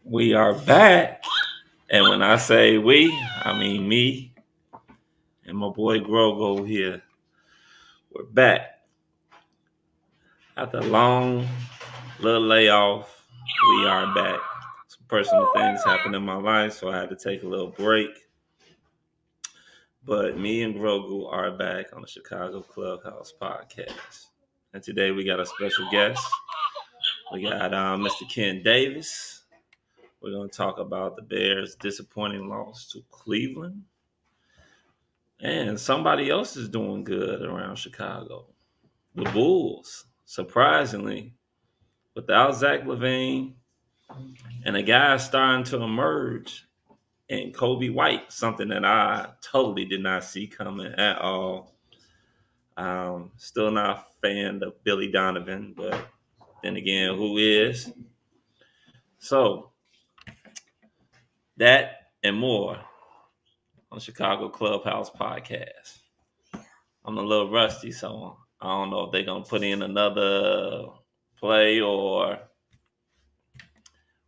We are back. And when I say we, I mean me and my boy Grogo here. We're back. After a long little layoff, we are back. Some personal things happened in my life, so I had to take a little break. But me and Grogu are back on the Chicago Clubhouse podcast. And today we got a special guest. We got Mr. Ken Davis. We're going to talk about the Bears' disappointing loss to Cleveland. And somebody else is doing good around Chicago. The Bulls, surprisingly, without Zach LaVine, and a guy starting to emerge in Kobe White, something that I totally did not see coming at all. Still not a fan of Billy Donovan, but then again, who is? So, that and more on Chicago Clubhouse podcast. I'm a little rusty, so I don't know if they're going to put in another play or...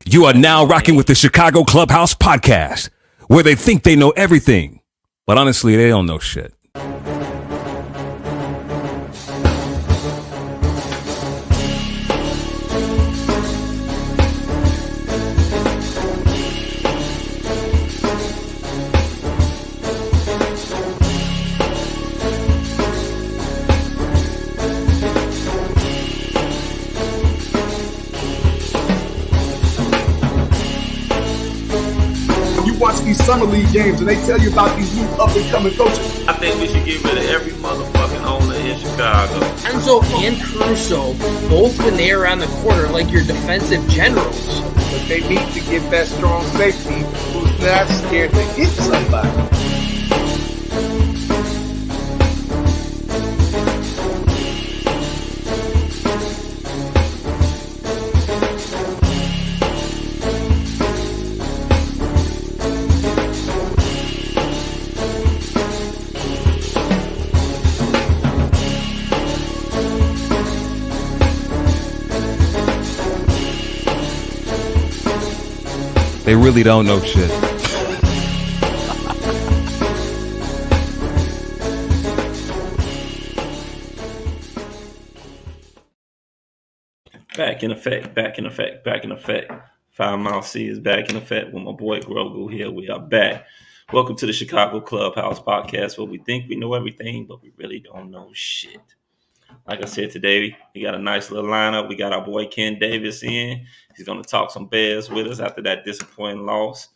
You are now rocking with the Chicago Clubhouse podcast, where they think they know everything, but honestly, they don't know shit. These summer league games and they tell you about these new up and coming coaches. I think we should get rid of every motherfucking owner in Chicago. Enzo and Caruso, both when they are on the court, are like your defensive generals. But they need to get that strong safety who's not scared to hit somebody. They really don't know shit. Back in effect. 5 Mile C is back in effect with my boy Grogu here. We are back. Welcome to the Chicago Clubhouse podcast, where we think we know everything, but we really don't know shit. Like I said today, we got a nice little lineup. We got our boy Ken Davis in. He's going to talk some Bears with us after that disappointing loss.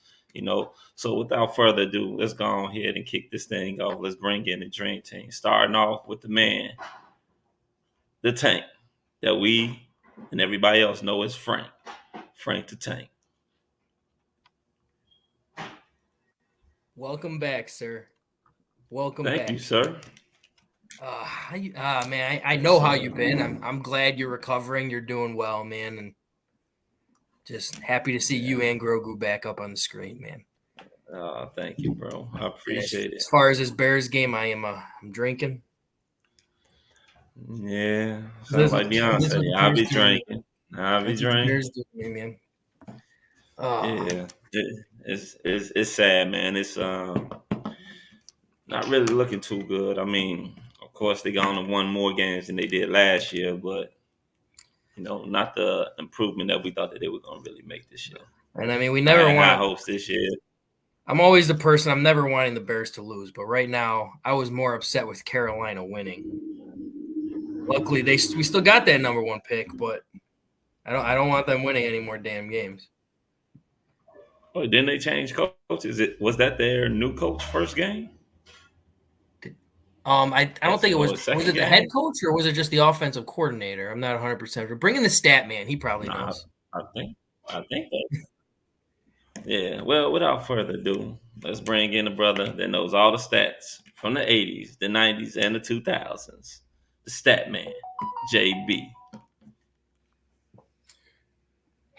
So without further ado, let's go on ahead and kick this thing off. Let's bring in the Dream Team. Starting off with the man, the Tank, that we and everybody else know as Frank. Frank the Tank. Welcome back, sir. Welcome back. Thank you, sir. Man, I know how you've been. I'm glad you're recovering. You're doing well, man, and just happy to see you and Grogu back up on the screen, man. Thank you, bro. I appreciate it. As far as this Bears game, I'm drinking. Yeah, sounds like Beyonce. I'll be drinking. Bears do me, man. Yeah, it's sad, man. It's not really looking too good. I mean, of course, they got on one more games than they did last year, but not the improvement that we thought that they were going to really make this year. And I mean, we never want high hopes this year. I'm always the person. I'm never wanting the Bears to lose, but right now, I was more upset with Carolina winning. Luckily, we still got that number one pick, but I don't want them winning any more damn games. Oh, didn't they change coaches? Was that their new coach first game? I don't think it was. Was it the head coach or was it just the offensive coordinator? I'm not 100% sure. Bring in the stat man. He probably knows. I think that. Yeah. Well, without further ado, let's bring in a brother that knows all the stats from the 80s, the 90s, and the 2000s. The stat man, JB.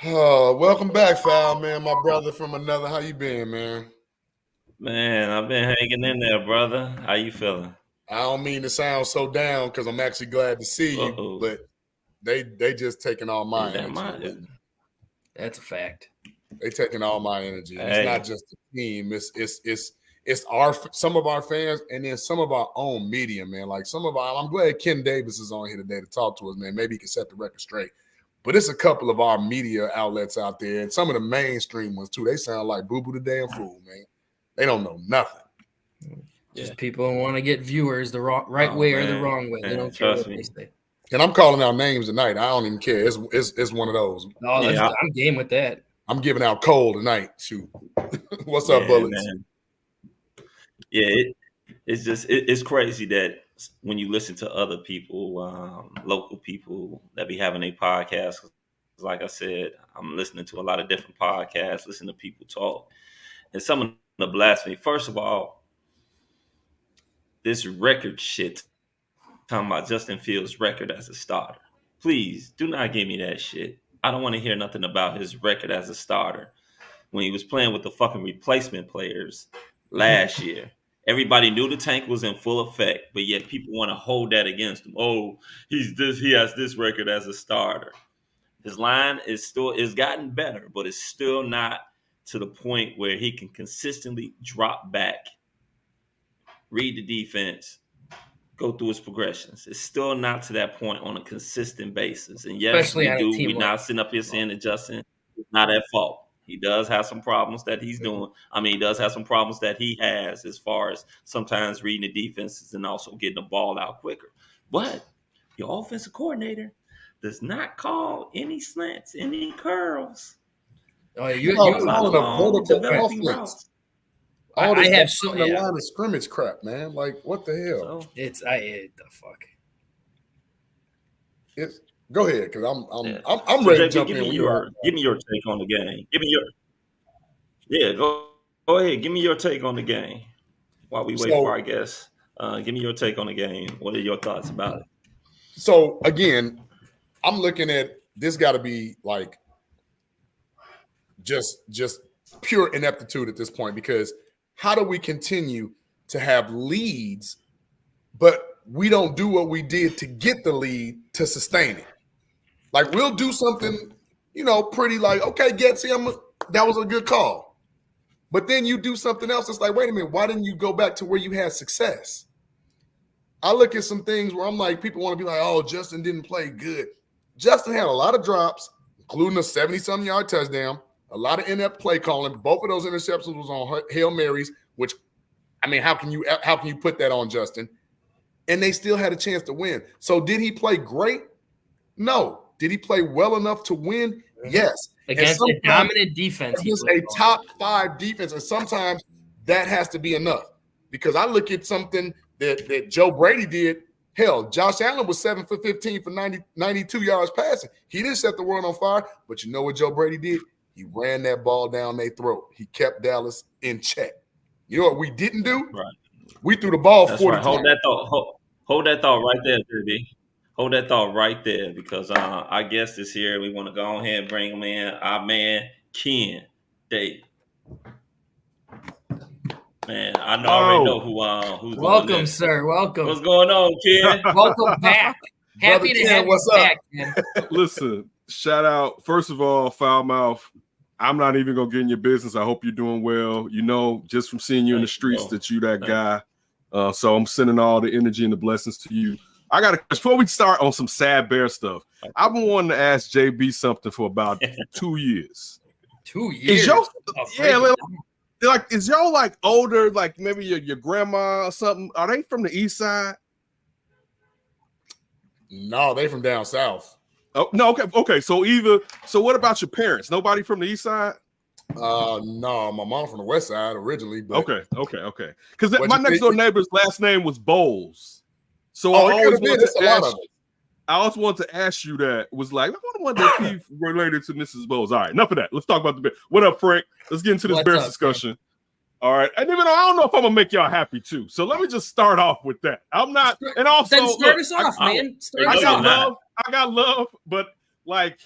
Welcome back, Foul, man. My brother from another. How you been, man? Man, I've been hanging in there, brother. How you feeling? I don't mean to sound so down because I'm actually glad to see you, but they just taking all my energy. That's a fact. They taking all my energy, and Hey. it's not just the team. It's some of our fans, and then some of our own media, man. Like I'm glad Ken Davis is on here today to talk to us, man. Maybe he can set the record straight. But it's a couple of our media outlets out there, and some of the mainstream ones too. They sound like Boo Boo the damn fool, man. They don't know nothing. Just people who want to get viewers the right way or the wrong way. Man, they don't care what me. they say. And I'm calling out names tonight. I don't even care. It's one of those. Oh, yeah, I'm game with that. I'm giving out coal tonight too. What's up, Bullets? Man. Yeah, it's crazy that when you listen to other people, local people that be having a podcast, like I said, I'm listening to a lot of different podcasts, listening to people talk, and some of the blasphemy. First of all, this record shit, talking about Justin Fields' record as a starter. Please do not give me that shit. I don't want to hear nothing about his record as a starter when he was playing with the fucking replacement players last year. Everybody knew the tank was in full effect, but yet people want to hold that against him. Oh, he has this record as a starter. His line is gotten better, but it's still not to the point where he can consistently drop back, read the defense, go through his progressions. It's still not to that point on a consistent basis. And yes, we're not sitting up here saying that Justin is not at fault. He does have some problems that he's doing. I mean, he does have some problems that he has as far as sometimes reading the defenses and also getting the ball out quicker. But your offensive coordinator does not call any slants, any curls. Oh, you're calling a vertical offense. I have so the line of scrimmage crap, man. Like, what the hell? So the fuck. Go ahead, because I'm ready to jump in. Give me your take on the game. Go ahead. Give me your take on the game while we wait for our guests. Give me your take on the game. What are your thoughts about it? So again, I'm looking at this. Got to be like just pure ineptitude at this point, because how do we continue to have leads, but we don't do what we did to get the lead to sustain it? Like, we'll do something, pretty like, okay, Getsy, that was a good call. But then you do something else. It's like, wait a minute, why didn't you go back to where you had success? I look at some things where I'm like, people want to be like, oh, Justin didn't play good. Justin had a lot of drops, including a 70-something yard touchdown, a lot of inept play calling. Both of those interceptions was on Hail Marys, which, I mean, how can you put that on Justin? And they still had a chance to win. So did he play great? No. Did he play well enough to win? Yes. Against a dominant defense. Against a top 5 defense. And sometimes that has to be enough. Because I look at something that Joe Brady did. Hell, Josh Allen was 7 for 15 for 92 yards passing. He didn't set the world on fire. But you know what Joe Brady did? He ran that ball down their throat. He kept Dallas in check. You know what we didn't do? Right. We threw the ball 40 times. Hold that thought right there, JB. Hold that thought right there, because our guest is here. We want to go ahead and bring him in. Our man, Ken Davis. Man, I already know who's welcome, sir. Welcome. What's going on, Ken? Welcome back. Happy to have you back, Ken. Listen, shout out. First of all, Foul Mouth, I'm not even going to get in your business. I hope you're doing well. Just from seeing you in the streets that you that guy. So I'm sending all the energy and the blessings to you. Before we start on some sad bear stuff, I've been wanting to ask JB something for about 2 years. 2 years? Is y'all like older, like maybe your grandma or something? Are they from the east side? No, they from down south. Oh no, okay. So what about your parents? Nobody from the east side? No, my mom from the west side originally. But okay. Because my next door neighbor's last name was Bowles. So I always wanted to ask you that. Was like, I wonder what that he related to Mrs. Bowles. All right, enough of that. Let's talk about the bear. What up, Frank? Let's get into this Bears discussion. Man? All right. And even though I don't know if I'm gonna make y'all happy too. So let me just start off with that. I'm not, and also then start us off, man. I got love, but like,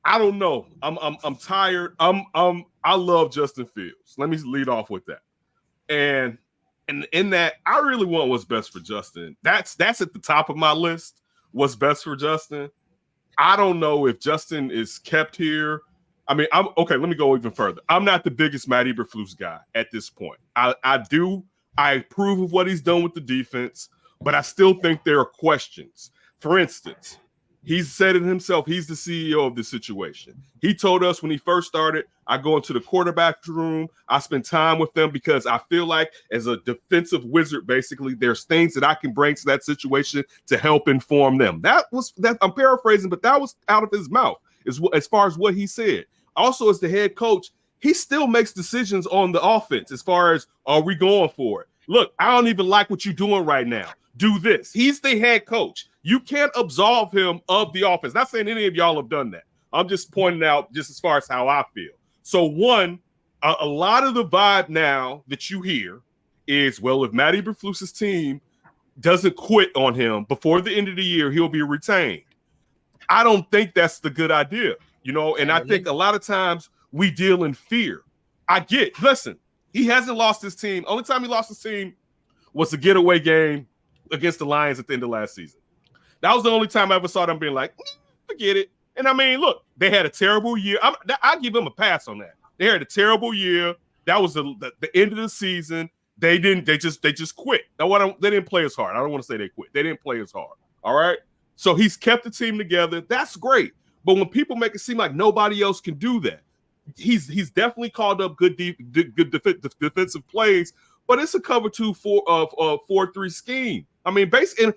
I don't know. I'm tired. I love Justin Fields. Let me lead off with that. And in that, I really want what's best for Justin. That's at the top of my list. What's best for Justin? I don't know if Justin is kept here. I mean, I'm okay. Let me go even further. I'm not the biggest Matt Eberflus guy at this point. I approve of what he's done with the defense, but I still think there are questions. For instance, he's said it himself. He's the CEO of the situation. He told us when he first started, I go into the quarterback room. I spend time with them because I feel like as a defensive wizard, basically, there's things that I can bring to that situation to help inform them. I'm paraphrasing, but that was out of his mouth as far as what he said. Also, as the head coach, he still makes decisions on the offense as far as, are we going for it? Look, I don't even like what you're doing right now. Do this. He's the head coach. You can't absolve him of the offense. Not saying any of y'all have done that. I'm just pointing out just as far as how I feel. So one, a lot of the vibe now that you hear is, well, if Matt Eberflus's team doesn't quit on him before the end of the year, he'll be retained. I don't think that's the good idea, and I think a lot of times we deal in fear. Listen, he hasn't lost his team. Only time he lost his team was a getaway game against the Lions at the end of last season. That was the only time I ever saw them being like, forget it. And I mean, look, they had a terrible year. I give them a pass on that. They had a terrible year. That was the end of the season. They just quit. Now, they didn't play as hard. I don't want to say they quit. They didn't play as hard. All right. So he's kept the team together. That's great. But when people make it seem like nobody else can do that, he's definitely called up good defensive plays. But it's a cover 2-4-3 scheme. I mean, basically,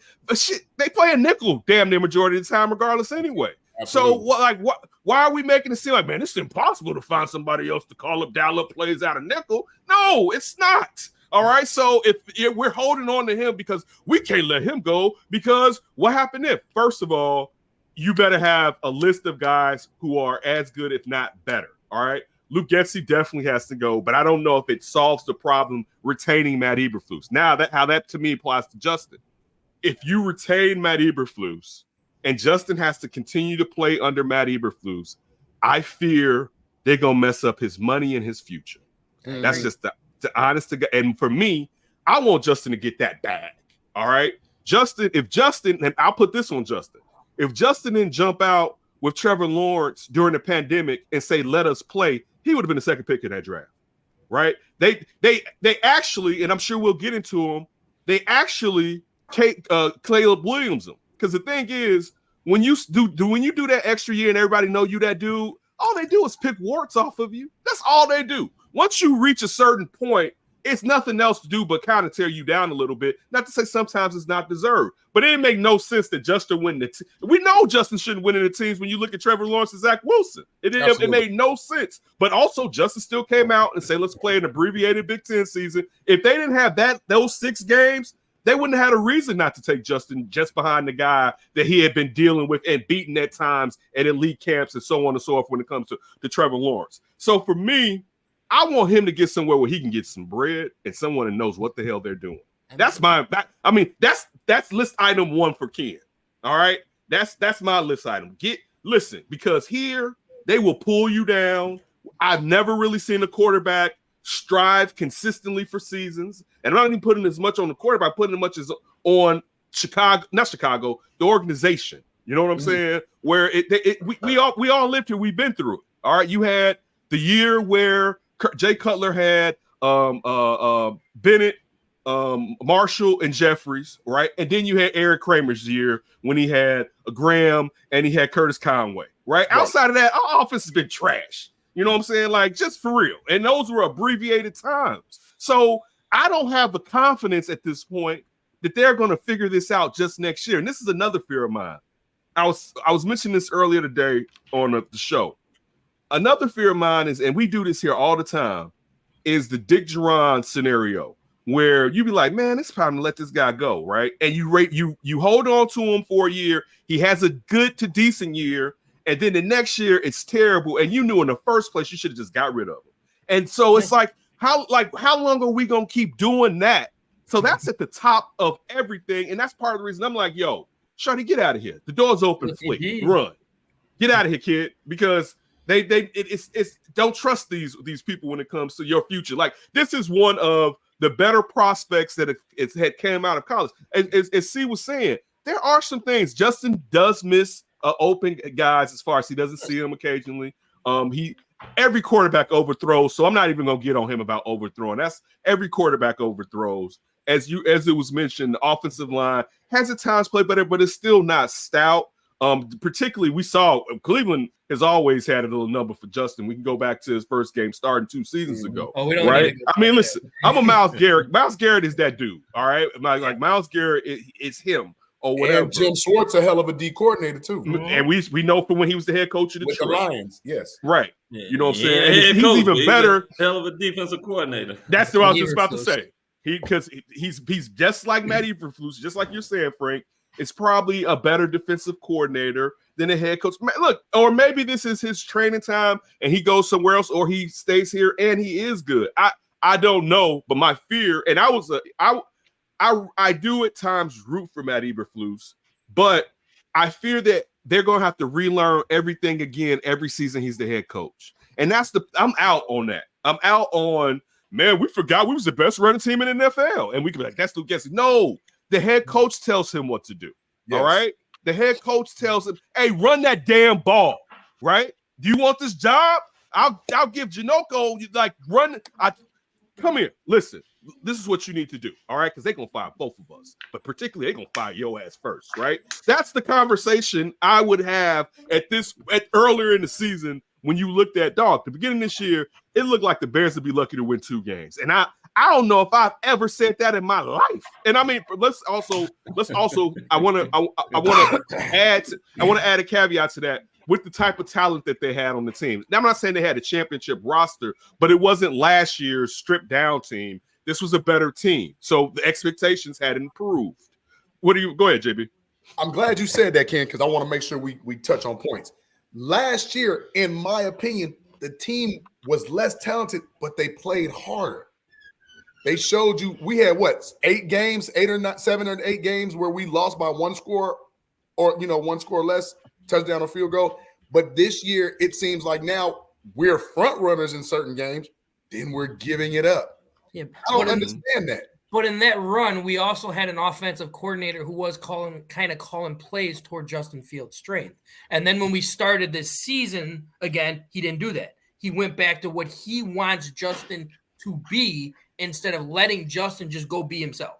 they play a nickel damn near majority of the time, regardless anyway. Absolutely. So, why are we making it seem like, man, it's impossible to find somebody else to call up dial-up plays out of nickel? No, it's not. All right. So if we're holding on to him because we can't let him go, because what happened if? First of all, you better have a list of guys who are as good, if not better. All right. Luke Getsy definitely has to go, but I don't know if it solves the problem retaining Matt Eberflus. Now, how that to me applies to Justin. If you retain Matt Eberflus and Justin has to continue to play under Matt Eberflus, I fear they're going to mess up his money and his future. That's just the honest to God. And for me, I want Justin to get that bag. All right. If Justin, and I'll put this on Justin, if Justin didn't jump out with Trevor Lawrence during the pandemic and say, let us play, he would have been the second pick in that draft. Right. They actually, and I'm sure we'll get into them, they actually take Caleb Williams. Because the thing is, when you do that extra year and everybody know you that dude, all they do is pick warts off of you. That's all they do. Once you reach a certain point, it's nothing else to do but kind of tear you down a little bit. Not to say sometimes it's not deserved, but it didn't make no sense that Justin win the we know Justin shouldn't win in the teams when you look at Trevor Lawrence and Zach Wilson. It made no sense. But also Justin still came out and said, let's play an abbreviated Big Ten season. If they didn't have those 6 games, they wouldn't have had a reason not to take Justin just behind the guy that he had been dealing with and beating at times at elite camps and so on and so forth when it comes to Trevor Lawrence. So for me, I want him to get somewhere where he can get some bread and someone that knows what the hell they're doing. That's list item 1 for Ken. All right. That's my list item. Listen, because here they will pull you down. I've never really seen a quarterback strive consistently for seasons. And I'm not even putting as much on the quarterback, putting as much as on the organization. You know what I'm saying? Where we all lived here. We've been through it. All right. You had the year where Jay Cutler had Bennett, Marshall, and Jeffries, right? And then you had Eric Kramer's year when he had Graham and he had Curtis Conway, right? Outside of that, our offense has been trash. You know what I'm saying? Like, just for real. And those were abbreviated times. So I don't have the confidence at this point that they're going to figure this out just next year. And this is another fear of mine. I was mentioning this earlier today on the show. Another fear of mine is, and we do this here all the time, is the Dick Geron scenario where you be like, man, it's time to let this guy go, right? And you hold on to him for a year. He has a good to decent year. And then the next year it's terrible. And you knew in the first place you should have just got rid of him. And so it's like, how long are we going to keep doing that? So that's at the top of everything. And that's part of the reason I'm like, yo, Shawty, get out of here. The door's open, flick, run. Get out of here, kid, because it's don't trust these people when it comes to your future. Like, this is one of the better prospects that it had came out of college. As C was saying, there are some things. Justin does miss open guys as far as he doesn't see them occasionally. Every quarterback overthrows, so I'm not even gonna get on him about overthrowing. That's every quarterback overthrows. As it was mentioned, the offensive line has at times played better, but it's still not stout. Particularly, we saw Cleveland has always had a little number for Justin. We can go back to his first game starting 2 seasons ago. Oh, we don't right? I mean, listen, I'm a Myles Garrett. Myles Garrett is that dude. All right, like Myles Garrett is him or whatever. And Jim Schwartz, a hell of a D coordinator too. And we know from when he was the head coach of with the Lions. Yes, right. Yeah, you know what I'm saying? And he's even better. Hell of a defensive coordinator. That's what I was just about to say. Because he's just like Matt Eberflus, just like you're saying, Frank. It's probably a better defensive coordinator than a head coach. Look, or maybe this is his training time and he goes somewhere else, or he stays here and he is good. I don't know, but my fear, and I do at times root for Matt Eberflus, but I fear that they're gonna have to relearn everything again every season he's the head coach. And I'm out on that. I'm out on, man, we forgot we was the best running team in the NFL. And we could be like, that's Luke Getsy. No, the head coach tells him what to do. Yes. All right. The head coach tells him, hey, run that damn ball. Right? Do you want this job? I'll give Janoko run. Come here. Listen, this is what you need to do. All right. Because they're gonna fire both of us, but particularly they're gonna fire your ass first, right? That's the conversation I would have at earlier in the season. When you looked at the beginning of this year, it looked like the Bears would be lucky to win 2 games. And I don't know if I've ever said that in my life. And I mean, let's also I want to add a caveat to that with the type of talent that they had on the team. Now, I'm not saying they had a championship roster, but it wasn't last year's stripped down team. This was a better team. So the expectations had improved. Go ahead, JB. I'm glad you said that, Ken, because I want to make sure we touch on points. Last year, in my opinion, the team was less talented, but they played harder. They showed you we had 8 games, 7 or 8 games where we lost by 1 score or 1 score less, touchdown or field goal. But this year, it seems like now we're front runners in certain games, then we're giving it up. Yeah, I don't understand that. But in that run, we also had an offensive coordinator who was calling plays toward Justin Fields' strength. And then when we started this season, again, he didn't do that. He went back to what he wants Justin to be instead of letting Justin just go be himself.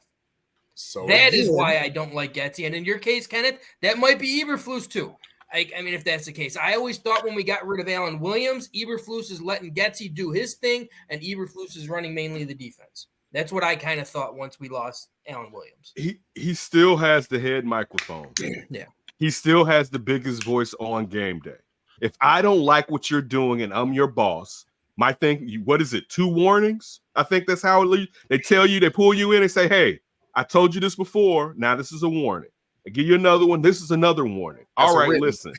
So that is why I don't like Getsy. And in your case, Kenneth, that might be Eberflus too. I mean, if that's the case. I always thought when we got rid of Alan Williams, Eberflus is letting Getsy do his thing, and Eberflus is running mainly the defense. That's what I kind of thought once we lost Alan Williams. He still has the head microphone. Yeah. He still has the biggest voice on game day. If I don't like what you're doing and I'm your boss, my thing, what is it, 2 warnings? I think that's how it leads. They tell you, they pull you in and say, hey, I told you this before. Now this is a warning. I give you another one. This is another warning. All right, listen.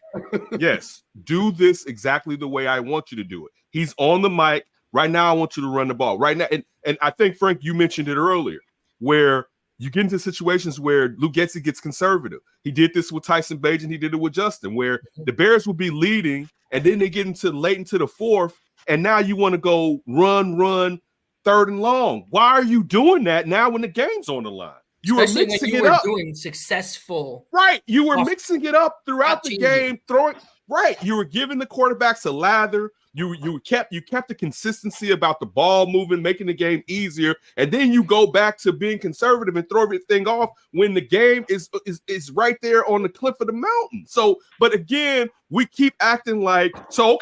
Yes, do this exactly the way I want you to do it. He's on the mic. Right now, I want you to run the ball. Right now, and I think, Frank, you mentioned it earlier, where you get into situations where Luke Getsy gets conservative. He did this with Tyson Bagent. He did it with Justin, where the Bears will be leading, and then they get late into the 4th, and now you want to go run, 3rd and long. Why are you doing that now when the game's on the line? You were mixing it up. Doing successful. Right. You were mixing it up throughout the game, throwing. Right. You were giving the quarterbacks a lather. You kept the consistency about the ball moving, making the game easier, and then you go back to being conservative and throw everything off when the game is right there on the cliff of the mountain. So, but again, we keep acting like so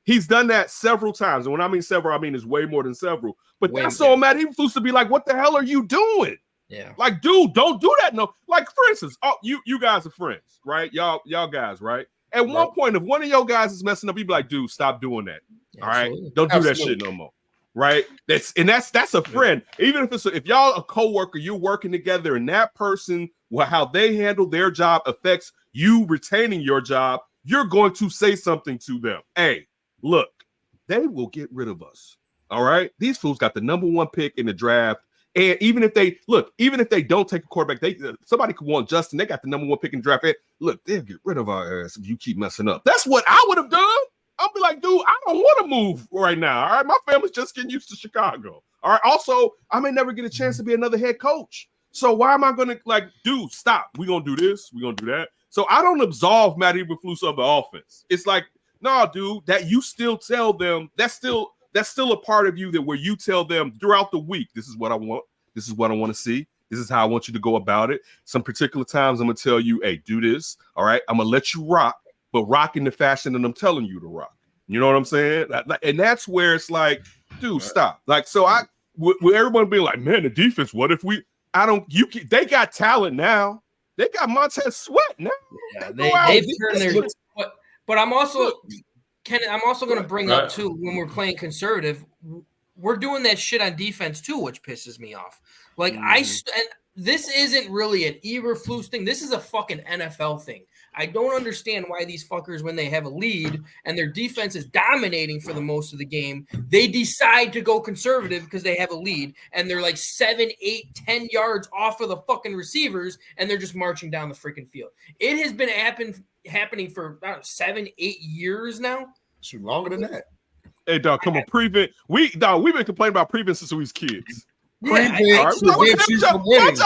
he's done that several times, and when I mean several, I mean it's way more than several. But that's so Matt Eberflus to be like, what the hell are you doing? Yeah, like, dude, don't do that. No, like for instance, you guys are friends, right? Y'all guys, right? At one point, if one of your guys is messing up, you'd be like, dude, stop doing that. All right. Don't do that shit no more. Right. That's a friend. Even if y'all a coworker, you're working together, and that person, how they handle their job affects you retaining your job, you're going to say something to them. Hey, look, they will get rid of us. All right. These fools got the #1 pick in the draft. And even if they don't take a quarterback, somebody could want Justin. They got the #1 pick in the draft. Look, they'll get rid of our ass if you keep messing up. That's what I would have done. I'll be like, dude, I don't want to move right now. All right, my family's just getting used to Chicago. All right. Also, I may never get a chance to be another head coach. So why am I going to dude, stop? We're going to do this. We're going to do that. So I don't absolve Matt Eberflus of the offense. It's like No, dude, that you still tell them that's still a part of you that where you tell them throughout the week, this is what I want. This is what I want to see. This is how I want you to go about it. Some particular times I'm going to tell you, hey, do this. All right. I'm going to let you rock, but rock in the fashion that I'm telling you to rock. You know what I'm saying? And that's where it's like, dude, stop. Like, so with everyone being like, man, the defense, what if they got talent now. They got Montez Sweat now. Yeah, they've turned their but I'm also going to bring up too, when we're playing conservative, we're doing that shit on defense too, which pisses me off. Like and this isn't really an Eberflus thing. This is a fucking NFL thing. I don't understand why these fuckers, when they have a lead and their defense is dominating for the most of the game, they decide to go conservative because they have a lead and they're like 7, 8, 10 yards off of the fucking receivers and they're just marching down the freaking field. It has been happening for 7, 8 years now. Shoot, longer than that. Hey, dog, come on, prevent. We've been complaining about prevent since we was kids. Prevent prevents you from winning.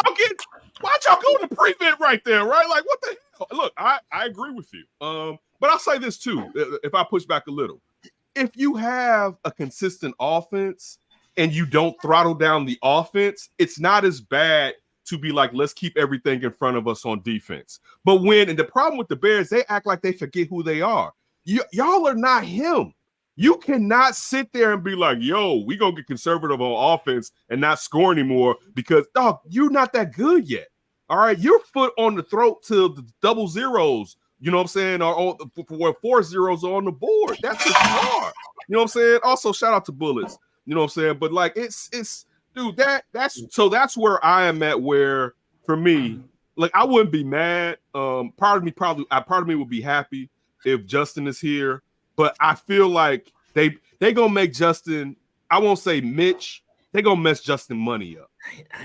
Why y'all going to prevent right there, right? Like, what the hell? Look, I agree with you. But I'll say this too, if I push back a little. If you have a consistent offense and you don't throttle down the offense, it's not as bad to be like, let's keep everything in front of us on defense. But and the problem with the Bears, they act like they forget who they are. Y'all are not him. You cannot sit there and be like, yo, we gonna get conservative on offense and not score anymore because, dog, you're not that good yet. All right, your foot on the throat to the double zeros, you know what I'm saying, or 4 zeros on the board. That's what you are. You know what I'm saying? Also, shout out to Bullets. You know what I'm saying? But like, it's dude, that's where I am at. Where for me, like, I wouldn't be mad. Part of me would be happy if Justin is here. But I feel like they gonna make Justin, I won't say Mitch, they gonna mess Justin money up.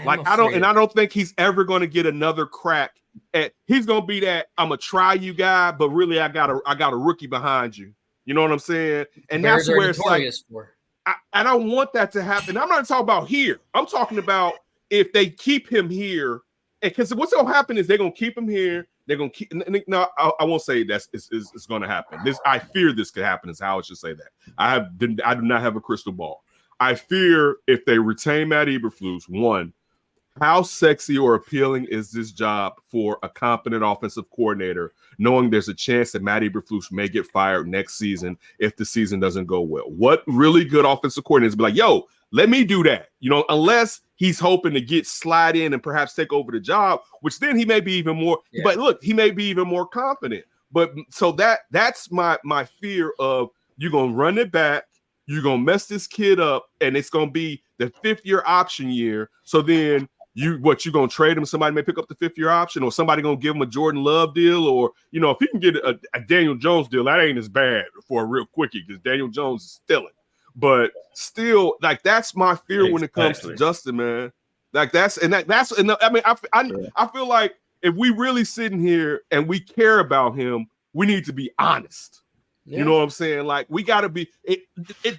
I don't think he's ever gonna get another crack at. He's gonna be that I'm gonna try you guy, but really I got a rookie behind you. You know what I'm saying? And that's where it's like I don't want that to happen. I'm not talking about here. I'm talking about if they keep him here, because what's gonna happen is they're gonna keep him here. They're gonna keep. No, I won't say that's it's going to happen. I fear this could happen. Is how I should say that. I do not have a crystal ball. I fear if they retain Matt Eberflus, one, how sexy or appealing is this job for a competent offensive coordinator, knowing there's a chance that Matt Eberflus may get fired next season if the season doesn't go well? What really good offensive coordinators be like, yo, let me do that, unless he's hoping to slide in and perhaps take over the job, which then he may be even more. Yeah. But look, he may be even more confident. But so that's my fear of, you're gonna run it back, you're gonna mess this kid up, and it's gonna be the 5th-year option year. So then you're gonna trade him? Somebody may pick up the 5th-year option, or somebody gonna give him a Jordan Love deal, or if he can get a Daniel Jones deal, that ain't as bad for a real quickie because Daniel Jones is stealing. But still, like, that's my fear when it comes to Justin, man. Like, I feel like if we really sitting here and we care about him, we need to be honest. Yeah. You know what I'm saying? Like, we got to be.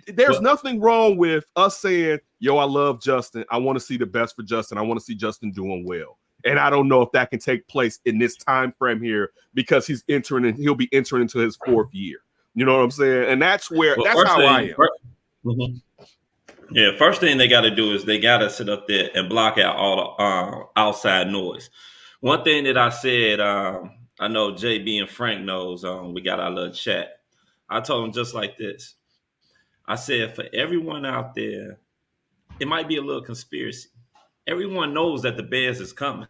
There's nothing wrong with us saying, "Yo, I love Justin. I want to see the best for Justin. I want to see Justin doing well." And I don't know if that can take place in this time frame here because he'll be entering into his 4th year. You know what I'm saying? And that's how I am. Mm-hmm. Yeah, first thing they got to do is they got to sit up there and block out all the outside noise. One thing that I said, I know JB and Frank knows, we got our little chat. I told them just like this. I said, for everyone out there, it might be a little conspiracy. Everyone knows that the Bears is coming.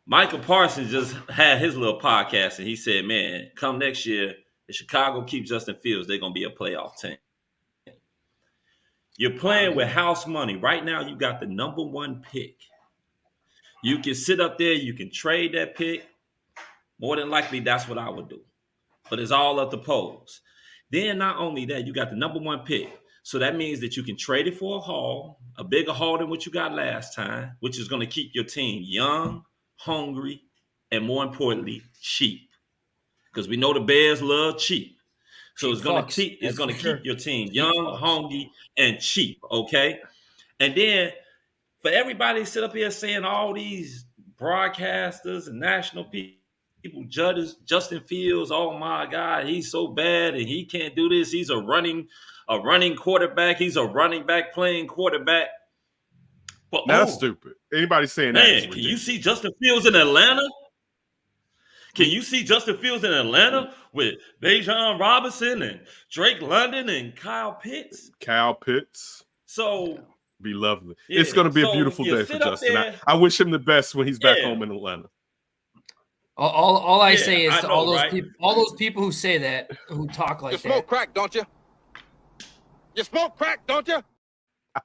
Michael Parsons just had his little podcast, and he said, man, come next year, if Chicago keeps Justin Fields, they're going to be a playoff team. You're playing with house money. Right now, you got the number 1 pick. You can sit up there. You can trade that pick. More than likely, that's what I would do. But it's all up to polls. Then not only that, you got the number 1 pick. So that means that you can trade it for a bigger haul than what you got last time, which is going to keep your team young, hungry, and more importantly, cheap. Because we know the Bears love cheap. So it's going to keep your team young, hungry, and cheap, okay? And then for everybody to sit up here saying all these broadcasters and national people, people judge Justin Fields. Oh my God, he's so bad and he can't do this. He's a running quarterback. He's a running back playing quarterback. But That's stupid. Anybody saying that is man, can ridiculous. you see Justin Fields in Atlanta? Can you see Justin Fields in Atlanta with Bijan Robinson and Drake London and Kyle Pitts? So be lovely. Yeah. It's going to be a beautiful day for Justin. I wish him the best when he's back home in Atlanta. All I say is to all those people who say that, who talk like that. You smoke crack, don't you? You smoke crack, don't you?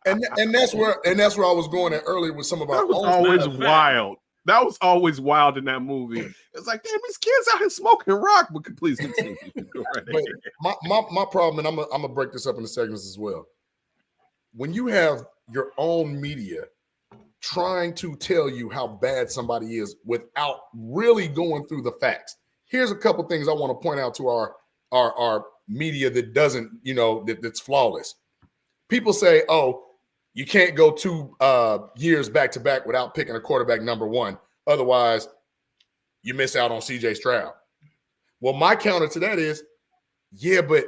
And that's where I was going at earlier with some of our That was always wild. That was always wild in that movie. It's like, damn, these kids out here smoking rock. But please continue. But my problem, and I'm gonna break this up into segments as well. When you have your own media trying to tell you how bad somebody is without really going through the facts, here's a couple things I want to point out to our media that doesn't, that's flawless. People say, oh, you can't go 2 years back to back without picking a quarterback number one. Otherwise, you miss out on CJ Stroud. Well, my counter to that is, yeah, but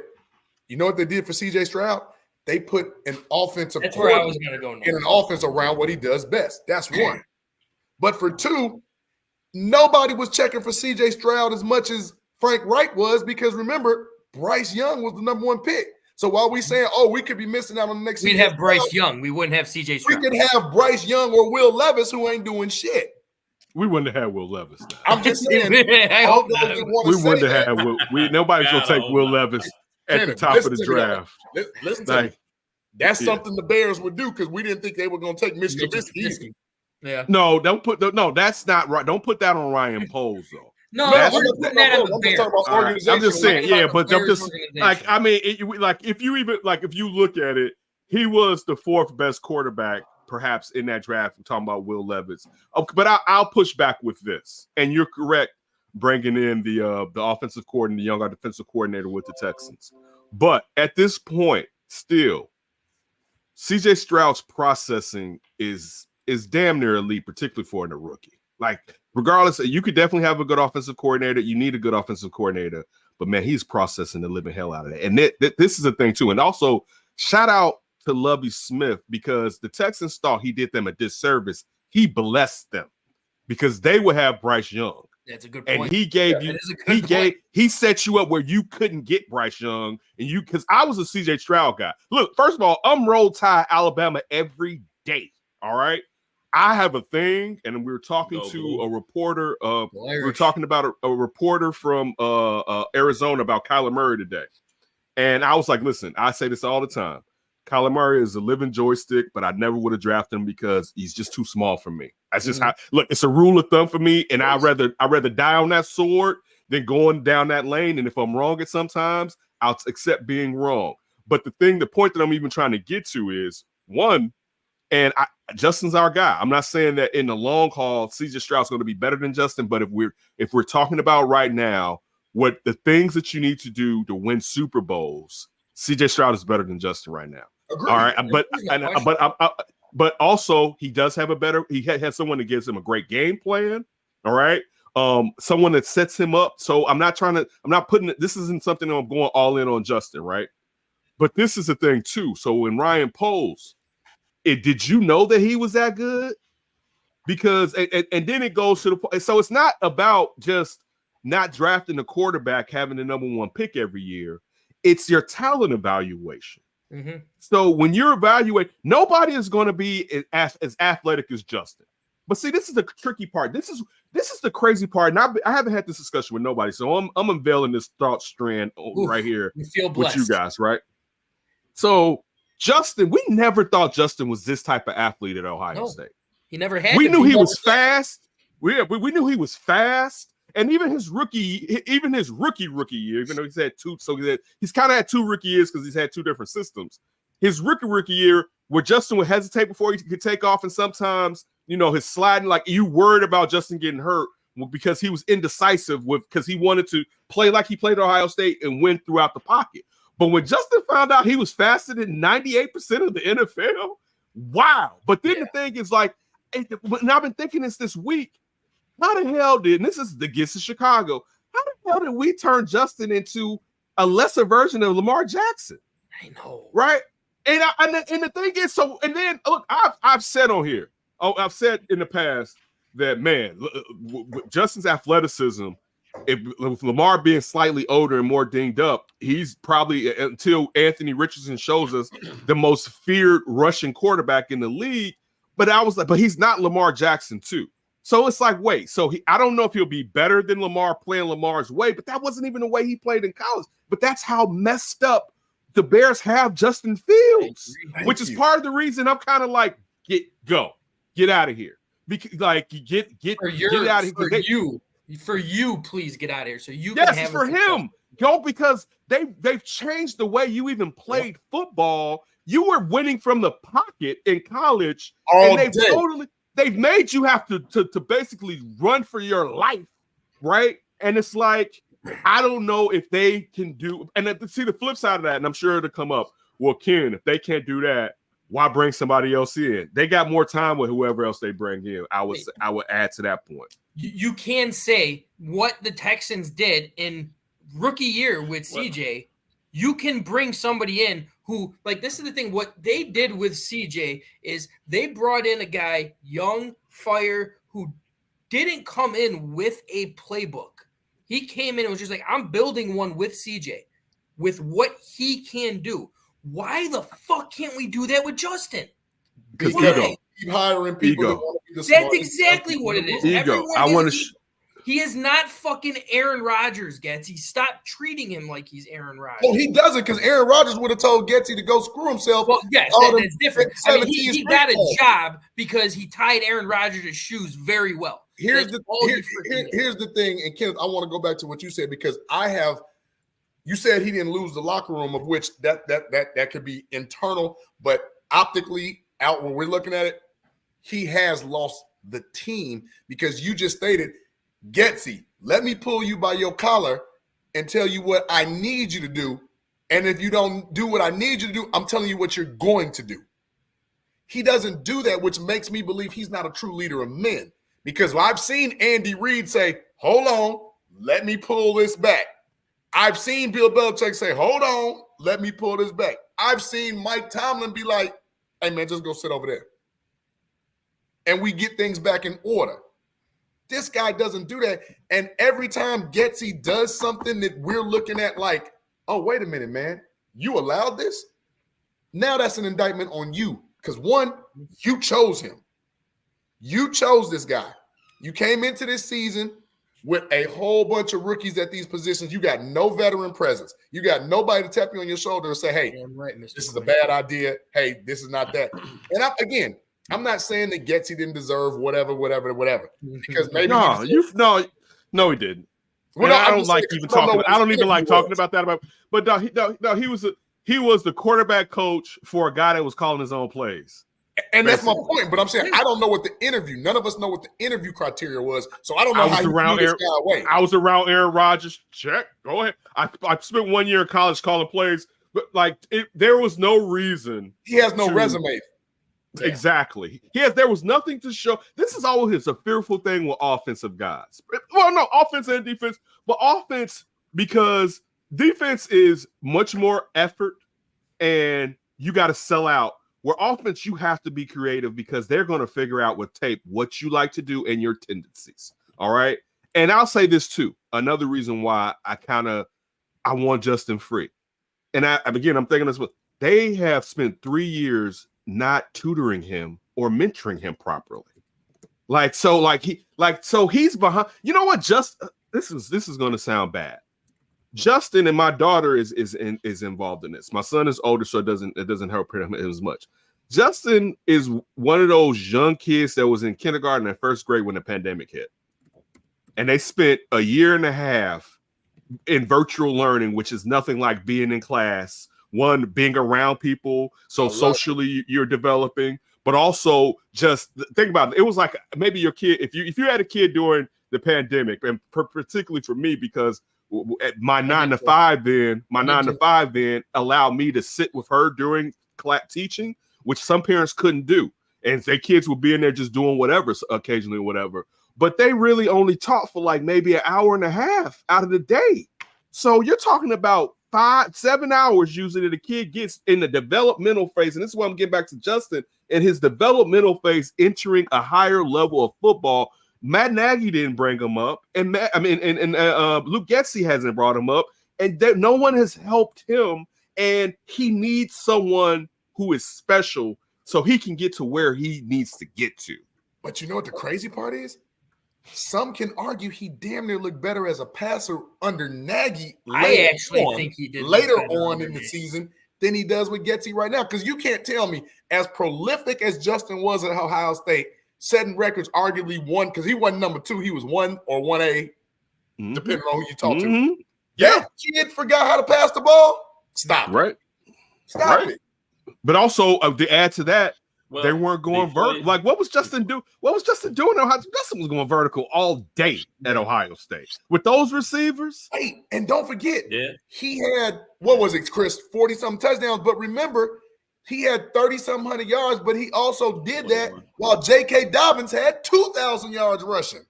you know what they did for CJ Stroud? They put an offensive That's where I was going to go next. In an offense around what he does best. That's one. But for two, nobody was checking for CJ Stroud as much as Frank Reich was, because remember, Bryce Young was the number 1 pick. So while we saying, oh, we could be missing out on the next season, we'd have Bryce Young. We wouldn't have CJ Stroud. We could have Bryce Young or Will Levis, who ain't doing shit. We wouldn't have had Will Levis. Now. I'm just saying. I hope we wouldn't have had Will. Nobody's gonna take Will Levis at the top of the draft. Listen to me. That's something the Bears would do, because we didn't think they were gonna take Mitch Trubisky. Yeah. No, that's not right. Don't put that on Ryan Poles though. No, I'm just saying, yeah, but I'm just like, I mean, if you look at it, he was the 4th best quarterback, perhaps, in that draft. I'm talking about Will Levis. But I'll push back with this, and you're correct, bringing in the offensive coordinator, the young defensive coordinator with the Texans. But at this point, still, CJ Stroud's processing is damn near elite, particularly for a rookie. Like, regardless, you could definitely have a good offensive coordinator. You need a good offensive coordinator. But, man, he's processing the living hell out of that. And this is a thing, too. And also, shout out to Lovie Smith, because the Texans thought he did them a disservice. He blessed them because they would have Bryce Young. That's a good point. And he gave he set you up where you couldn't get Bryce Young. And because I was a CJ Stroud guy. Look, first of all, I'm Roll Tide Alabama every day. All right. I have a thing, and we were talking to a reporter. We were talking about a reporter from Arizona about Kyler Murray today. And I was like, listen, I say this all the time. Kyler Murray is a living joystick, but I never would have drafted him because he's just too small for me. That's just how. Look, it's a rule of thumb for me, and I'd rather die on that sword than going down that lane. And if I'm wrong at sometimes, I'll accept being wrong. But the point that I'm even trying to get to is, one, and Justin's our guy. I'm not saying that in the long haul, CJ Stroud's going to be better than Justin, but if we're talking about right now, what the things that you need to do to win Super Bowls, CJ Stroud is better than Justin right now. Agreed. All right, but also he does have he has someone that gives him a great game plan. All right, someone that sets him up. So I'm not putting it. This isn't something I'm going all in on Justin, right? But this is the thing too. So when Ryan Poles, did you know that he was that good? Because and then it goes to the. So it's not about just not drafting the quarterback, having the number 1 pick every year. It's your talent evaluation. Mm-hmm. So when you're evaluating, nobody is going to be as athletic as Justin. But see, this is the tricky part. This is the crazy part. And I haven't had this discussion with nobody, so I'm unveiling this thought strand right here with you guys, right? So Justin, we never thought Justin was this type of athlete at Ohio State. He never had. We knew he was fast. We knew he was fast. And even his rookie year, even though he's had 2, so he's kind of had 2 rookie years because he's had 2 different systems. His rookie year, where Justin would hesitate before he could take off, and sometimes, his sliding, like you worried about Justin getting hurt because he was indecisive because he wanted to play like he played at Ohio State and win throughout the pocket. But when Justin found out he was faster than 98% of the NFL, wow. But then the thing is, like, and I've been thinking this week, how the hell did, and this is the Gets to Chicago, how the hell did we turn Justin into a lesser version of Lamar Jackson? I know. Right? And the thing is, so, and then, look, I've said on here, I've said in the past that, man, Justin's athleticism, if Lamar being slightly older and more dinged up, he's probably, until Anthony Richardson shows us, the most feared rushing quarterback in the league. But I was like, but he's not Lamar Jackson too. So it's like, wait, so I don't know if he'll be better than Lamar playing Lamar's way, but that wasn't even the way he played in college. But that's how messed up the Bears have Justin Fields, which is part of the reason I'm kind of like, get out of here. Because like get out of here. For you, please get out of here. So you can have it's for him. Go, because they've changed the way you even played football. You were winning from the pocket in college, and they've made you have to basically run for your life, right? And it's like, I don't know if they can do, and see the flip side of that, and I'm sure it'll come up. Well, Ken, if they can't do that, why bring somebody else in? They got more time with whoever else they bring in. I would add to that point. You can say what the Texans did in rookie year with CJ. You can bring somebody in who, like, this is the thing. What they did with CJ is they brought in a guy, young, fire, who didn't come in with a playbook. He came in and was just like, I'm building one with CJ, with what he can do. Why the fuck can't we do that with Justin? Because keep hiring people. That's exactly what it is. Ego. I want to. He is not fucking Aaron Rodgers, Getsy. Stop treating him like he's Aaron Rodgers. Well, he doesn't, because Aaron Rodgers would have told Getsy to go screw himself. Well, yes, that's different. I mean, he got a job because he tied Aaron Rodgers' shoes very well. Here's the thing, and Kenneth, I want to go back to what you said, because you said he didn't lose the locker room, of which that could be internal, but optically out when we're looking at it, he has lost the team, because you just stated, Getsy, let me pull you by your collar and tell you what I need you to do. And if you don't do what I need you to do, I'm telling you what you're going to do. He doesn't do that, which makes me believe he's not a true leader of men. Because I've seen Andy Reid say, hold on, let me pull this back. I've seen Bill Belichick say, hold on, let me pull this back. I've seen Mike Tomlin be like, hey, man, just go sit over there. And we get things back in order. This guy doesn't do that. And every time Getsy does something that we're looking at like, oh, wait a minute, man, you allowed this? Now that's an indictment on you. Because one, you chose him. You chose this guy. You came into this season with a whole bunch of rookies at these positions. You got no veteran presence. You got nobody to tap you on your shoulder and say, hey, this is a bad idea. Hey, this is not that. And I'm not saying that Getsy didn't deserve whatever. Because maybe no, he didn't. Well, I don't like even talking. I don't even like talking about that. But he was the quarterback coach for a guy that was calling his own plays. And that's my point. But I'm saying I don't know what the interview. None of us know what the interview criteria was. So I don't know how you threw this guy away. I was around Aaron Rodgers. Check. Go ahead. I spent 1 year in college calling plays, but there was no reason. He has no resume. Exactly. There was nothing to show. This is always a fearful thing with offensive guys. Well, no, offense and defense, but offense, because defense is much more effort and you got to sell out. Where offense, you have to be creative because they're going to figure out with tape what you like to do and your tendencies. All right. And I'll say this too. Another reason why I want Justin free. And I'm thinking this, they have spent 3 years not tutoring him or mentoring him properly. So he's behind. You know what? This is going to sound bad. Justin and my daughter is involved in this. My son is older, so it doesn't help him as much. Justin is one of those young kids that was in kindergarten and first grade when the pandemic hit. And they spent a year and a half in virtual learning, which is nothing like being in class. One, being around people, so socially you're developing, but also just think about it. It was like maybe your kid, if you had a kid during the pandemic, and particularly for me, because my 9 to 5 then allowed me to sit with her during teaching, which some parents couldn't do. And their kids would be in there just doing whatever occasionally, whatever. but they really only talk for like maybe an hour and a half out of the day. So you're talking about 5-7 hours usually that a kid gets in the developmental phase. And this is why I'm getting back to Justin and his developmental phase, entering a higher level of football. Matt Nagy didn't bring him up, and Luke Getsy hasn't brought him up, and no one has helped him. And he needs someone who is special so he can get to where he needs to get to. But you know what the crazy part is? Some can argue he damn near looked better as a passer under Nagy. I actually think he did later on in the season than he does with Getsy right now. Because you can't tell me, as prolific as Justin was at Ohio State, setting records, arguably one, because he wasn't number 2, he was 1 or 1A, depending on who you talk to. Yeah, kid forgot how to pass the ball. Stop it. Stop it. But also, to add to that, they weren't going vertical. Like, what was Justin doing? Justin was going vertical all day at Ohio State with those receivers. Hey, and don't forget, he had, what was it, Chris, 40-something touchdowns. But remember, he had 30-something hundred yards, but he also did that while J.K. Dobbins had 2,000 yards rushing.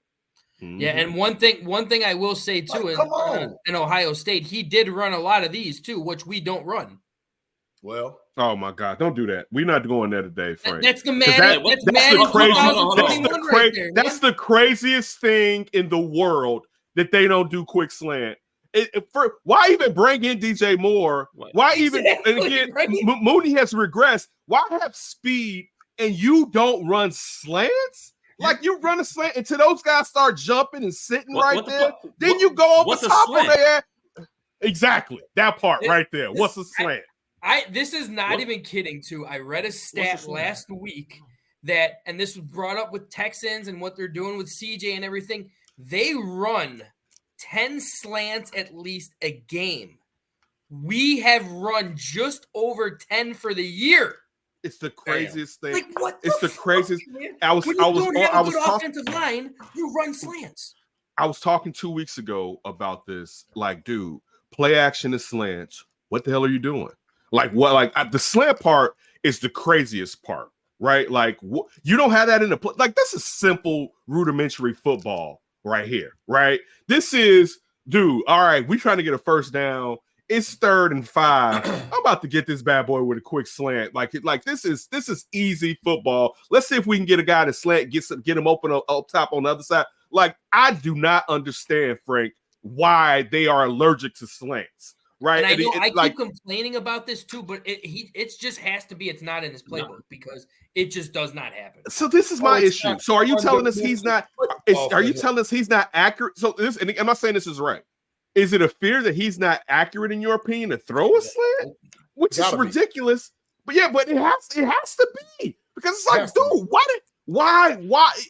Yeah, and one thing I will say too in Ohio State, he did run a lot of these too, which we don't run. Well, oh my God, don't do that. We're not going there today, Frank. That's the man. That's the craziest thing in the world that they don't do quick slant. Why even bring in DJ Moore? Why even? And again, Mooney has regressed. Why have speed and you don't run slants? Like you run a slant until those guys start jumping and sitting there. Then you go over top of their. Exactly that part right there. What's a slant? This is not even kidding too. I read a stat last week that, and this was brought up with Texans and what they're doing with CJ and everything. They run 10 slants at least a game. We have run just over 10 for the year. It's the craziest thing. Like, what it's the craziest. Man? I was offensive line. You run slants. I was talking 2 weeks ago about this. Like, dude, play action is slants. What the hell are you doing? Like what? Like the slant part is the craziest part, right? Like you don't have that in the play. Like this is simple, rudimentary football right here, right? This is, dude. All right, we trying to get a first down. It's 3rd and 5. I'm about to get this bad boy with a quick slant. Like this is easy football. Let's see if we can get a guy to slant, get him open up top on the other side. Like I do not understand, Frank, why they are allergic to slants. Right, and I keep complaining about this too, but it just has to be. It's not in his playbook because it just does not happen. So this is my issue. So are you telling us he's not? Are you telling us he's not accurate? So this, and I'm not saying this is right. Is it a fear that he's not accurate in your opinion to throw a slant, which is ridiculous? But yeah, but it has to be because it's like, dude, why?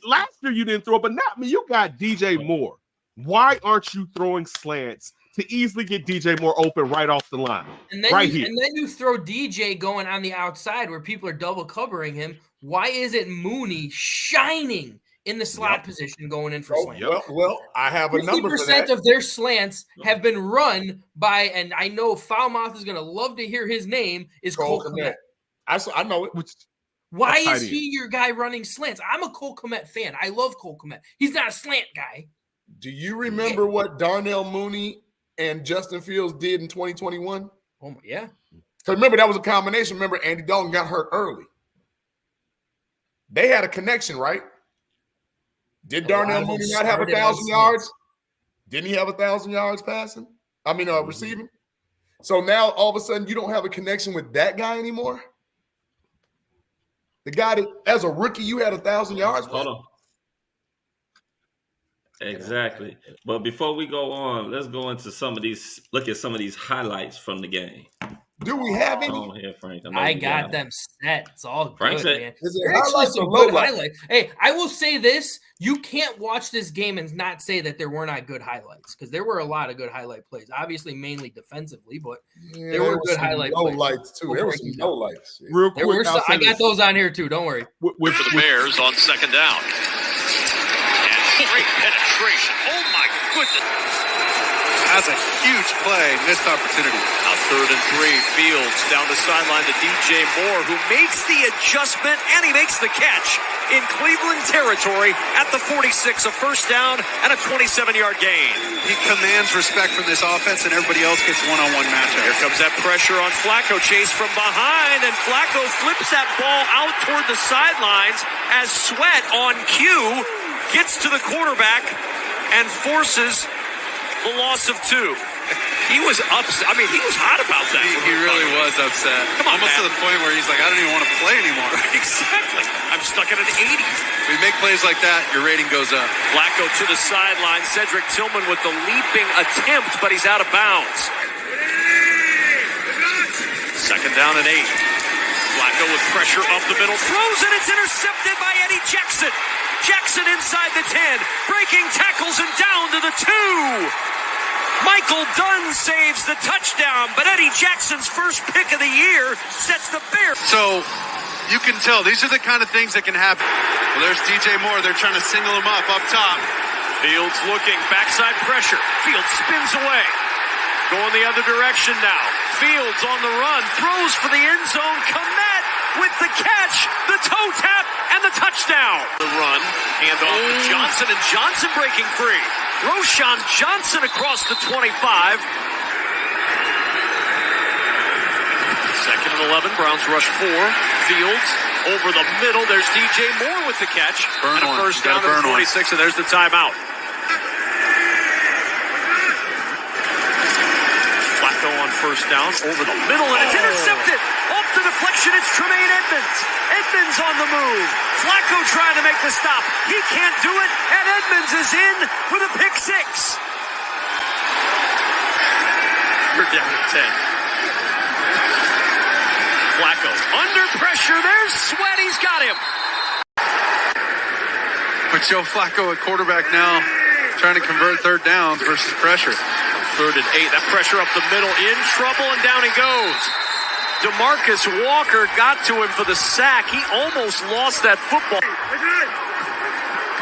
Last year you didn't throw, but not me. You got DJ Moore. Why aren't you throwing slants to easily get DJ Moore open right off the line? And then you throw DJ going on the outside where people are double covering him. Why isn't Mooney shining in the slot position going in for slants? Well, I have a number for that. 50% of their slants have been run by, and I know Foulmouth is going to love to hear his name, is Cole Kmet. I know it. Why is he your guy running slants? I'm a Cole Kmet fan. I love Cole Kmet. He's not a slant guy. Do you remember what Darnell Mooney and Justin Fields did in 2021? Oh, yeah. Because remember, that was a combination. Remember, Andy Dalton got hurt early. They had a connection, right? Did Darnell Mooney not have 1,000 yards? Didn't he have 1,000 yards passing? Receiving? So now, all of a sudden, you don't have a connection with that guy anymore? The guy that, as a rookie, you had 1,000 yards? Hold on. Exactly. But before we go on, let's go into look at some of these highlights from the game. Do we have any? On here, Frank. I got them set. It's all good, Frank said, man. Highlights. Hey, I will say this. You can't watch this game and not say that there were not good highlights because there were a lot of good highlight plays. Obviously, mainly defensively, but there were good highlight plays. Lights too. There were some no lights. Real quick, I got those on here too. Don't worry. With the Bears on 2nd down. And great penetration. Oh, my goodness. has a huge play, missed opportunity. Now 3rd and 3. Fields down the sideline to DJ Moore, who makes the adjustment and he makes the catch in Cleveland territory at the 46, a first down and a 27-yard gain. He commands respect from this offense, and everybody else gets one-on-one matchup. Here comes that pressure on Flacco, chase from behind, and Flacco flips that ball out toward the sidelines as Sweat on cue gets to the quarterback and forces the loss of 2. He was upset. I mean, he was hot about that. He really was upset. Come on, almost man. to the point where he's like, I don't even want to play anymore. Exactly. I'm stuck at an 80. If you make plays like that, your rating goes up. Flacco to the sideline. Cedric Tillman with the leaping attempt, but he's out of bounds. 2nd down and 8. Flacco with pressure up the middle. Throws it. It's intercepted by Eddie Jackson. Jackson inside the 10. Breaking tackles and down to the 2. Michael Dunn saves the touchdown, but Eddie Jackson's first pick of the year sets the Bears. So you can tell these are the kind of things that can happen. Well, there's DJ Moore. They're trying to single him up top. Fields looking, backside pressure. Fields spins away. Going the other direction now. Fields on the run, throws for the end zone. Komet with the catch, the toe tap, and the touchdown. The run, hand off to Johnson, and Johnson breaking free. Roshan Johnson across the 25. 2nd and 11, Browns rush 4. Fields over the middle. There's DJ Moore with the catch. And a first down to the 46, and there's the timeout. Flacco on first down, over the middle, and it's intercepted. Off the deflection, it's Tremaine Edmonds. Edmonds on the move. Flacco trying to make the stop. He can't do it, and Edmonds is in with a pick 6. We're down at 10. Flacco under pressure. There's Sweat. He's got him. But Joe Flacco at quarterback now, trying to convert 3rd downs versus pressure. 3rd and 8. That pressure up the middle, in trouble, and down he goes. DeMarcus Walker got to him for the sack. He almost lost that football.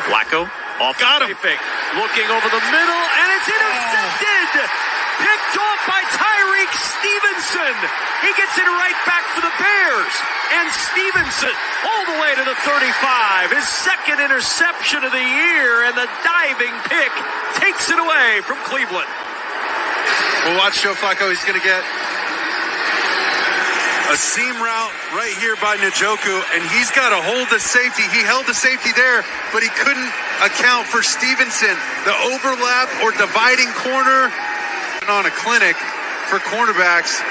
Flacco off. Got him. Fake. Looking over the middle, and it's intercepted. Picked off by Tyreek Stevenson. He gets it right back for the Bears. And Stevenson all the way to the 35. His 2nd interception of the year, and the diving pick takes it away from Cleveland. Well, watch Joe Flacco. He's going to get a seam route right here by Njoku, and he's got to hold the safety. He held the safety there, but he couldn't account for Stevenson. The overlap or dividing corner on a clinic for cornerbacks.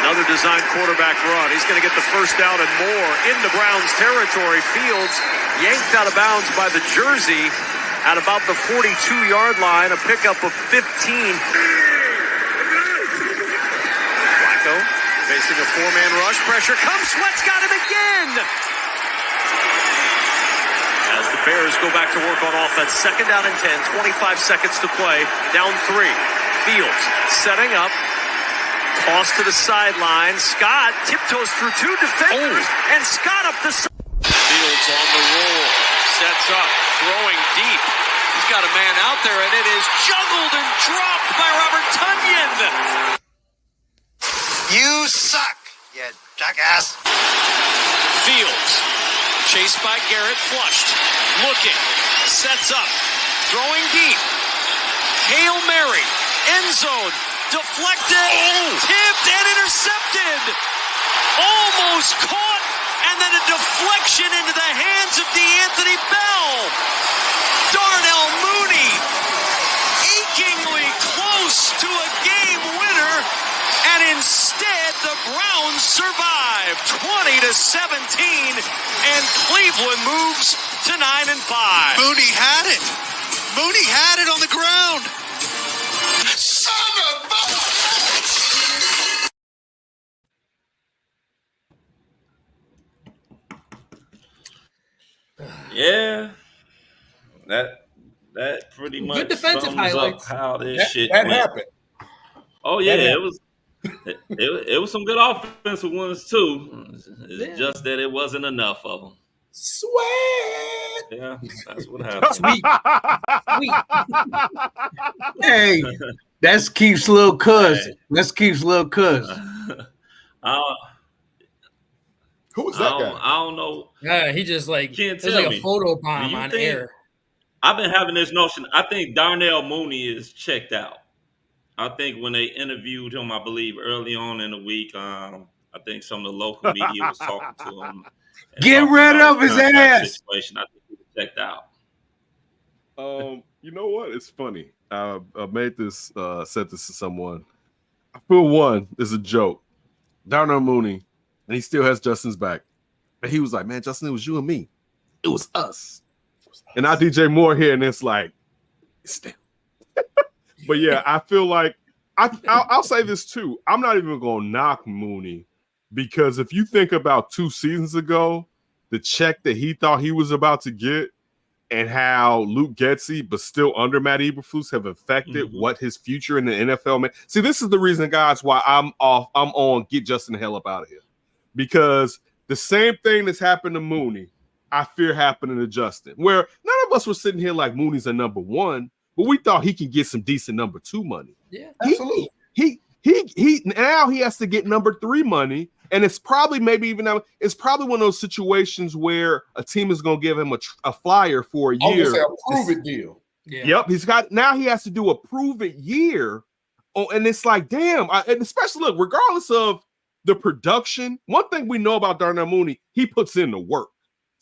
Another designed quarterback run. He's going to get the first down and more into Browns territory. Fields yanked out of bounds by the jersey at about the 42-yard line, a pickup of 15. Flacco facing a 4-man rush. Pressure comes. Sweat's got him again. As the Bears go back to work on offense. 2nd down and 10. 25 seconds to play. Down 3. Fields setting up. Toss to the sideline. Scott tiptoes through 2 defenders. And Scott up the side. Fields on the roll. Sets up. Throwing deep. He's got a man out there, and it is juggled and dropped by Robert Tonyan. You suck, you jackass. Fields, chased by Garrett, flushed, looking, sets up, throwing deep. Hail Mary, end zone, deflected, tipped, and intercepted. Almost caught, and then a deflection into the hands of DeAnthony Bell. Darnell Mooney, achingly close to a game winner, and instead the Browns survive 20-17, and Cleveland moves to 9-5. Mooney had it. Mooney had it on the ground. Son of a... Yeah. That pretty much good defensive sums highlights. up how this shit that went. happened. Oh yeah, it was some good offensive ones too. It's just that it wasn't enough of them. Sweat. Yeah, that's what happened. Sweet. Hey, that's Keith's little cuz. Hey. That's Keith's little cuz. Who was that guy? I don't know. Yeah, he just like Can't there's tell like me. a photo Do bomb you on think- air. I've been having this notion. I think Darnell Mooney is checked out. I think when they interviewed him, I believe early on in the week, I think some of the local media was talking to him. Get talking rid about of his contract ass. Situation. I think he was checked out. You know what? It's funny. I made this, said this to someone. I feel one is a joke. Darnell Mooney, and he still has Justin's back. And he was like, man, Justin, it was you and me. It was us. And I DJ Moore here, and it's like, it's them. But yeah, I feel like I'll say this too. I'm not even going to knock Mooney because if you think about 2 seasons ago, the check that he thought he was about to get and how Luke Getsy, but still under Matt Eberflus, have affected what his future in the NFL meant. See, this is the reason, guys, why I'm on get Justin the hell up out of here. Because the same thing that's happened to Mooney, I fear happening to Justin, where none of us were sitting here like Mooney's a number one, but we thought he can get some decent number 2 money. Yeah, absolutely. He now he has to get number 3 money, and it's probably it's probably one of those situations where a team is going to give him a flyer for a year. I'm gonna say a prove it deal. Yeah. Yep, he has to do a prove it year. Oh, and it's like, damn, and especially look, regardless of the production, one thing we know about Darnell Mooney, he puts in the work.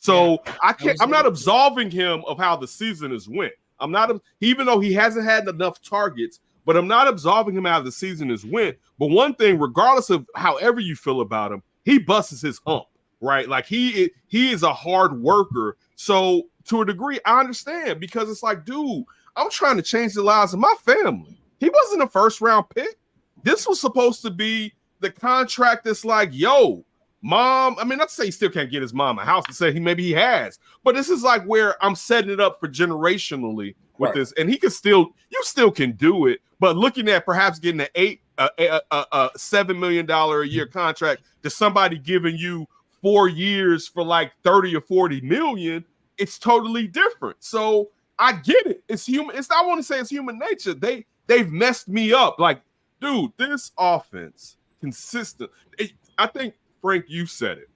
So I'm not absolving him of how the season has went. I'm not, even though he hasn't had enough targets, but I'm not absolving him out of the season as win. But one thing, regardless of however you feel about him, he busts his hump, right? Like he is a hard worker. So to a degree, I understand because it's like, dude, I'm trying to change the lives of my family. He wasn't a first round pick. This was supposed to be the contract that's like, yo, mom. I mean, not to say he still can't get his mom a house, to say maybe he has, but this is like where I'm setting it up for generationally with this, and you still can do it. But looking at perhaps getting a $7 million a year contract to somebody giving you 4 years for like 30 or 40 million, it's totally different. So I get it. It's human. I want to say it's human nature. They've messed me up. Like, dude, this offense consistent. I think Frank, you said it.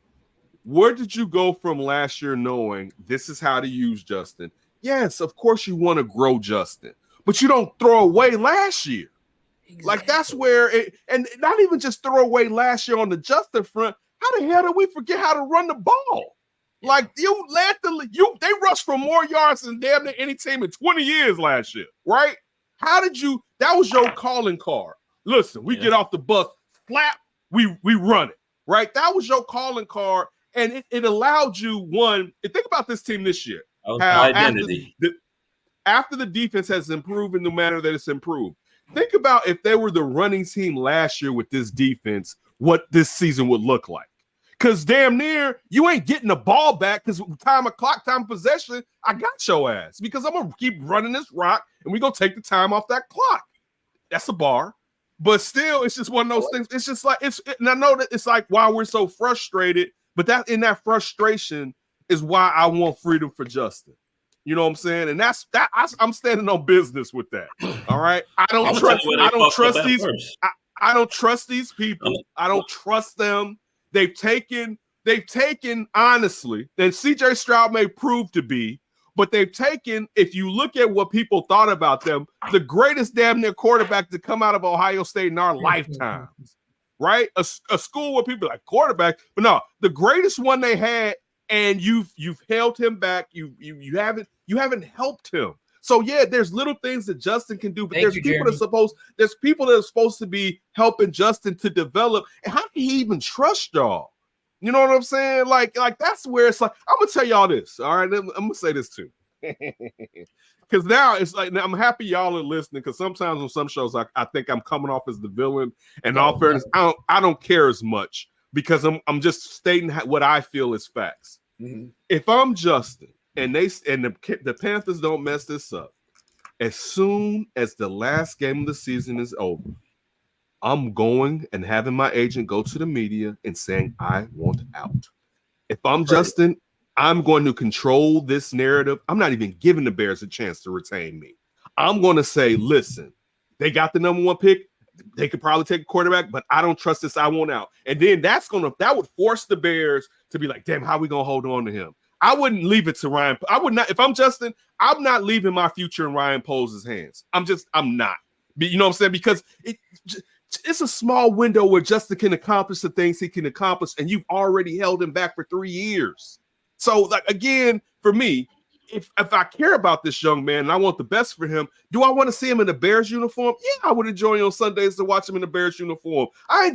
Where did you go from last year knowing this is how to use Justin? Yes, of course you want to grow Justin, but you don't throw away last year. Exactly. Like that's where and not even just throw away last year on the Justin front. How the hell did we forget how to run the ball? Like they rushed for more yards than damn near any team in 20 years last year, right? That was your calling card. Listen, we get off the bus, flap, we run it, right? That was your calling card, and it allowed you one. And think about this team this year. How identity. After the defense has improved in the manner that it's improved, think about if they were the running team last year with this defense, what this season would look like. Because damn near you ain't getting the ball back because time of possession, I got your ass because I'm going to keep running this rock and we're going to take the time off that clock. That's a bar. But still, it's just one of those things. It's just like and I know that it's like why we're so frustrated, but that in that frustration is why I want freedom for Justin. You know what I'm saying? And I'm standing on business with that. All right. I don't trust these people. I don't trust them. They've taken honestly, and CJ Stroud may prove to be, but they've taken, if you look at what people thought about them, the greatest damn near quarterback to come out of Ohio State in our lifetimes, right? A school where people are like quarterback, but no, the greatest one they had, and you've held him back. You haven't helped him. So yeah, there's little things that Justin can do, but there's people that are supposed to be helping Justin to develop. And how can he even trust y'all? You know what I'm saying? Like that's where it's like, I'm gonna tell y'all this. All right, I'm gonna say this too. Because now it's like I'm happy y'all are listening, because sometimes on some shows I think I'm coming off as the villain. And all fairness, I don't care as much because I'm just stating what I feel is facts. Mm-hmm. If I'm Justin and the Panthers don't mess this up, as soon as the last game of the season is over, I'm going and having my agent go to the media and saying I want out. If I'm Justin, I'm going to control this narrative. I'm not even giving the Bears a chance to retain me. I'm going to say, listen, they got the number 1 pick. They could probably take a quarterback, but I don't trust this. I want out. And then that would force the Bears to be like, damn, how are we going to hold on to him? I wouldn't leave it to Ryan. I would not. If I'm Justin, I'm not leaving my future in Ryan Poles' hands. I'm not. You know what I'm saying? Because it's a small window where Justin can accomplish the things he can accomplish, and you've already held him back for 3 years. So, like, again, for me, if I care about this young man and I want the best for him, do I want to see him in the Bears uniform? Yeah, I would enjoy on Sundays to watch him in the Bears uniform. I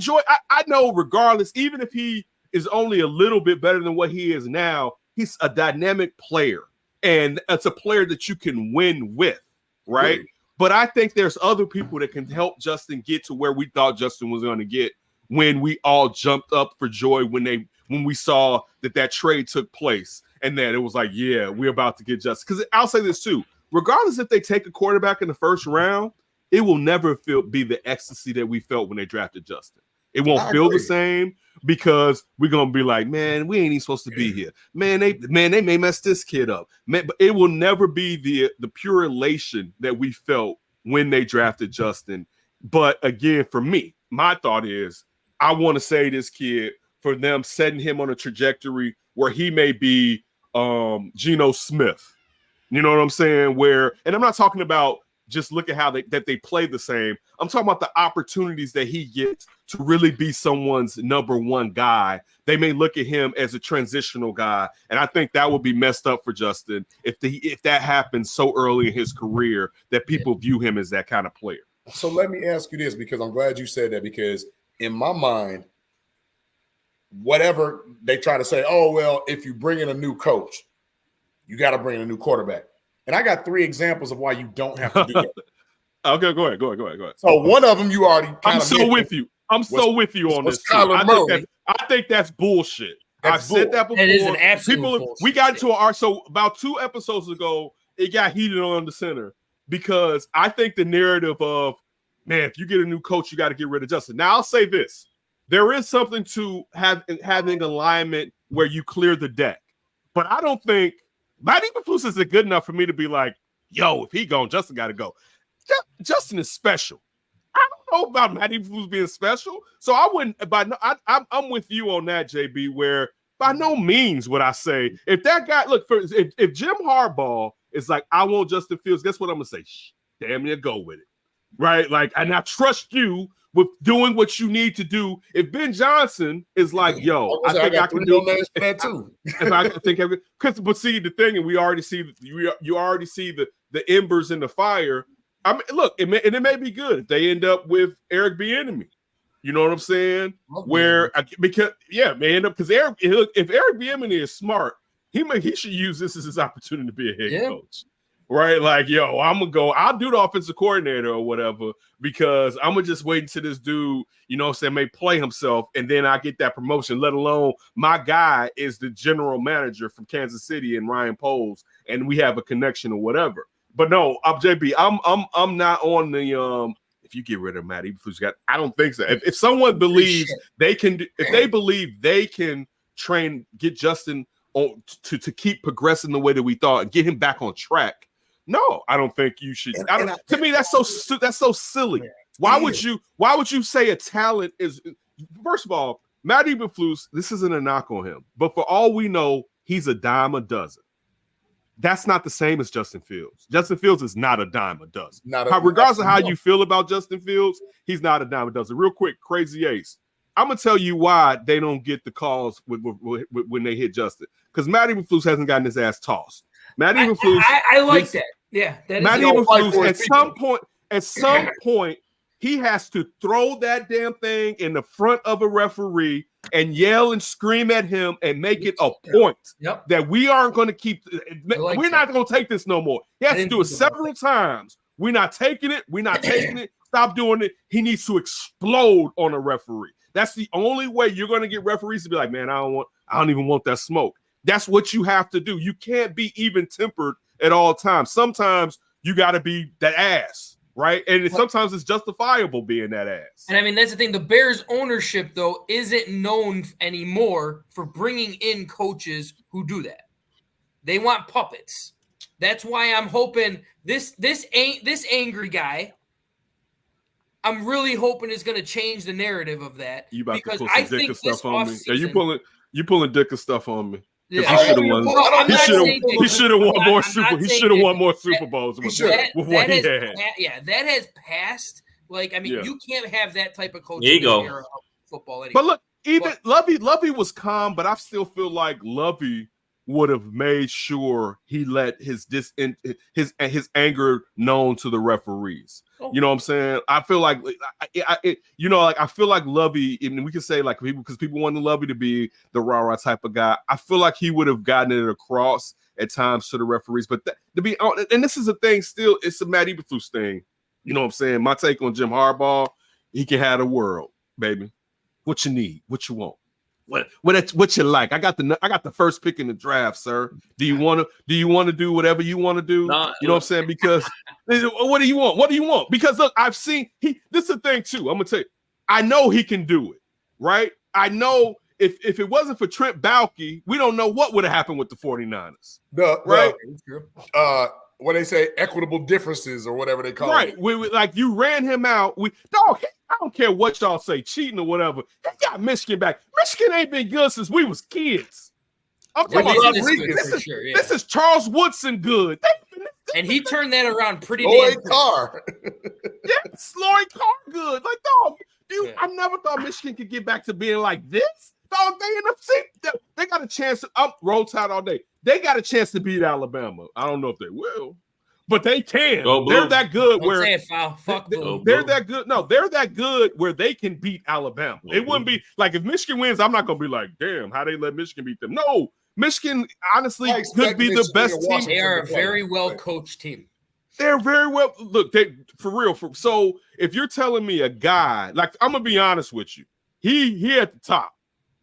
know regardless, even if he is only a little bit better than what he is now, he's a dynamic player. And it's a player that you can win with, right? But I think there's other people that can help Justin get to where we thought Justin was going to get when we all jumped up for joy when we saw that trade took place. And then it was like, yeah, we're about to get Justin. Because I'll say this too, regardless if they take a quarterback in the first round, it will never be the ecstasy that we felt when they drafted Justin. It won't feel the same because we're going to be like, man, we ain't even supposed to be here. Man, they may mess this kid up. Man, but it will never be the pure elation that we felt when they drafted Justin. But again, for me, my thought is I want to say this kid for them setting him on a trajectory where he may be Geno Smith. You know what I'm saying? And I'm not talking about just look at how they play the same. I'm talking about the opportunities that he gets to really be someone's number 1 guy. They may look at him as a transitional guy, and I think that would be messed up for Justin if that happens so early in his career that people view him as that kind of player. So let me ask you this, because I'm glad you said that, because in my mind, whatever they try to say, oh, well, if you bring in a new coach, you got to bring in a new quarterback. And I got 3 examples of why you don't have to do that. Okay, go ahead. So one of them you already kind of with you. I'm so with you on this. I think that's bullshit. I've said that before. It is an absolute bullshit. We got into about 2 episodes ago, it got heated on the center because I think the narrative of, man, if you get a new coach, you got to get rid of Justin. Now, I'll say this. There is something to having alignment where you clear the deck. But I don't think Matt Eberflus isn't good enough for me to be like, yo, if he gone, Justin got to go. Justin is special. I don't know about Matt Eberflus being special. So I wouldn't, I'm with you on that, JB, where by no means would I say, if that guy, look, if Jim Harbaugh is like, I want Justin Fields, guess what I'm going to say? Damn near go with it. Right? Like, and I trust you with doing what you need to do. If Ben Johnson is like, yo, I think I can do that too. If I think but see the thing, and we already see you already see the embers in the fire. I mean, look, it may be good if they end up with Eric Bieniemy. You know what I'm saying? Because if Eric Bieniemy is smart, he should use this as his opportunity to be a head coach. Right? Like, yo, I'm going to go, I'll do the offensive coordinator or whatever, because I'm going to just wait until this dude, you know what I'm saying, may play himself, and then I get that promotion, let alone my guy is the general manager from Kansas City and Ryan Poles, and we have a connection or whatever. But no, JB, I'm not on the if you get rid of Matt Eberflus, I don't think so. If someone believes they can, if they believe they can get Justin on to keep progressing the way that we thought and get him back on track, no, I don't think you should. To me, that's so silly. Why would you say a talent is? First of all, Matt Eberflus, this isn't a knock on him, but for all we know, he's a dime a dozen. That's not the same as Justin Fields. Justin Fields is not a dime a dozen. Regardless of how you feel about Justin Fields, he's not a dime a dozen. Real quick, Crazy Ace, I'm gonna tell you why they don't get the calls when they hit Justin, because Matt Eberflus hasn't gotten his ass tossed. Matt Eberflus, I like that. Yeah, Matt Eberflus at some point, he has to throw that damn thing in the front of a referee and yell and scream at him and make it a point that we aren't going to keep. We're not going to take this no more. He has to do it several times. We're not taking it. We're not taking it. Stop doing it. He needs to explode on a referee. That's the only way you're going to get referees to be like, man, I don't even want that smoke. That's what you have to do. You can't be even tempered at all times. Sometimes you got to be that ass, right? And sometimes it's justifiable being that ass. And I mean, that's the thing. The Bears ownership, though, isn't known anymore for bringing in coaches who do that. They want puppets. That's why I'm hoping this angry guy. I'm really hoping is going to change the narrative of that. You about because to pull I some dick think of stuff on me? Season, you pulling dick of stuff on me? Yeah, he should have won. He should have won more Super. He should have won more Super Bowls with what he had. That has passed. Like, I mean, you can't have that type of coaching in this era of football anymore. But look, even Lovey was calm, but I still feel like Lovey would have made sure he let his anger known to the referees. You know what I'm saying? I feel like I feel like Lovey, and we can say like because people want Lovey to be the rah-rah type of guy. I feel like he would have gotten it across at times to the referees. But to be honest, and this is a thing still, it's a Matt Eberflus thing. You know what I'm saying? My take on Jim Harbaugh, he can have the world, baby. What you need, what you want. What you like? I got the first pick in the draft, sir. Do you want to do whatever you want to do? No, you know what I'm saying? Because what do you want? What do you want? Because look, I've seen this is the thing too. I'm gonna tell you, I know he can do it, right? I know if it wasn't for Trent Baalke, we don't know what would have happened with the 49ers. Right? What they say, equitable differences or whatever they call it. Right. Like you ran him out. I don't care what y'all say, cheating or whatever. He got Michigan back. Michigan ain't been good since we was kids. I'm talking about this is Charles Woodson good. And he turned that around pretty damn quick. Carr. Yes, Laurie Carr good. Like, dog, dude, I never thought Michigan could get back to being like this. Dog, they got a chance to roll tide all day. They got a chance to beat Alabama. I don't know if they will, but they can. They're that good where they're that good. No, they're that good where they can beat Alabama. It wouldn't be like if Michigan wins, I'm not gonna be like, damn, how they let Michigan beat them. No, Michigan honestly could be the best team. They are a very well coached team. They're very well. Look, for real. So if you're telling me a guy, like I'm gonna be honest with you, he at the top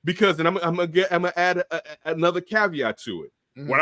because, and I'm gonna add another caveat to it. Mm-hmm. What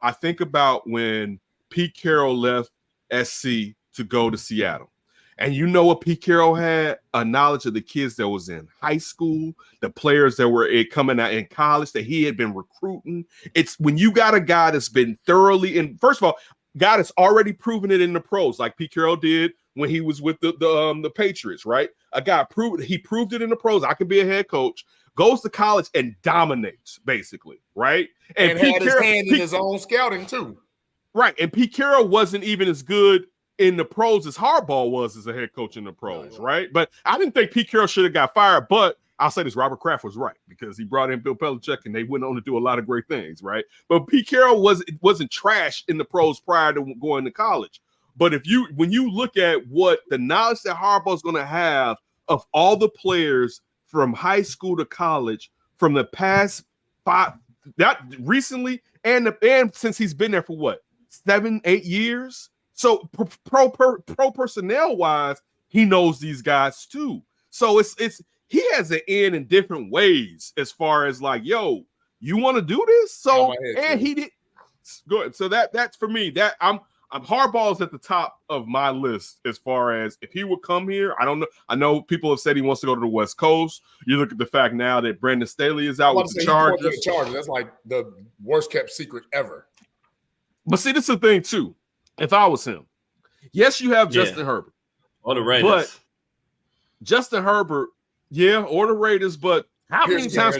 I think about when Pete Carroll left SC to go to Seattle. And you know what Pete Carroll had? A knowledge of the kids that was in high school, the players that were coming out in college that he had been recruiting. It's when you got a guy that's been thoroughly in, first of all, guy that's already proven it in the pros, like Pete Carroll did when he was with the Patriots, right? A guy proved it in the pros. I can be a head coach. Goes to college and dominates, basically, right? And Pete had his hand in his own scouting too. Right, and Pete Carroll wasn't even as good in the pros as Harbaugh was as a head coach in the pros, right? But I didn't think Pete Carroll should have got fired, but I'll say this, Robert Kraft was right because he brought in Bill Belichick and they went on to do a lot of great things, right? But Pete Carroll wasn't trash in the pros prior to going to college. But when you look at what the knowledge that Harbaugh's going to have of all the players from high school to college from the past 5, not recently, and since he's been there for what, 7-8 years. So pro personnel wise, he knows these guys too. So he has an in different ways as far as like, yo, you want to do this? So and he did good. So that's for me. That I'm Harbaugh's at the top of my list as far as if he would come here. I don't know. I know people have said he wants to go to the West Coast. You look at the fact now that Brandon Staley is out with the Chargers. That's like the worst kept secret ever. But see, this is the thing too. If I was him, yes, you have Justin Herbert. Or the Raiders. But Justin Herbert, or the Raiders, but how many times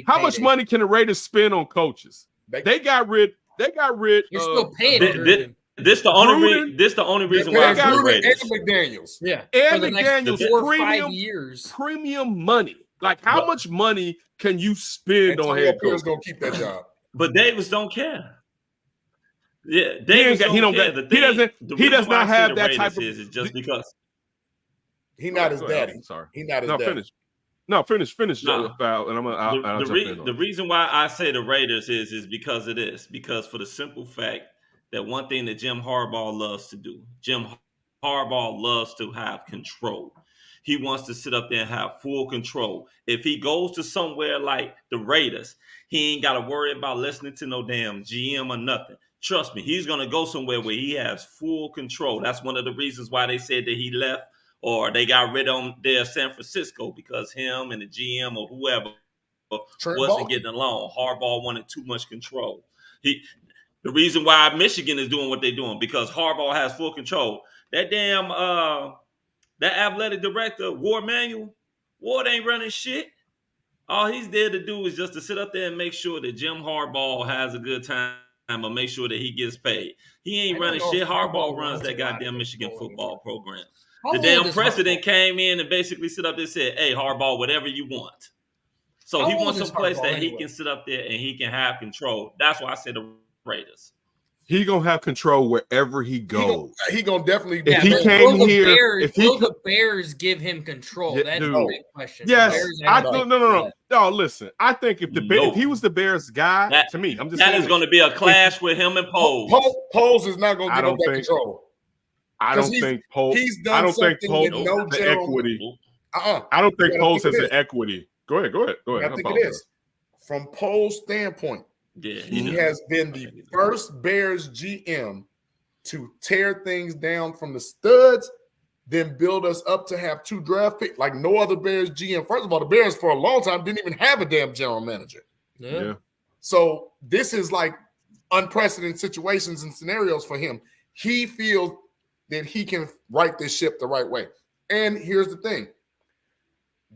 how much money can the Raiders spend on coaches? They got rid. You're still paying. This the only reason why I got and McDaniels. Yeah. And McDaniels 5 years. Premium money. Like how much money can you spend on head coach? Gonna keep that job. But Davis don't care. Yeah, he does not have that type of. Is just because he's not his daddy. I'm sorry, he's not his daddy. Finish. Foul, and I'll the reason why I say the Raiders is because of this. Because for the simple fact that one thing that Jim Harbaugh loves to do, Jim Harbaugh loves to have control. He wants to sit up there and have full control. If he goes to somewhere like the Raiders, he ain't got to worry about listening to no damn GM or nothing. Trust me, he's going to go somewhere where he has full control. That's one of the reasons why they said that he left or they got rid of him there in San Francisco, because him and the GM or whoever wasn't getting along. Harbaugh wanted too much control. The reason why Michigan is doing what they're doing because Harbaugh has full control. That damn that athletic director, Ward Manuel, Ward ain't running shit. All he's there to do is just to sit up there and make sure that Jim Harbaugh has a good time or make sure that he gets paid. He ain't running shit. Harbaugh runs that goddamn Michigan football program. The damn president came in and basically sit up there and said, hey, Harbaugh, whatever you want. So he wants a place that he can sit up there and he can have control. That's why I said the Raiders. He gonna have control wherever he goes. He gonna definitely. If he came here, will the Bears give him control? That's the big question. Yes, no. Listen, I think if he was the Bears guy, to me, I'm just that is going to be a clash with him and Poles. Poles is not going to give him that control. I don't think Poles. I don't think Poles has the equity. I don't think Poles has the equity. Go ahead. I think it is. From Poles' standpoint, he has been the first Bears GM to tear things down from the studs, then build us up to have 2 draft picks like no other Bears GM. First of all, the Bears for a long time didn't even have a damn general manager. Yeah. So this is like unprecedented situations and scenarios for him. He feels that he can right this ship the right way. And here's the thing.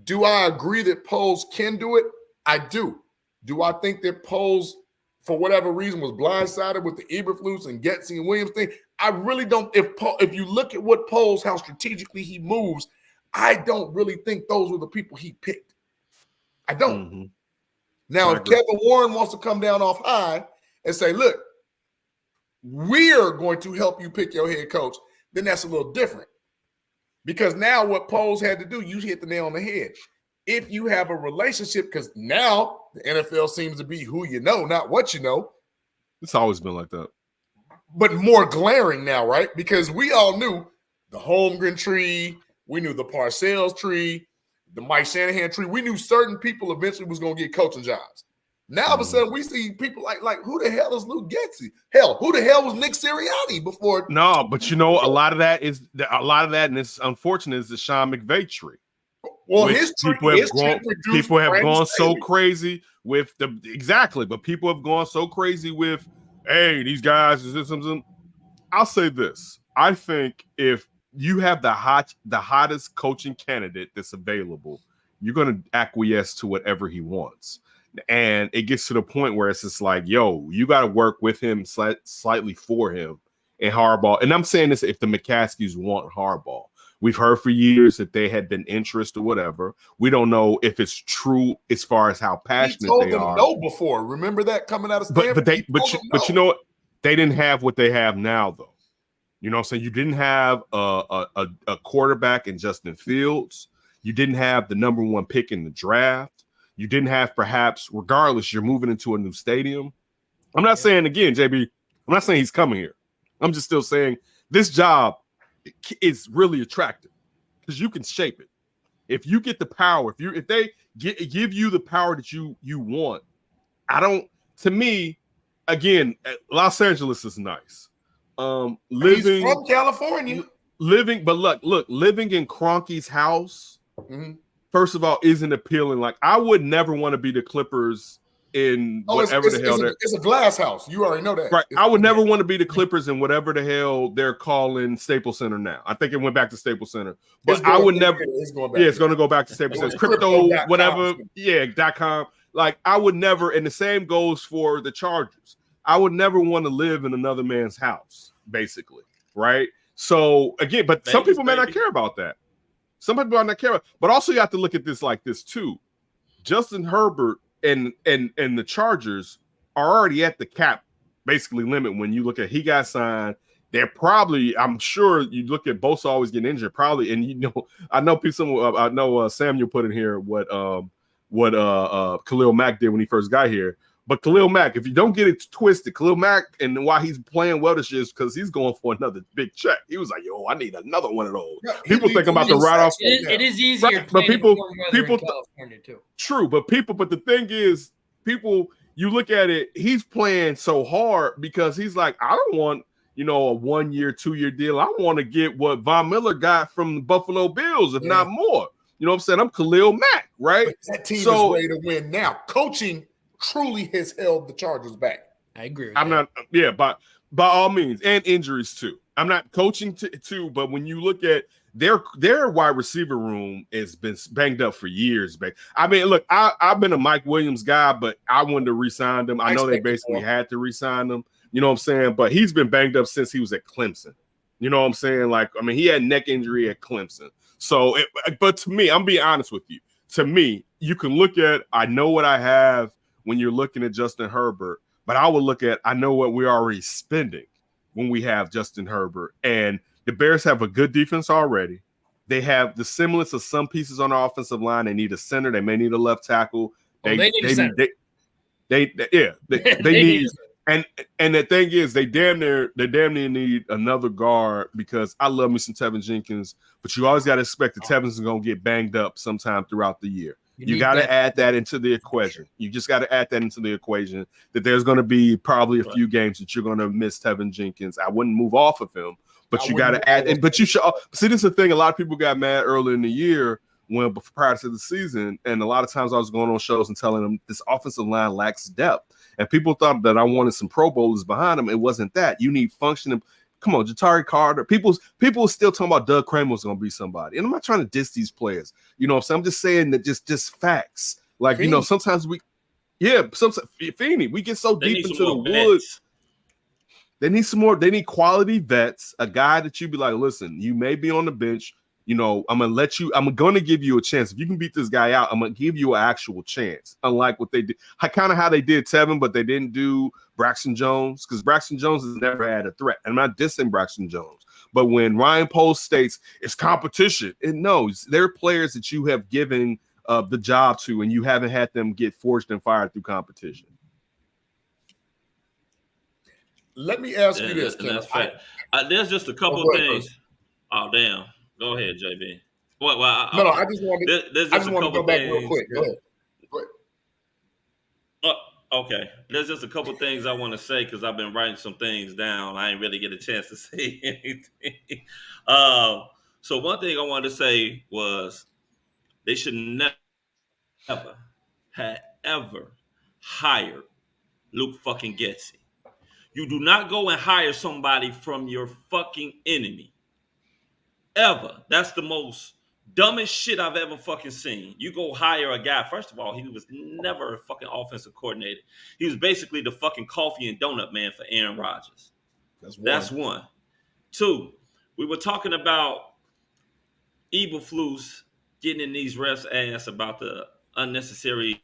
Do I agree that Poles can do it? I do. Do I think that Poles, for whatever reason, was blindsided with the Eberflus and Getsy and Williams thing? I really don't. If you look at what Poles, how strategically he moves, I don't really think those were the people he picked. I don't. Mm-hmm. Now, if Kevin Warren wants to come down off high and say, look, we're going to help you pick your head coach, then that's a little different. Because now what Poles had to do, you hit the nail on the head. If you have a relationship, because now the NFL seems to be who you know, not what you know. It's always been like that. But more glaring now, right? Because we all knew the Holmgren tree. We knew the Parcells tree, the Mike Shanahan tree. We knew certain people eventually was going to get coaching jobs. Now, all of a sudden, we see people like who the hell is Luke Getsy? Hell, who the hell was Nick Sirianni before? No, but you know, a lot of that, and it's unfortunate, is the Sean McVay tree. Well, people have gone so crazy with but people have gone so crazy with, hey, these guys. I'll say this: I think if you have the hottest coaching candidate that's available, you're going to acquiesce to whatever he wants. And it gets to the point where it's just like, yo, you got to work with him slightly for him and Harbaugh. And I'm saying this if the McCaskies want Harbaugh. We've heard for years that they had been interest or whatever. We don't know if it's true as far as how passionate they are. No, before. Remember that coming out of Stanford? But you know what? They didn't have what they have now, though. You know what I'm saying? You didn't have a quarterback in Justin Fields. You didn't have the number 1 pick in the draft. You didn't have, perhaps, regardless, you're moving into a new stadium. I'm not saying, again, JB, I'm not saying he's coming here. I'm just still saying this job is really attractive because you can shape it. If you get the power, if they give you the power that you want, to me, again, Los Angeles is nice. Living he's from California. Living in Kroenke's house. Mm-hmm. First of all, isn't appealing. Like, I would never want to be the Clippers in whatever the hell it's a glass house. You already know that. Right. I would never want to be the Clippers in whatever the hell they're calling Staples Center now. I think it went back to Staples Center. But I would never. It's going to go back to Staples Center. Crypto, whatever. Yeah, .com. Like, I would never, and the same goes for the Chargers. I would never want to live in another man's house, basically. Right? So, again, but some people may not care about that. Some people are not care about, but also you have to look at this like this too. Justin Herbert and the Chargers are already at the cap basically limit. When you look at he got signed, they're probably, I'm sure you look at Bosa always getting injured probably, and I know Samuel put in here what Khalil Mack did when he first got here. But Khalil Mack, if you don't get it twisted, Khalil Mack, and why he's playing well this year is because he's going for another big check. He was like, yo, I need another one of those. Yeah, people think about the write-off. It is easier, right, but people in California too. True, but the thing is, you look at it, he's playing so hard because he's like, I don't want, a 1-year, 2-year deal. I want to get what Von Miller got from the Buffalo Bills, if not more. You know what I'm saying? I'm Khalil Mack, right? But that team is ready to win now. Coaching truly has held the Chargers back. I agree with I'm that. not, yeah, by all means, and injuries too. I'm not coaching too, but when you look at their wide receiver room has been banged up for years, babe. I mean, look, I've been a Mike Williams guy, but I wanted to re-sign him. I know they basically had to re-sign him, you know what I'm saying? But he's been banged up since he was at Clemson. You know what I'm saying? Like, I mean, he had neck injury at Clemson. So, but to me, I'm being honest with you. To me, you can look at, I know what I have when you're looking at Justin Herbert, but I would look at, I know what we're already spending when we have Justin Herbert. And the Bears have a good defense already. They have the semblance of some pieces on the offensive line. They need a center. They may need a left tackle. They need a center. They need. And the thing is, they damn near need another guard, because I love me some Tevin Jenkins, but you always got to expect that Tevin's going to get banged up sometime throughout the year. You got to add that into the equation. You just got to add that into the equation, that there's going to be probably a few games that you're going to miss Tevin Jenkins. I wouldn't move off of him, but you got to add. But you should see, this is the thing. A lot of people got mad early in the year prior to the season, and a lot of times I was going on shows and telling them this offensive line lacks depth, and people thought that I wanted some Pro Bowlers behind them. It wasn't that. You need functioning. Come on, Jatari Carter. People are still talking about Doug Kramer was going to be somebody. And I'm not trying to diss these players. You know what I'm saying? I'm just saying that just facts. Like, Feeney. You know, sometimes Feeney, we get so deep into the woods. They need some more. They need quality vets, a guy that you be like, listen, you may be on the bench. You know, I'm going to give you a chance. If you can beat this guy out, I'm going to give you an actual chance. Unlike what they did, how they did Tevin, but they didn't do Braxton Jones, because Braxton Jones has never had a threat. And I'm not dissing Braxton Jones, but when Ryan Post states it's competition, it knows there are players that you have given the job to, and you haven't had them get forged and fired through competition. Let me ask you this, Kenneth. There's just a couple things. Oh, damn. Go ahead, JB. Well, I just wanted to go back real quick. Go ahead. Okay. There's just a couple things I want to say, because I've been writing some things down. I ain't really get a chance to say anything. So one thing I wanted to say was they should never have ever hired Luke fucking Getsy. You do not go and hire somebody from your fucking enemy. Ever. That's the most dumbest shit I've ever fucking seen. You go hire a guy. First of all, he was never a fucking offensive coordinator. He was basically the fucking coffee and donut man for Aaron Rodgers. That's one. Two, we were talking about Eberflus getting in these refs' ass about the unnecessary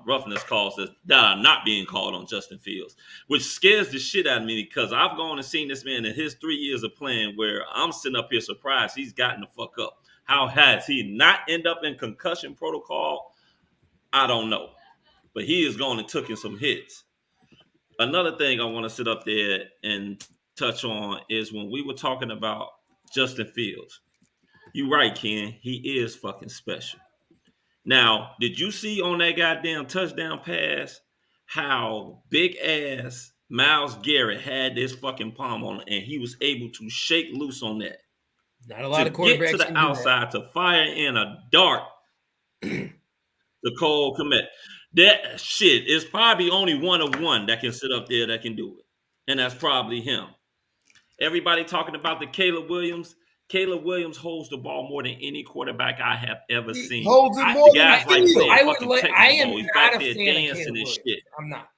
roughness calls that are not being called on Justin Fields, which scares the shit out of me, because I've gone and seen this man in his 3 years of playing, where I'm sitting up here surprised he's gotten the fuck up. How has he not end up in concussion protocol? I don't know, but he is going and took in some hits. Another thing I want to sit up there and touch on is when we were talking about Justin Fields. You're right, Ken. He is fucking special. Now, did you see on that goddamn touchdown pass how big ass Myles Garrett had this fucking palm on it, and he was able to shake loose on that? Not a lot of quarterbacks get to the outside to fire in a dart. The Cole Kmet. That shit is probably only one of one that can sit up there that can do it, and that's probably him. Everybody talking about the Caleb Williams. Caleb Williams holds the ball more than any quarterback I have ever seen. Holds it more than guys like playing fucking I am He's not back a there fan of dancing and shit. I'm not.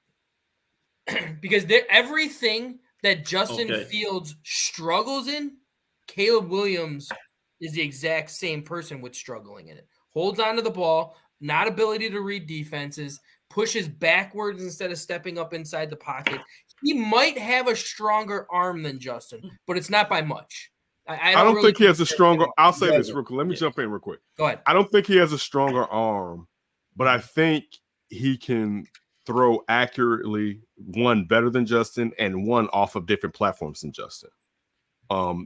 Because everything that Justin Fields struggles in, Caleb Williams is the exact same person with struggling in it. Holds onto the ball, not ability to read defenses, pushes backwards instead of stepping up inside the pocket. He might have a stronger arm than Justin, but it's not by much. I don't really think he has a stronger. I'll say this real quick. Let me jump in real quick. Go ahead. I don't think he has a stronger arm, but I think he can throw accurately, one better than Justin, and one off of different platforms than Justin.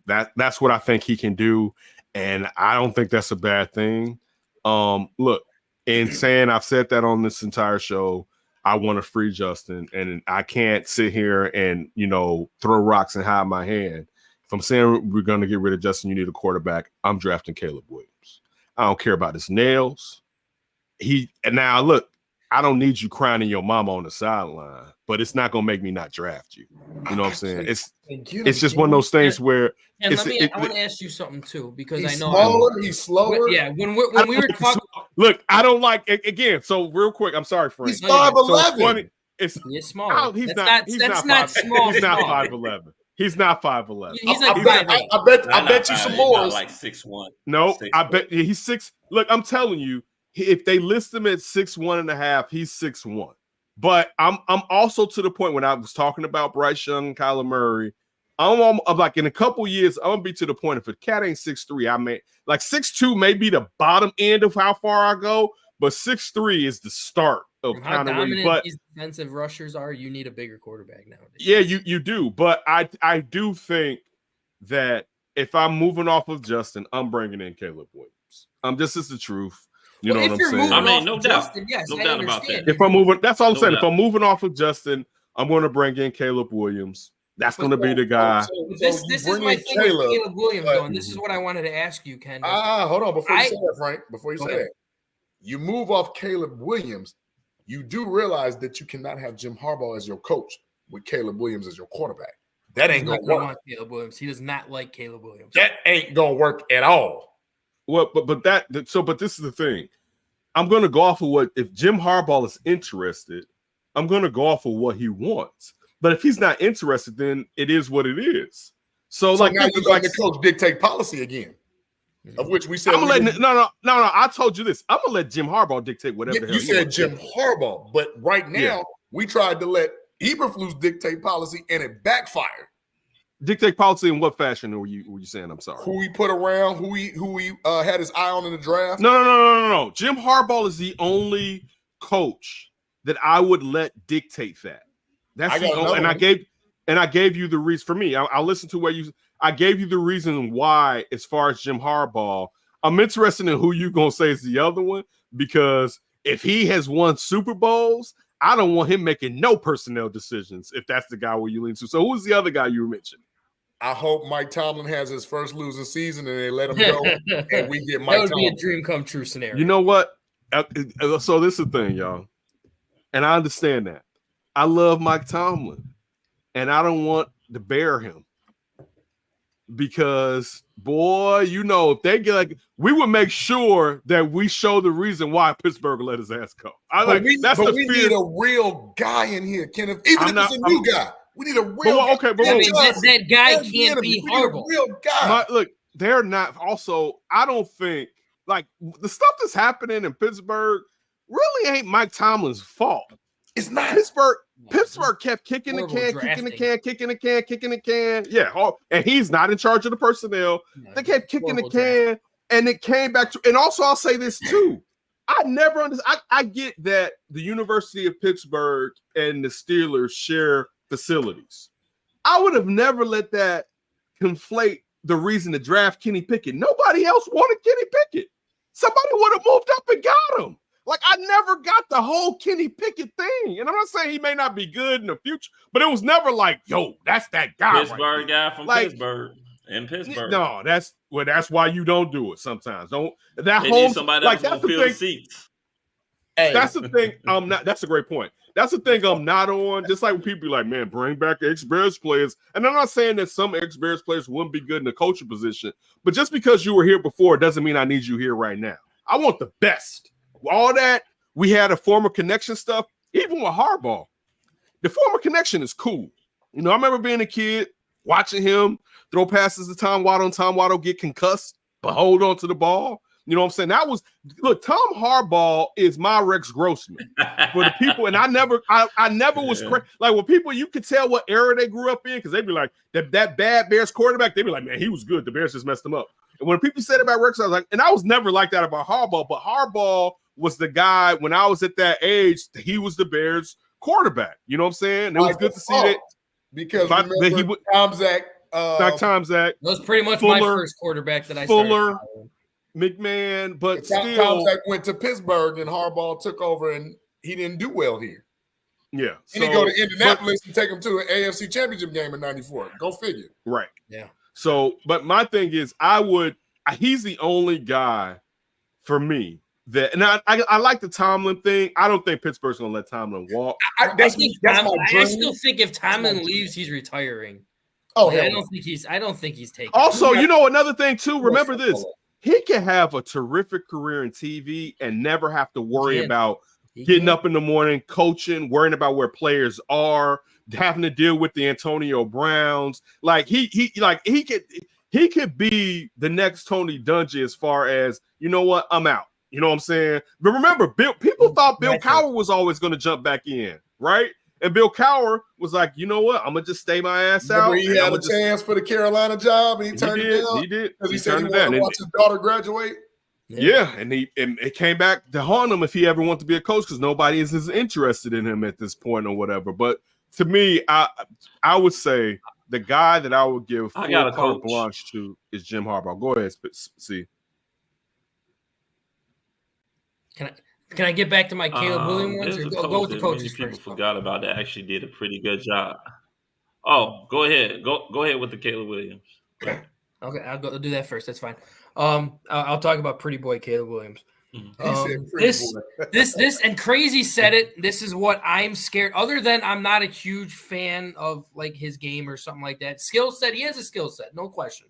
That's what I think he can do, and I don't think that's a bad thing. Look, in saying I've said that on this entire show, I want to free Justin, and I can't sit here and throw rocks and hide my hand. If I'm saying we're going to get rid of Justin, you need a quarterback, I'm drafting Caleb Williams. I don't care about his nails. Now look, I don't need you crying in your mama on the sideline, but it's not gonna make me not draft you. You know what I'm saying? It's just one of those things where. And I want to ask you something too, because he's I know smaller, he's slower. Yeah, when we were talking, look, I don't like again. So real quick, I'm sorry, Frank. He's 5'11". He's small. He's not small. He's not 5'11". He's not 5'11". He's like 5'8". I bet you some more. Like 6'1". No, I bet he's 6. Look, I'm telling you, if they list him at 6'1.5", he's 6'1". But I'm also to the point when I was talking about Bryce Young and Kyler Murray. I'm like in a couple years, I'm gonna be to the point if a cat ain't 6'3", I may like 6'2" may be the bottom end of how far I go, but 6'3" is the start of kind of where you, but these defensive rushers are, you need a bigger quarterback nowadays. Yeah, you do. But I do think that if I'm moving off of Justin, I'm bringing in Caleb Williams. This is the truth. You know what I'm saying? I mean, no doubt. Justin, yes, no doubt about that. If I'm moving, that's all I'm saying. doubt. If I'm moving off of Justin, I'm going to bring in Caleb Williams. That's going to be the guy. This is my thing with Caleb Williams, though, and this is what I wanted to ask you, Ken. Hold on. Before you say that, Frank, before you say that, you move off Caleb Williams, you do realize that you cannot have Jim Harbaugh as your coach with Caleb Williams as your quarterback. That ain't going to work. Caleb Williams. He does not like Caleb Williams. That ain't going to work at all. Well, but this is the thing. I'm going to go off of what, if Jim Harbaugh is interested, I'm going to go off of what he wants. But if he's not interested, then it is what it is. So like now you let the coach dictate policy again, of which we said. No. I told you this. I'm gonna let Jim Harbaugh dictate whatever. You said Jim Harbaugh, but right now we tried to let Eberflus dictate policy, and it backfired. Dictate policy in what fashion were you saying? I'm sorry. Who he put around, who he had his eye on in the draft. No. Jim Harbaugh is the only coach that I would let dictate that. That's the only, and I gave you the reason for me. I'll listen to where I gave you the reason why, as far as Jim Harbaugh, I'm interested in who you're gonna say is the other one, because if he has won Super Bowls, I don't want him making no personnel decisions if that's the guy where you lean to. So who's the other guy you mentioned? I hope Mike Tomlin has his first losing season and they let him go and we get Mike Tomlin. That would be a dream come true scenario. You know what? So this is the thing, y'all. And I understand that. I love Mike Tomlin, and I don't want to bear him because, boy, if they get like, we would make sure that we show the reason why Pittsburgh let his ass go. We need a real guy in here, Kenneth. Even if it's a new guy, we need a real guy. Okay, but that guy can't be horrible. Real guy. Look, they're not. Also, I don't think like the stuff that's happening in Pittsburgh really ain't Mike Tomlin's fault. It's not. Pittsburgh kept kicking the can. Yeah, and he's not in charge of the personnel. They kept kicking the can, and it came back to. And also, I'll say this too: I never understand. I get that the University of Pittsburgh and the Steelers share facilities. I would have never let that conflate the reason to draft Kenny Pickett. Nobody else wanted Kenny Pickett. Somebody would have moved up and got him. Like, I never got the whole Kenny Pickett thing. And I'm not saying he may not be good in the future, but it was never like, yo, that's that guy. Pittsburgh guy from Pittsburgh. In Pittsburgh. No, that's why you don't do it sometimes. Somebody else that's the fill the seats. Hey. That's the thing. That's a great point. That's the thing I'm not on. Just like when people be like, man, bring back ex-Bears players. And I'm not saying that some ex-Bears players wouldn't be good in the coaching position, but just because you were here before doesn't mean I need you here right now. I want the best. All that, we had a former connection stuff, even with Harbaugh. The former connection is cool. I remember being a kid, watching him throw passes to Tom Waddle, and Tom Waddle get concussed, but hold on to the ball. You know what I'm saying? Tom Harbaugh is my Rex Grossman for the people. And I never was like, when people, you could tell what era they grew up in, because they'd be like, that bad Bears quarterback, they'd be like, man, he was good. The Bears just messed him up. And when people said about Rex, I was like, and I was never like that about Harbaugh, but Harbaugh was the guy when I was at that age, he was the Bears quarterback. You know what I'm saying? It was good to see that. Because Tom Zach. That was pretty much Fuller, my first quarterback that I Fuller, McMahon, but still. Tom Zach went to Pittsburgh and Harbaugh took over and he didn't do well here. Yeah. And he go to Indianapolis and take him to an AFC championship game in 94. Go figure. Right. Yeah. So, but my thing is, he's the only guy for me that. And I like the Tomlin thing. I don't think Pittsburgh's going to let Tomlin walk. I still think if Tomlin leaves, he's retiring. Oh, I don't think he's taking. Also, another thing too. Remember this: he can have a terrific career in TV and never have to worry about getting up in the morning, coaching, worrying about where players are, having to deal with the Antonio Browns. Like he could be the next Tony Dungy as far as, you know what, I'm out. You know what I'm saying? But remember, people thought Bill Cowher was always going to jump back in, right? And Bill Cowher was like, you know what? I'm going to just stay my ass out. He had a chance for the Carolina job, and he turned it down. He did. Because he said he wanted to watch his daughter graduate. Yeah, and it came back to haunt him if he ever wanted to be a coach, because nobody is as interested in him at this point or whatever. But to me, I would say the guy that I would give full carte blanche to is Jim Harbaugh. Go ahead, see. Can I get back to my Caleb Williams ones? Or go with the coaches people first. Forgot about that. Actually, did a pretty good job. Oh, go ahead. Go ahead with the Caleb Williams. Okay, I'll do that first. That's fine. I'll talk about pretty boy Caleb Williams. This and Crazy said it. This is what I'm scared. Other than I'm not a huge fan of like his game or something like that. Skill set, he has a skill set, no question.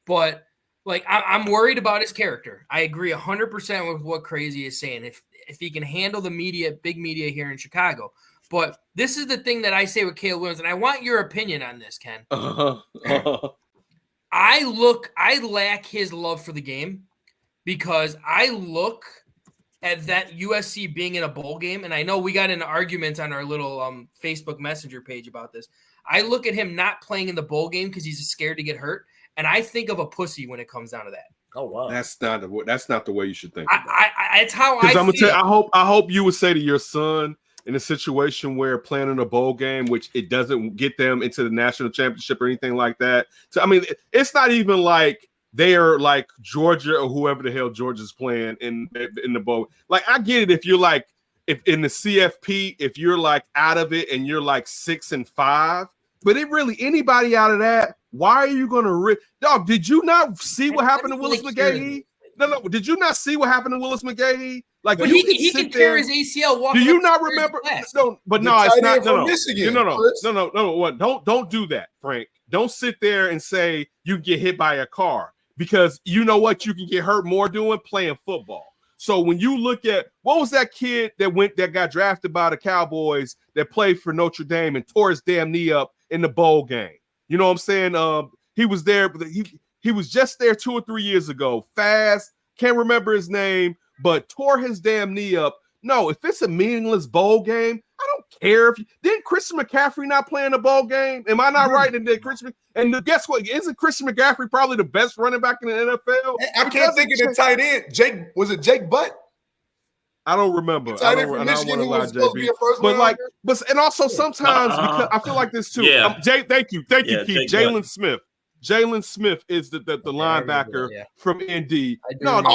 But like I'm worried about his character. I agree 100% with what Crazy is saying. If he can handle the media, big media here in Chicago. But this is the thing that I say with Caleb Williams, and I want your opinion on this, Ken. I lack his love for the game because I look at that USC being in a bowl game, and I know we got into arguments on our little Facebook Messenger page about this. I look at him not playing in the bowl game because he's scared to get hurt, and I think of a pussy when it comes down to that. Oh wow, that's not the way you should think. It's how I. Because I'm gonna tell you, I hope you would say to your son in a situation where playing in a bowl game, which it doesn't get them into the national championship or anything like that. So I mean, it's not even like they are like Georgia or whoever the hell Georgia's playing in the bowl. Like I get it if you're like if in the CFP, if you're like out of it and you're like 6-5, but it really anybody out of that. Why are you going to dog? Did you not see what happened to Willis McGahee? No. Did you not see what happened to Willis McGahee? Like, but he can tear his ACL. Do you not remember? No, but no, it's not. No. What? Don't do that, Frank. Don't sit there and say you get hit by a car, because you know what you can get hurt more doing playing football. So when you look at what was that kid that got drafted by the Cowboys that played for Notre Dame and tore his damn knee up in the bowl game. You know what I'm saying? He was there, but he was just there 2 or 3 years ago. Fast, can't remember his name, but tore his damn knee up. No, if it's a meaningless bowl game, I don't care if didn't Christian McCaffrey not play in a bowl game? Am I not right? And guess what? Isn't Christian McCaffrey probably the best running back in the NFL? I can't think of the tight end. Jake Butt? I don't remember. I don't want to lie, JB. But also sometimes because I feel like this too. Yeah. Thank you, Keith. Jalen Smith. Jalen Smith is the linebacker from ND. I'm gonna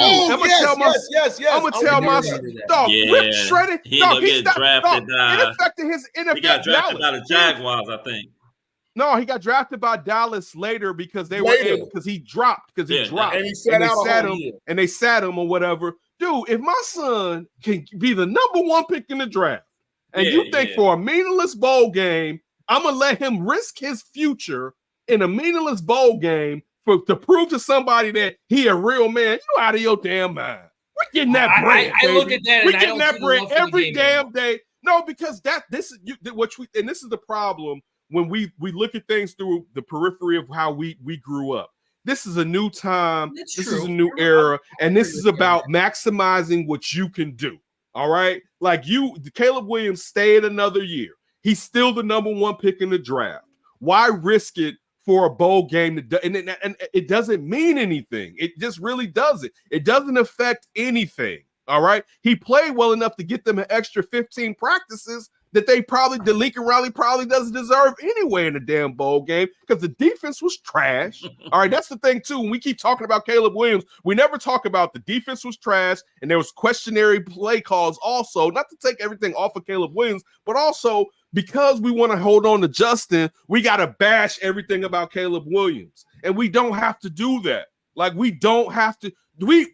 tell my dog. Rip shredded. He dog, he's not drafted. It affected his NFL. He got drafted by the Jaguars, I think. No, he got drafted by Dallas later because they were able because he dropped and he and they sat him or whatever. Dude, if my son can be the number 1 pick in the draft, and you think for a meaningless bowl game, I'm gonna let him risk his future in a meaningless bowl game to prove to somebody that he a real man, you out of your damn mind. We're getting that bread. I look at that. We're getting that bread every damn day. No, because this is the problem when we look at things through the periphery of how we grew up. This is a new time. This is a new era. And this is about maximizing what you can do. All right. Like Caleb Williams stayed another year. He's still the number 1 pick in the draft. Why risk it for a bowl game? And it doesn't mean anything. It just really doesn't. It doesn't affect anything. All right. He played well enough to get them an extra 15 practices that the Lincoln Riley probably doesn't deserve anyway in the damn bowl game because the defense was trash. All right, that's the thing too. When we keep talking about Caleb Williams, we never talk about the defense was trash and there was questionary play calls also, not to take everything off of Caleb Williams, but also because we want to hold on to Justin, we got to bash everything about Caleb Williams. And we don't have to do that. Like we don't have to.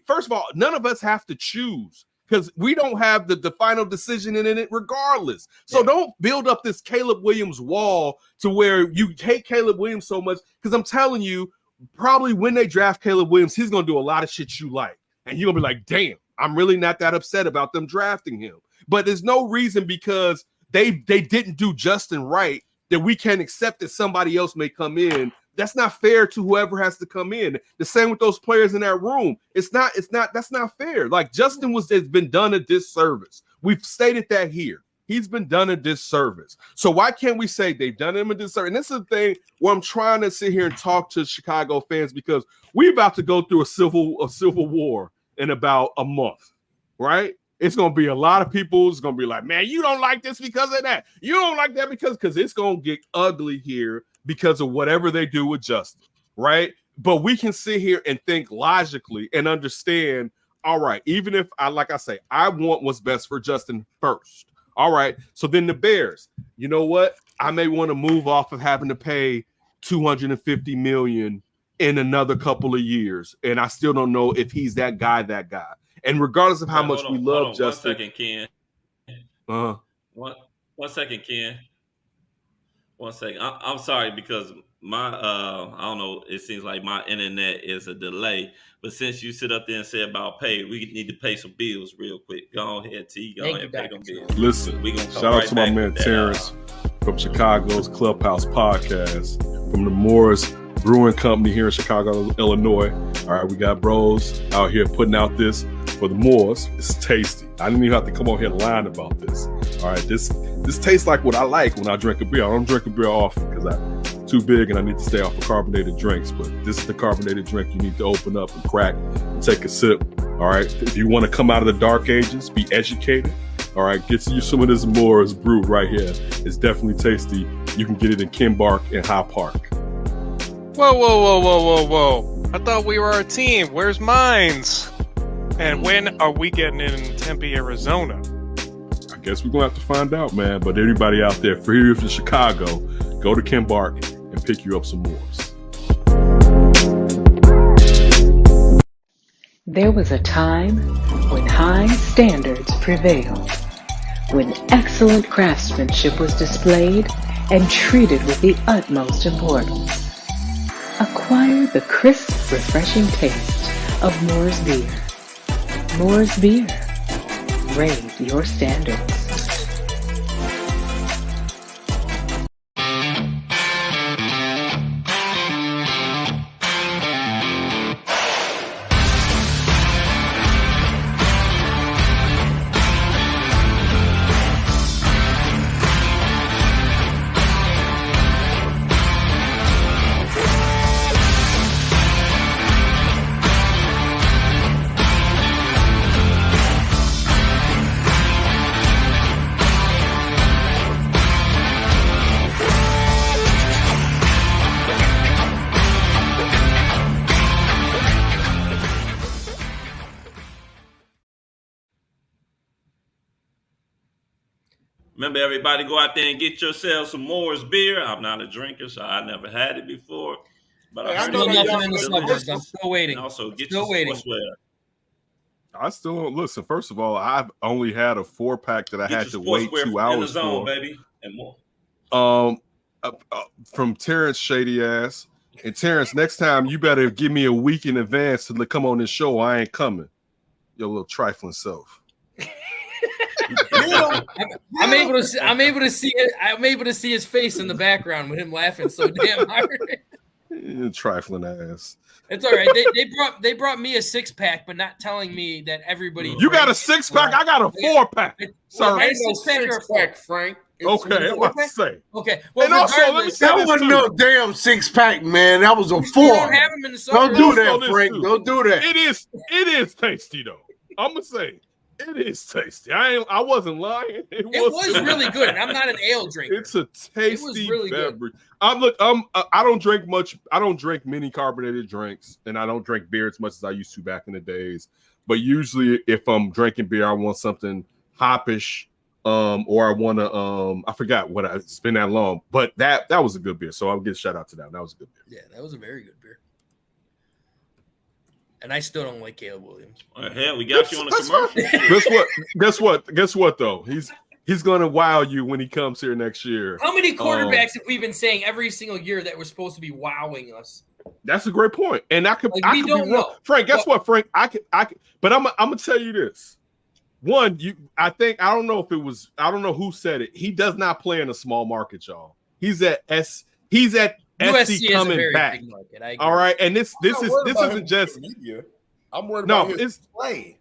First of all, none of us have to choose because we don't have the final decision in it regardless. So don't build up this Caleb Williams wall to where you hate Caleb Williams so much, because I'm telling you, probably when they draft Caleb Williams, he's going to do a lot of shit you like. And you're going to be like, damn, I'm really not that upset about them drafting him. But there's no reason, because they didn't do Justin right, that we can't accept that somebody else may come in. That's not fair to whoever has to come in. The same with those players in that room. That's not fair. Like, Justin has been done a disservice. We've stated that here. He's been done a disservice. So why can't we say they've done him a disservice? And this is the thing where I'm trying to sit here and talk to Chicago fans, because we're about to go through a civil war in about a month, right? It's going to be a lot of people. It's going to be like, man, you don't like this because of that. You don't like that because it's going to get ugly here because of whatever they do with Justin, right? But we can sit here and think logically and understand, all right, even if I want what's best for Justin first. All right, so then the Bears, you know what? I may want to move off of having to pay $250 million in another couple of years, and I still don't know if he's that guy. And regardless of how much we love Justin. 1 second, Ken. 1 second, Ken. 1 second. I'm sorry, because my I don't know, it seems like my internet is a delay. But since you sit up there and say about pay, we need to pay some bills real quick. Go ahead, T. Go ahead and pay them bills. Listen, shout out to my man Terrence from Chicago's Clubhouse podcast, from the Moore's Brewing Company here in Chicago, Illinois. All right, we got bros out here putting out this for the Moors. It's tasty. I didn't even have to come on here lying about this. All right, this tastes like what I like when I drink a beer. I don't drink a beer often because I'm too big and I need to stay off of carbonated drinks. But this is the carbonated drink you need to open up and crack and take a sip. All right, if you want to come out of the dark ages, be educated. All right, get you some of this Moore's brew right here. It's definitely tasty. You can get it in Kenbark and High Park. Whoa. I thought we were a team. Where's mines? And when are we getting in Tempe, Arizona? I guess we're going to have to find out, man. But everybody out there, for here in Chicago, go to Kenbark and pick you up some Moors. There was a time when high standards prevailed, when excellent craftsmanship was displayed and treated with the utmost importance. Acquire the crisp, refreshing taste of Moore's beer. Moore's beer. Raise your standards. Remember, everybody, go out there and get yourself some Moore's beer. I'm not a drinker, so I never had it before. But I still nothing in the suburbs. I'm still waiting. And also, get still waiting. I still don't listen. First of all, I've only had a 4-pack that I had to wait 2 hours in the zone, for. Baby, and more. From Terrence Shady Ass. And Terrence, next time you better give me a week in advance to come on this show. I ain't coming. Your little trifling self. I'm able to see his face in the background with him laughing so damn hard. Trifling ass. It's all right. They brought me a 6-pack, but not telling me that everybody. You got a 6-pack. I got a 4-pack. Sorry, ain't no 6-pack, Frank. Okay, I'm about to say. Okay. Well, and also, let me say that wasn't no damn 6-pack, man. That was a 4. You don't have them in the Don't do that, Frank. Don't do that. It is tasty though. I'm gonna say it is tasty. I wasn't lying. It was really good. And I'm not an ale drinker. It's a tasty really beverage. I don't drink much. I don't drink many carbonated drinks, and I don't drink beer as much as I used to back in the days. But usually, if I'm drinking beer, I want something hoppish. Or I want to, I forgot what it's been that long, but that was a good beer. So I'll give a shout out to that. That was a good beer. Yeah, that was a very good beer. And I still don't like Caleb Williams. Hell, we got you on the commercial. Guess what, though? He's going to wow you when he comes here next year. How many quarterbacks have we been saying every single year that were supposed to be wowing us? That's a great point. And I could be wrong. Know. Frank, guess what, Frank? I could, but I'm going to tell you this. One, I don't know who said it. He does not play in a small market, y'all. He's at SC coming back. All right, and this isn't just media. I'm worried about his play.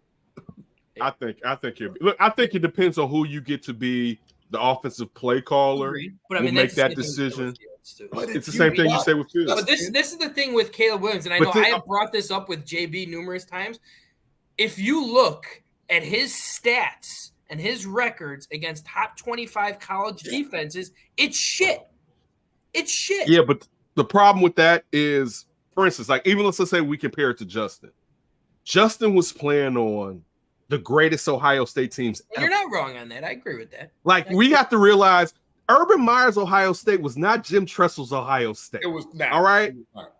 I think it depends on who you get to be the offensive play caller. But I mean, make that decision. It's the same thing you say with Fields. But this is the thing with Caleb Williams, and I know I have brought this up with JB numerous times. If you look at his stats and his records against top 25 college defenses, it's shit. It's shit. Yeah, but the problem with that is, for instance, like even let's say we compare it to Justin. Justin was playing on the greatest Ohio State teams ever. You're not wrong on that. I agree with that. Like we have to realize Urban Meyer's Ohio State was not Jim Tressel's Ohio State. It was not. All right.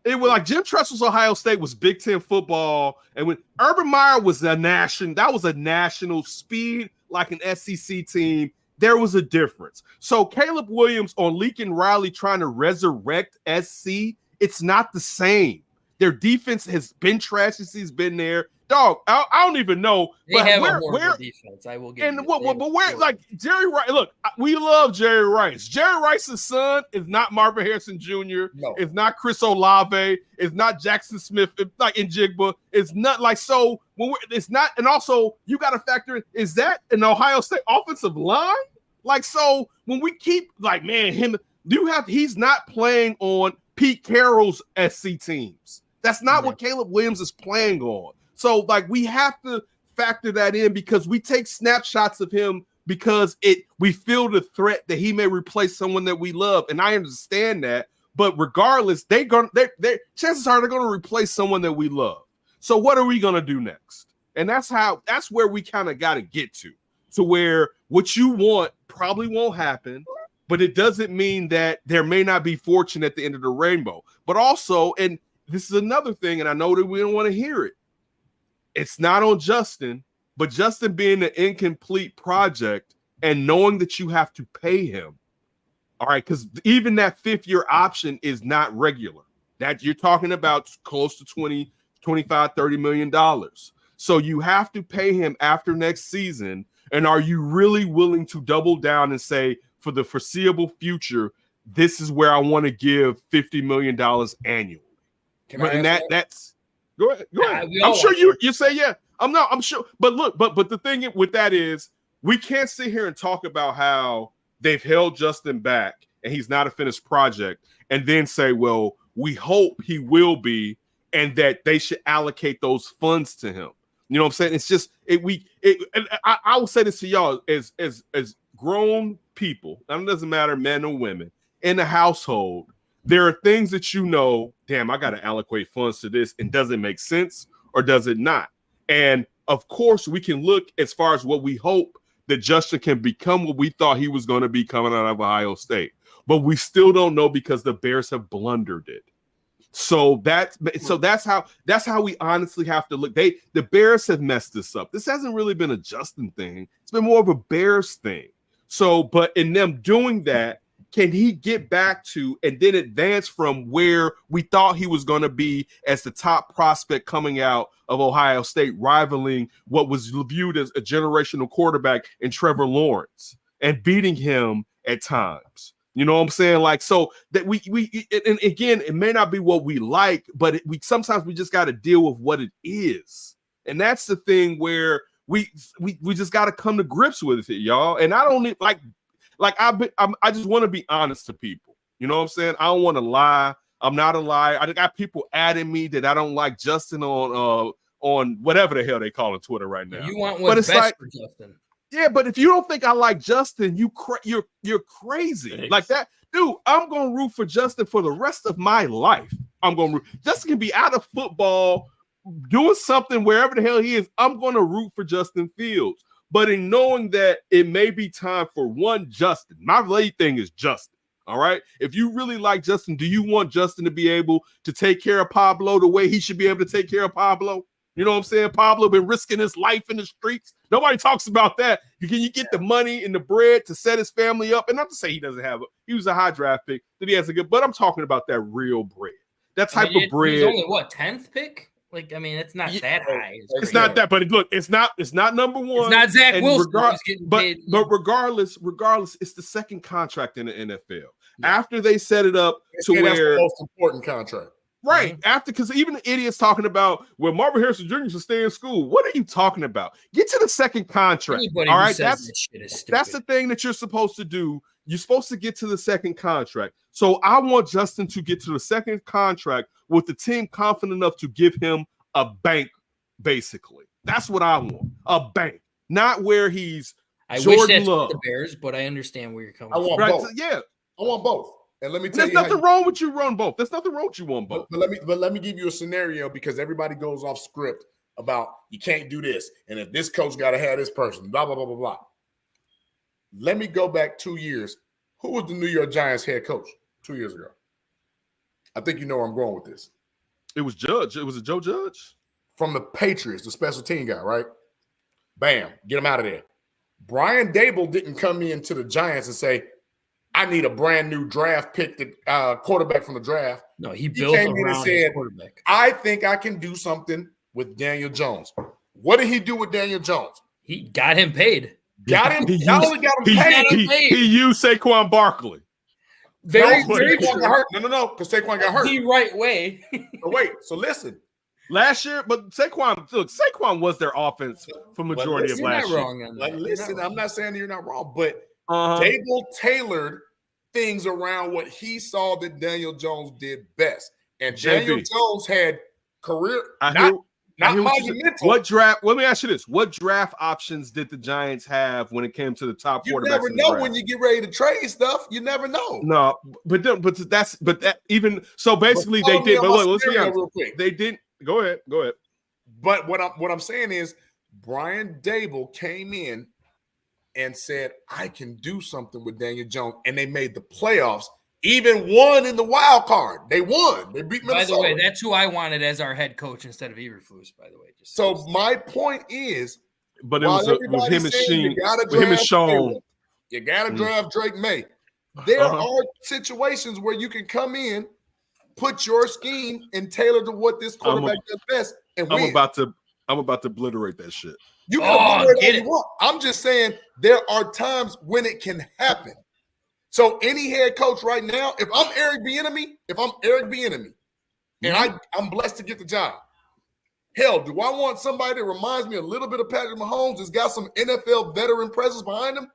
It was like Jim Tressel's Ohio State was Big Ten football. And when Urban Meyer was that was a national speed, like an SEC team. There was a difference. So Caleb Williams on Lincoln Riley trying to resurrect SC, it's not the same. Their defense has been trash since he's been there. Dog, I don't even know. They have a horrible defense. I will give you. But where, like Jerry Rice? Look, we love Jerry Rice. Jerry Rice's son is not Marvin Harrison Jr. No. It's not Chris Olave. It's not Jackson Smith. It's like in Jigba. It's not like so. It's not. And also, you got to factor in: is that an Ohio State offensive line? Like so, when we keep like, man, he's not playing on Pete Carroll's SC teams. That's not what Caleb Williams is playing on. So, like, we have to factor that in because we take snapshots of him because we feel the threat that he may replace someone that we love, and I understand that. But regardless, chances are they're going to replace someone that we love. So, what are we going to do next? And that's where we kind of got to get to where what you want probably won't happen, but it doesn't mean that there may not be fortune at the end of the rainbow. But also, and this is another thing, and I know that we don't want to hear it. It's not on Justin, but Justin being an incomplete project and knowing that you have to pay him. All right, because even that fifth-year option is not regular. That you're talking about close to $20, $25, $30 million. So you have to pay him after next season. And are you really willing to double down and say, for the foreseeable future, this is where I want to give $50 million annually? That's go ahead. I'm sure you say yeah. I'm sure. But look, but the thing with that is we can't sit here and talk about how they've held Justin back and he's not a finished project, and then say, well, we hope he will be, and that they should allocate those funds to him. You know what I'm saying? It's just I will say this to y'all as grown people, and it doesn't matter men or women in the household. There are things that damn, I got to allocate funds to this, and does it make sense or does it not? And of course, we can look as far as what we hope that Justin can become what we thought he was going to be coming out of Ohio State, but we still don't know because the Bears have blundered it. So that's how we honestly have to look. The Bears have messed this up. This hasn't really been a Justin thing. It's been more of a Bears thing. So, but in them doing that, can he get back to and then advance from where we thought he was going to be as the top prospect coming out of Ohio State, rivaling what was viewed as a generational quarterback in Trevor Lawrence and beating him at times? You know what I'm saying? Like, so that we and again, it may not be what we like, but sometimes we just got to deal with what it is. And that's the thing where we just got to come to grips with it, y'all. And I don't need I just want to be honest to people. You know what I'm saying? I don't want to lie. I'm not a liar. I got people adding me that I don't like Justin on whatever the hell they call it Twitter right now. You want what's best for Justin. Yeah, but if you don't think I like Justin, you're crazy. Thanks. Like that, dude. I'm gonna root for Justin for the rest of my life. I'm gonna root. Justin can be out of football, doing something wherever the hell he is. I'm gonna root for Justin Fields. But in knowing that it may be time for one Justin, my late thing is Justin. All right. If you really like Justin, do you want Justin to be able to take care of Pablo the way he should be able to take care of Pablo? You know what I'm saying? Pablo been risking his life in the streets. Nobody talks about that. Can you get the money and the bread to set his family up? And not to say he doesn't have he was a high draft pick, that he has a good, but I'm talking about that real bread. That type of bread. He's only what, 10th pick? Like, I mean, it's not that high. It's not that, but look, it's not number one. It's not Zach Wilson. But regardless, it's the second contract in the NFL. Yeah. After they set it up to where that's the most important contract. Right. After, because even the idiots talking about, well, Marvin Harrison Jr. should stay in school. What are you talking about? Get to the second contract. Anybody all right. That's the thing that you're supposed to do. You're supposed to get to the second contract. So I want Justin to get to the second contract with the team confident enough to give him a bank, basically. That's what I want. A bank. Not where he's Jordan Love. The Bears, but I understand where you're coming from. I want both. Yeah. I want both. And let me tell you, there's nothing wrong with you run both. There's nothing wrong with you want both. But let me give you a scenario, because everybody goes off script about you can't do this, and if this coach got to have this person, blah blah blah blah blah. Let me go back 2 years. Who was the New York Giants head coach 2 years ago? I think you know where I'm going with this. It was Judge. It was a Joe Judge from the Patriots, the special team guy, right? Bam, get him out of there. Brian Dable didn't come into the Giants and say, I need a brand new draft pick, quarterback from the draft. No, he built came in and said, quarterback. I think I can do something with Daniel Jones. What did he do with Daniel Jones? He got him paid. Got him. He used Saquon Barkley. Very true. No, because Saquon got hurt. The right way. So listen. Last year, but Saquon was their offense for majority of last year. Listen, I'm not saying you're not wrong, but Dable tailored things around what he saw that Daniel Jones did best. And Daniel Jones had career not monumental. What draft? Let me ask you this: what draft options did the Giants have when it came to the top quarterbacks? You never know when you get ready to trade stuff. You never know. No, but that even so. Basically, they did. But look, let's be honest. Real quick. They didn't. Go ahead. But what I'm saying is, Brian Dable came in and said, "I can do something with Daniel Jones," and they made the playoffs. Even won in the wild card. They won. They beat Minnesota. By the way, that's who I wanted as our head coach instead of Eberflus, by the way. So my point is, but it was him and Sheen. Him and Sean. You got to draft Drake May. There are situations where you can come in, put your scheme, and tailor to what this quarterback does best. And win. I'm about to obliterate that shit. You can obliterate all you want. I'm just saying there are times when it can happen. So any head coach right now, if I'm Eric Bieniemy, and I'm blessed to get the job, hell, do I want somebody that reminds me a little bit of Patrick Mahomes that's got some NFL veteran presence behind him?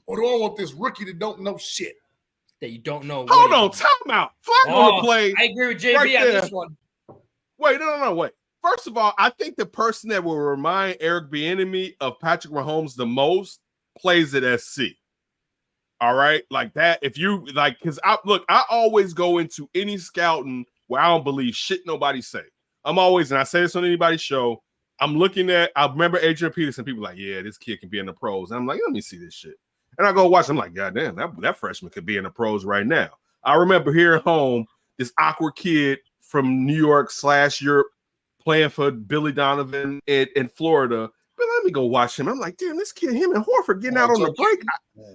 Or do I want this rookie that don't know shit? That you don't know. Hold on, time out. Flacco to play. I agree with JB on this one. Wait, no, wait. First of all, I think the person that will remind Eric Bieniemy of Patrick Mahomes the most plays at SC. All right, like that. If you like, because I always go into any scouting where I don't believe shit nobody say. I'm always, and I say this on anybody's show, I'm looking at, I remember Adrian Peterson, people like, yeah, this kid can be in the pros. And I'm like, let me see this shit. And I go watch, I'm like, God damn, that freshman could be in the pros right now. I remember here at home, this awkward kid from New York / Europe playing for Billy Donovan in Florida. But let me go watch him. I'm like, damn, this kid, him and Horford getting out on the break.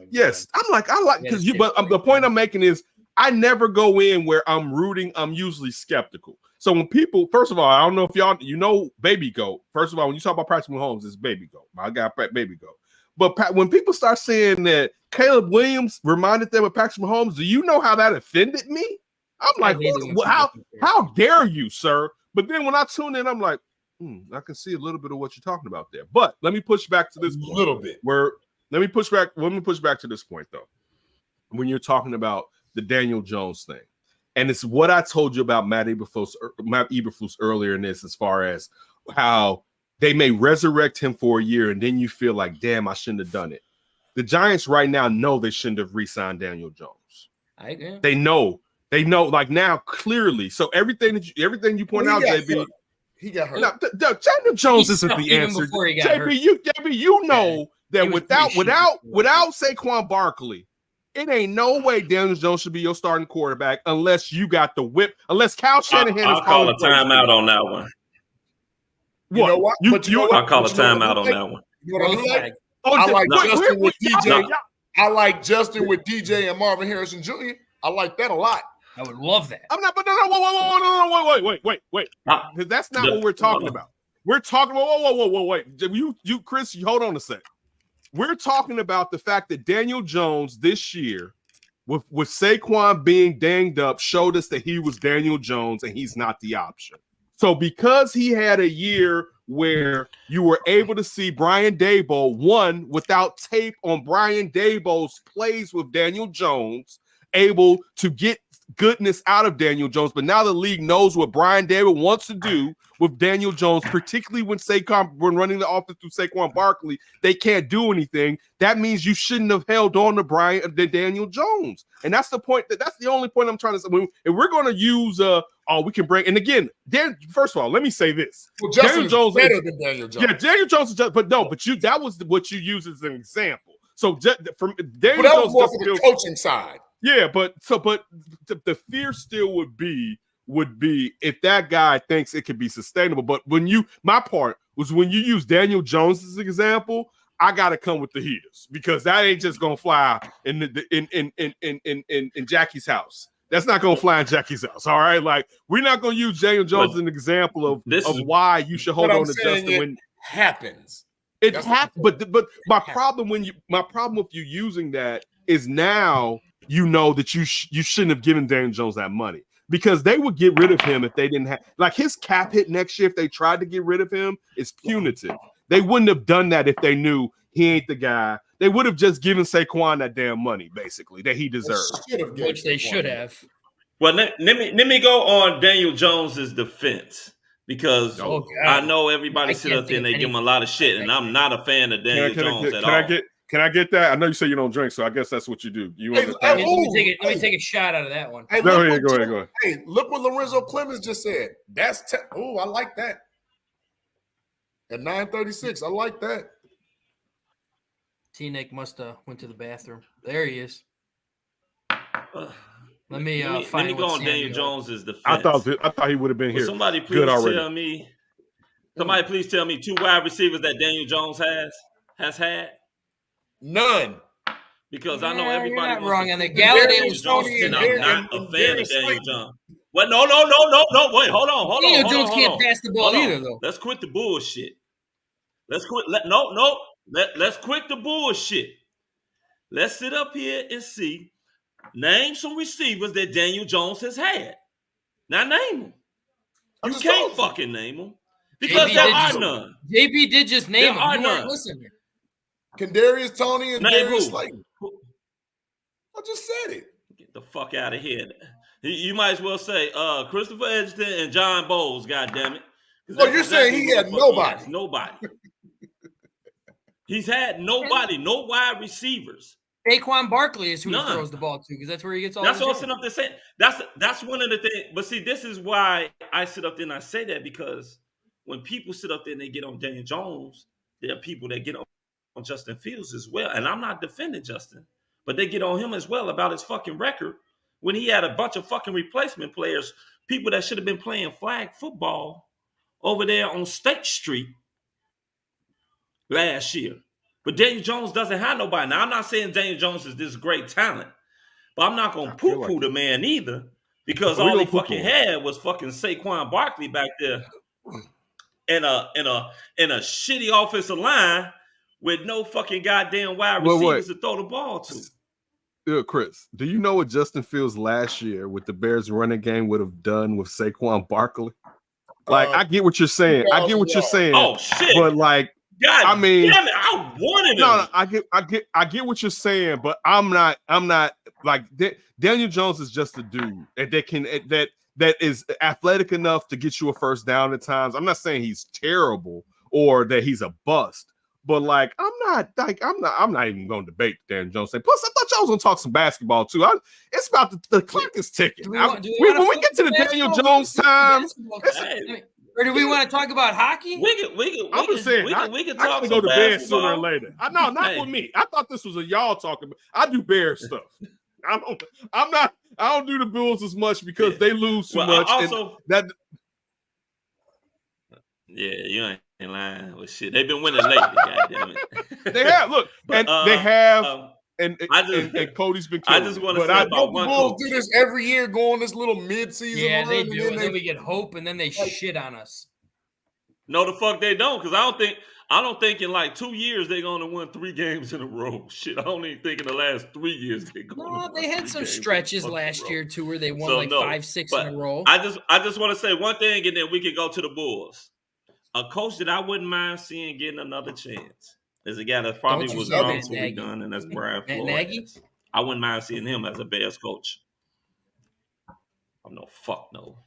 Yes, I'm like, because but the point I'm making is I never go in where I'm rooting. I'm usually skeptical. So when people, first of all, I don't know if y'all, Baby Goat. First of all, when you talk about Patrick Mahomes, it's Baby Goat. I got Baby Goat. But when people start saying that Caleb Williams reminded them of Patrick Mahomes, do you know how that offended me? I'm like, how dare you, sir? But then when I tune in, I'm like, I can see a little bit of what you're talking about there. But let me push back to this point. A little bit. Let me push back to this point, though. When you're talking about the Daniel Jones thing. And it's what I told you about Matt Eberflus earlier in this, as far as how they may resurrect him for a year, and then you feel like, damn, I shouldn't have done it. The Giants right now know they shouldn't have re-signed Daniel Jones. I agree. They know, like now clearly. So everything you point out, JB. He got hurt. No, Daniel Jones isn't the answer. JB, you know that without Saquon Barkley, it ain't no way Daniel Jones should be your starting quarterback unless you got the whip. Unless Kyle Shanahan I'll call a timeout on that one. You know what? But you know what? I'll call a timeout on that one. You know what I do like? I like Justin with DJ. I like Justin with DJ and Marvin Harrison Jr. I like that a lot. I would love that. I'm not, but wait. That's not what we're talking about. We're talking about, wait. You, Chris, hold on a sec. We're talking about the fact that Daniel Jones this year, with Saquon being danged up, showed us that he was Daniel Jones and he's not the option. So because he had a year where you were able to see Brian Daboll, one, without tape on Brian Daboll's plays with Daniel Jones, able to get goodness out of Daniel Jones, but now the league knows what Brian Daboll wants to do with Daniel Jones, particularly when running the offense through Saquon Barkley, they can't do anything. That means you shouldn't have held on to Daniel Jones, and that's the point. That's the only point I'm trying to say. If we're going to use, we can bring. And again, first of all, let me say this: Daniel Jones better than Daniel Jones. Yeah, Daniel Jones is just, but that was what you use as an example. So from Daniel that Jones, was more for the coaching side. Yeah, but the fear still would be if that guy thinks it could be sustainable. But my part was when you use Daniel Jones as an example, I gotta come with the heaters because that ain't just gonna fly in Jackie's house. That's not gonna fly in Jackie's house. All right, like we're not gonna use Daniel Jones as an example of why you should hold on to Justin when happens. It happens, but my problem with you using that is now. You know that you shouldn't have given Daniel Jones that money because they would get rid of him if they didn't have his cap hit next year. If they tried to get rid of him, it's punitive. They wouldn't have done that if they knew he ain't the guy. They would have just given Saquon that damn money, basically, that he deserved. Which they should have. Well, let me go on Daniel Jones's defense because I know everybody sit up there and they give him a lot of shit, and I'm not a fan of Daniel Jones at all. Can I get that? I know you say you don't drink, so I guess that's what you do. Let me take a shot out of that one. Hey, go ahead. Hey, look what Lorenzo Clemens just said. I like that. At 9:36, I like that. T-Nick must have went to the bathroom. There he is. Let me go on Daniel Jones's defense. I thought he would have been here. Somebody please tell me. Somebody please tell me 2 wide receivers that Daniel Jones has had. None. Because I know everybody not wrong. And the Galladay was and I'm not a fan of Daniel Jones. Well, no. Wait, hold on. Daniel Jones can't pass the ball either, though. Let's quit the bullshit. Let's quit. Let's quit the bullshit. Let's sit up here and see. Name some receivers that Daniel Jones has had. Now name them. You can't fucking name them because there are none. JB did just name them. You weren't listening. Kadarius Toney and Name Darius Slayton. I just said it. Get the fuck out of here. You might as well say Christopher Edgerton and John Bowles, goddammit. Oh, you're saying he had nobody? Nobody. He's had nobody, no wide receivers. Saquon Barkley is who he throws the ball to because that's where he gets all. That's what I'm sitting up there saying. That's one of the things. But see, this is why I sit up there and I say that because when people sit up there and they get on Daniel Jones, there are people that get on Justin Fields as well. And I'm not defending Justin, but they get on him as well about his fucking record when he had a bunch of fucking replacement players, people that should have been playing flag football over there on State Street last year. But Daniel Jones doesn't have nobody. Now, I'm not saying Daniel Jones is this great talent, but I'm not going to poo-poo the man either because all he fucking had was fucking Saquon Barkley back there in a shitty offensive line with no fucking goddamn wide receivers to throw the ball to. Chris, do you know what Justin Fields last year with the Bears running game would have done with Saquon Barkley? Like, I get what you're saying. Oh shit! But like, God, I mean, damn it, I wanted him. No, I get what you're saying, but I'm not like Daniel Jones is just a dude that is athletic enough to get you a first down at times. I'm not saying he's terrible or that he's a bust. But like, I'm not even going to debate Daniel Jones. Plus, I thought y'all was going to talk some basketball too. It's about the clock is ticking. When we get to the Daniel Jones time, or do we want to talk about hockey? I'm just saying, we can talk. I can go to bed sooner or later. No, not with me. I thought this was a y'all talking. I do Bear stuff. I don't do the Bulls as much because they lose too much. Yeah, you ain't lying with shit. They've been winning lately, goddammit. They have look, But and they have, and and Cody's been I killing just it. want to But say I about Don't the one Bulls coach. do this every year, go on this little mid-season Yeah, run, they and do, and then then we get hope, and then they shit on us. No, the fuck they don't, because I don't think in like 2 years they're gonna win 3 games in a row. Shit, I don't even think in the last 3 years they're gonna No, win they had 3 some games in a stretches fucking last row. year too where they won So like no, 5-6 in but a row. I just want to say one thing, and then we can go to the Bulls. A coach that I wouldn't mind seeing getting another chance is a guy that probably Don't you was say wrong Matt till we Nagy. done, and that's Brian Matt Flores. Nagy? I wouldn't mind seeing him as a Bears coach. I'm no fuck no.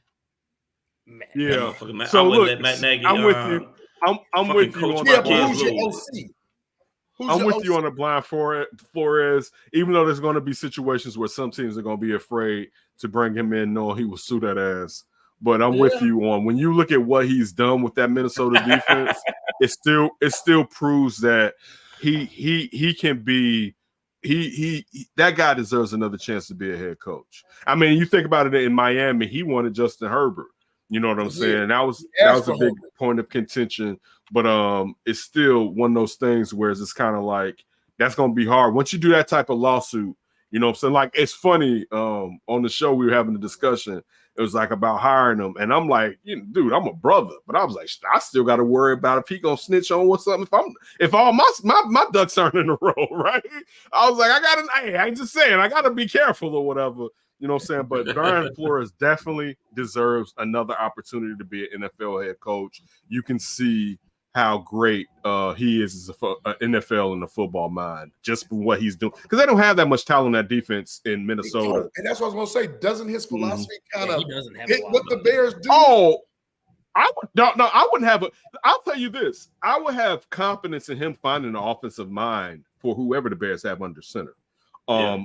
yeah. I So wouldn't look, let Matt Nagy. I'm with you. I'm fucking with you coach on my the but kids who's your lose. OC? I'm with you on the blind Flores, even though there's going to be situations where some teams are going to be afraid to bring him in knowing he will sue that ass. But I'm with you on when you look at what he's done with that Minnesota defense, it still proves that he can be he that guy deserves another chance to be a head coach. I mean, you think about it in Miami, he wanted Justin Herbert. You know what I'm saying? That was a big point of contention. But it's still one of those things where it's kind of like that's gonna be hard. Once you do that type of lawsuit, you know what I'm saying? Like it's funny, on the show we were having a discussion. It was like about hiring him, and I'm like, dude, I'm a brother, but I was like, I still got to worry about if he gonna snitch on what's something. If all my ducks aren't in a row, right? I was like, I'm just saying, I gotta be careful or whatever. You know what I'm saying? But Brian Flores definitely deserves another opportunity to be an NFL head coach. You can see how great he is as an NFL in the football mind, just for what he's doing. Because they don't have that much talent on that defense in Minnesota. And that's what I was going to say. Doesn't his philosophy kind of hit what the Bears do? Oh, I wouldn't have I'll tell you this. I would have confidence in him finding an offensive mind for whoever the Bears have under center.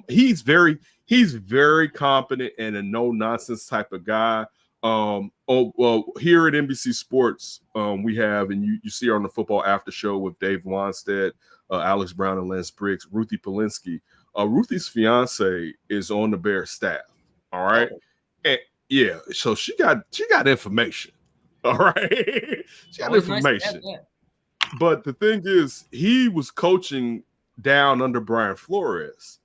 He's very competent and a no-nonsense type of guy. Here at NBC Sports, we have, and you see her on the Football After Show with Dave Wanstead, Alex Brown, and Lance Briggs, Ruthie Polinsky. Ruthie's fiance is on the Bears staff. All right. And yeah, so she got information. All right. She got information. Nice. But the thing is, he was coaching down under Brian Flores.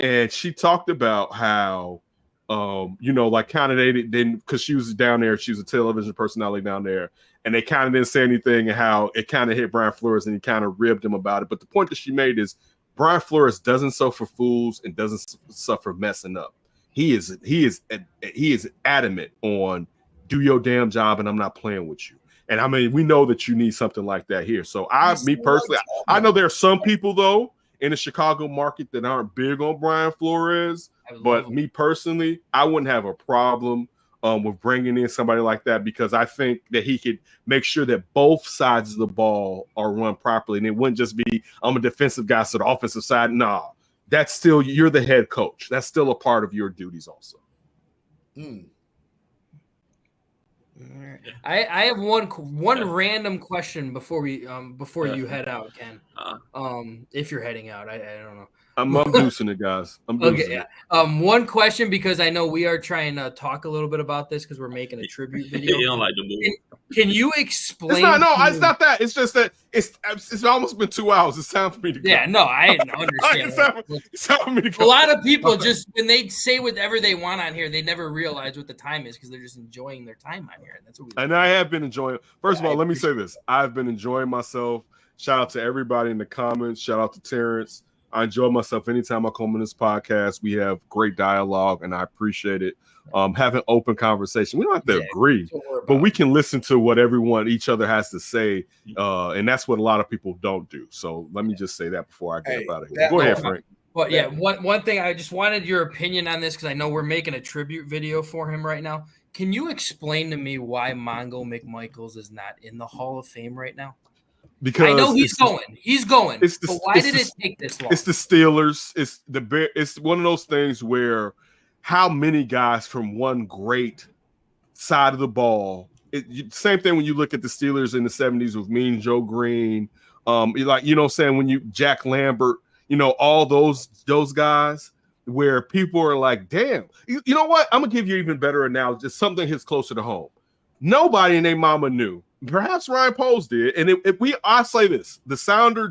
And she talked about how, like kind of they didn't, because she was down there, she was a television personality down there, and they kind of didn't say anything, and how it kind of hit Brian Flores, and he kind of ribbed him about it. But the point that she made is Brian Flores doesn't suffer fools and doesn't suffer messing up. He is adamant on do your damn job, and I'm not playing with you. And I mean, we know that you need something like that here. So me personally, I know there are some people though in the Chicago market that aren't big on Brian Flores, but me personally, I wouldn't have a problem with bringing in somebody like that, because I think that he could make sure that both sides of the ball are run properly. And it wouldn't just be, I'm a defensive guy, so the offensive side, no. That's still, you're the head coach. That's still a part of your duties also. I have one random question before you head out, Ken. If you're heading out, I don't know. I'm deucing it, guys. I'm deucing it. One question, because I know we are trying to talk a little bit about this because we're making a tribute video. You don't like the move. Can you explain? It's not that. It's just that it's almost been 2 hours. It's time for me to go. Yeah, no, I understand. It's time for me to go. A lot of people just, when they say whatever they want on here, they never realize what the time is because they're just enjoying their time on here. And that's what we. And I have been enjoying. First of all, let me say this: I've been enjoying myself. Shout out to everybody in the comments. Shout out to Terrence. I enjoy myself anytime I come on this podcast. We have great dialogue, and I appreciate it. Having open conversation. We don't have to agree, but we can listen to what each other has to say, and that's what a lot of people don't do. So let me just say that before I get out of here. Go ahead, Frank. Well, yeah, one thing I just wanted your opinion on this, because I know we're making a tribute video for him right now. Can you explain to me why Mongo McMichaels is not in the Hall of Fame right now? Because I know he's going. But why did it take this long? It's the Steelers. It's one of those things where how many guys from one great side of the ball. Same thing when you look at the Steelers in the 70s with Mean Joe Green. Like, you know what I'm saying, when you Jack Lambert, all those guys where people are like, damn, you know what? I'm gonna give you even better analogy. Something hits closer to home. Nobody in their mama knew. Perhaps Ryan Poles did. And I say this, the Sounder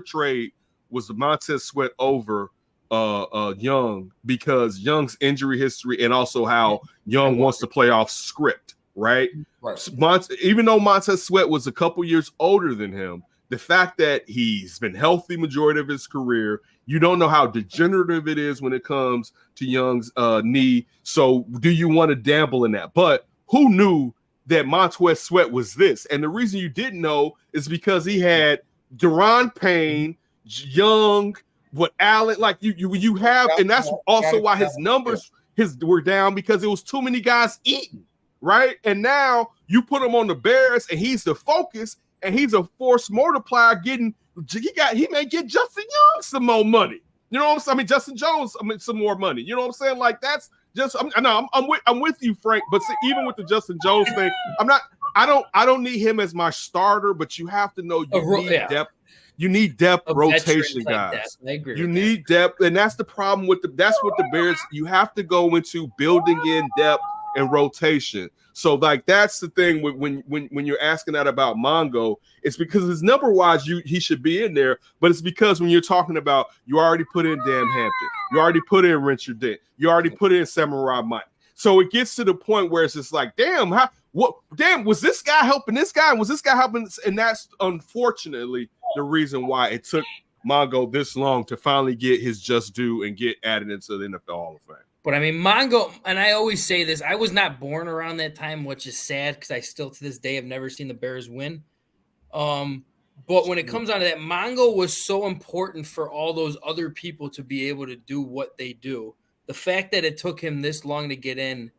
trade was the Montez Sweat over Young, because Young's injury history and also how Young wants to play off script, right? Even though Montez Sweat was a couple years older than him, the fact that he's been healthy majority of his career, you don't know how degenerative it is when it comes to Young's knee. So do you want to gamble in that? But who knew that Montez Sweat was this? And the reason you didn't know is because he had Deron Payne, Young, what Allen, like you have, and that's also why his numbers were down, because it was too many guys eating, right? And now you put him on the Bears, and he's the focus, and he's a force multiplier. He may get Justin Young some more money. You know what I'm saying? I mean, Justin Jones, some more money. You know what I'm saying? Like, that's just, I'm with you, Frank. But see, even with the Justin Jones thing, I don't need him as my starter, but you have to know you need depth. You need depth rotation, guys. You need depth, and that's the problem with that's what the Bears, you have to go into building in depth and rotation. So like that's the thing when you're asking that about Mongo, it's because his number wise he should be in there, but it's because when you're talking about, you already put in Dan Hampton, you already put in Richard Dent, you already put in Samurai Mike. So it gets to the point where it's just like, damn, was this guy helping this guy? Was this guy helping? And that's unfortunately the reason why it took Mongo this long to finally get his just due and get added into the NFL Hall of Fame. But I mean, Mongo, and I always say this, I was not born around that time, which is sad because I still to this day have never seen the Bears win. But when it comes down to that, Mongo was so important for all those other people to be able to do what they do. The fact that it took him this long to get in,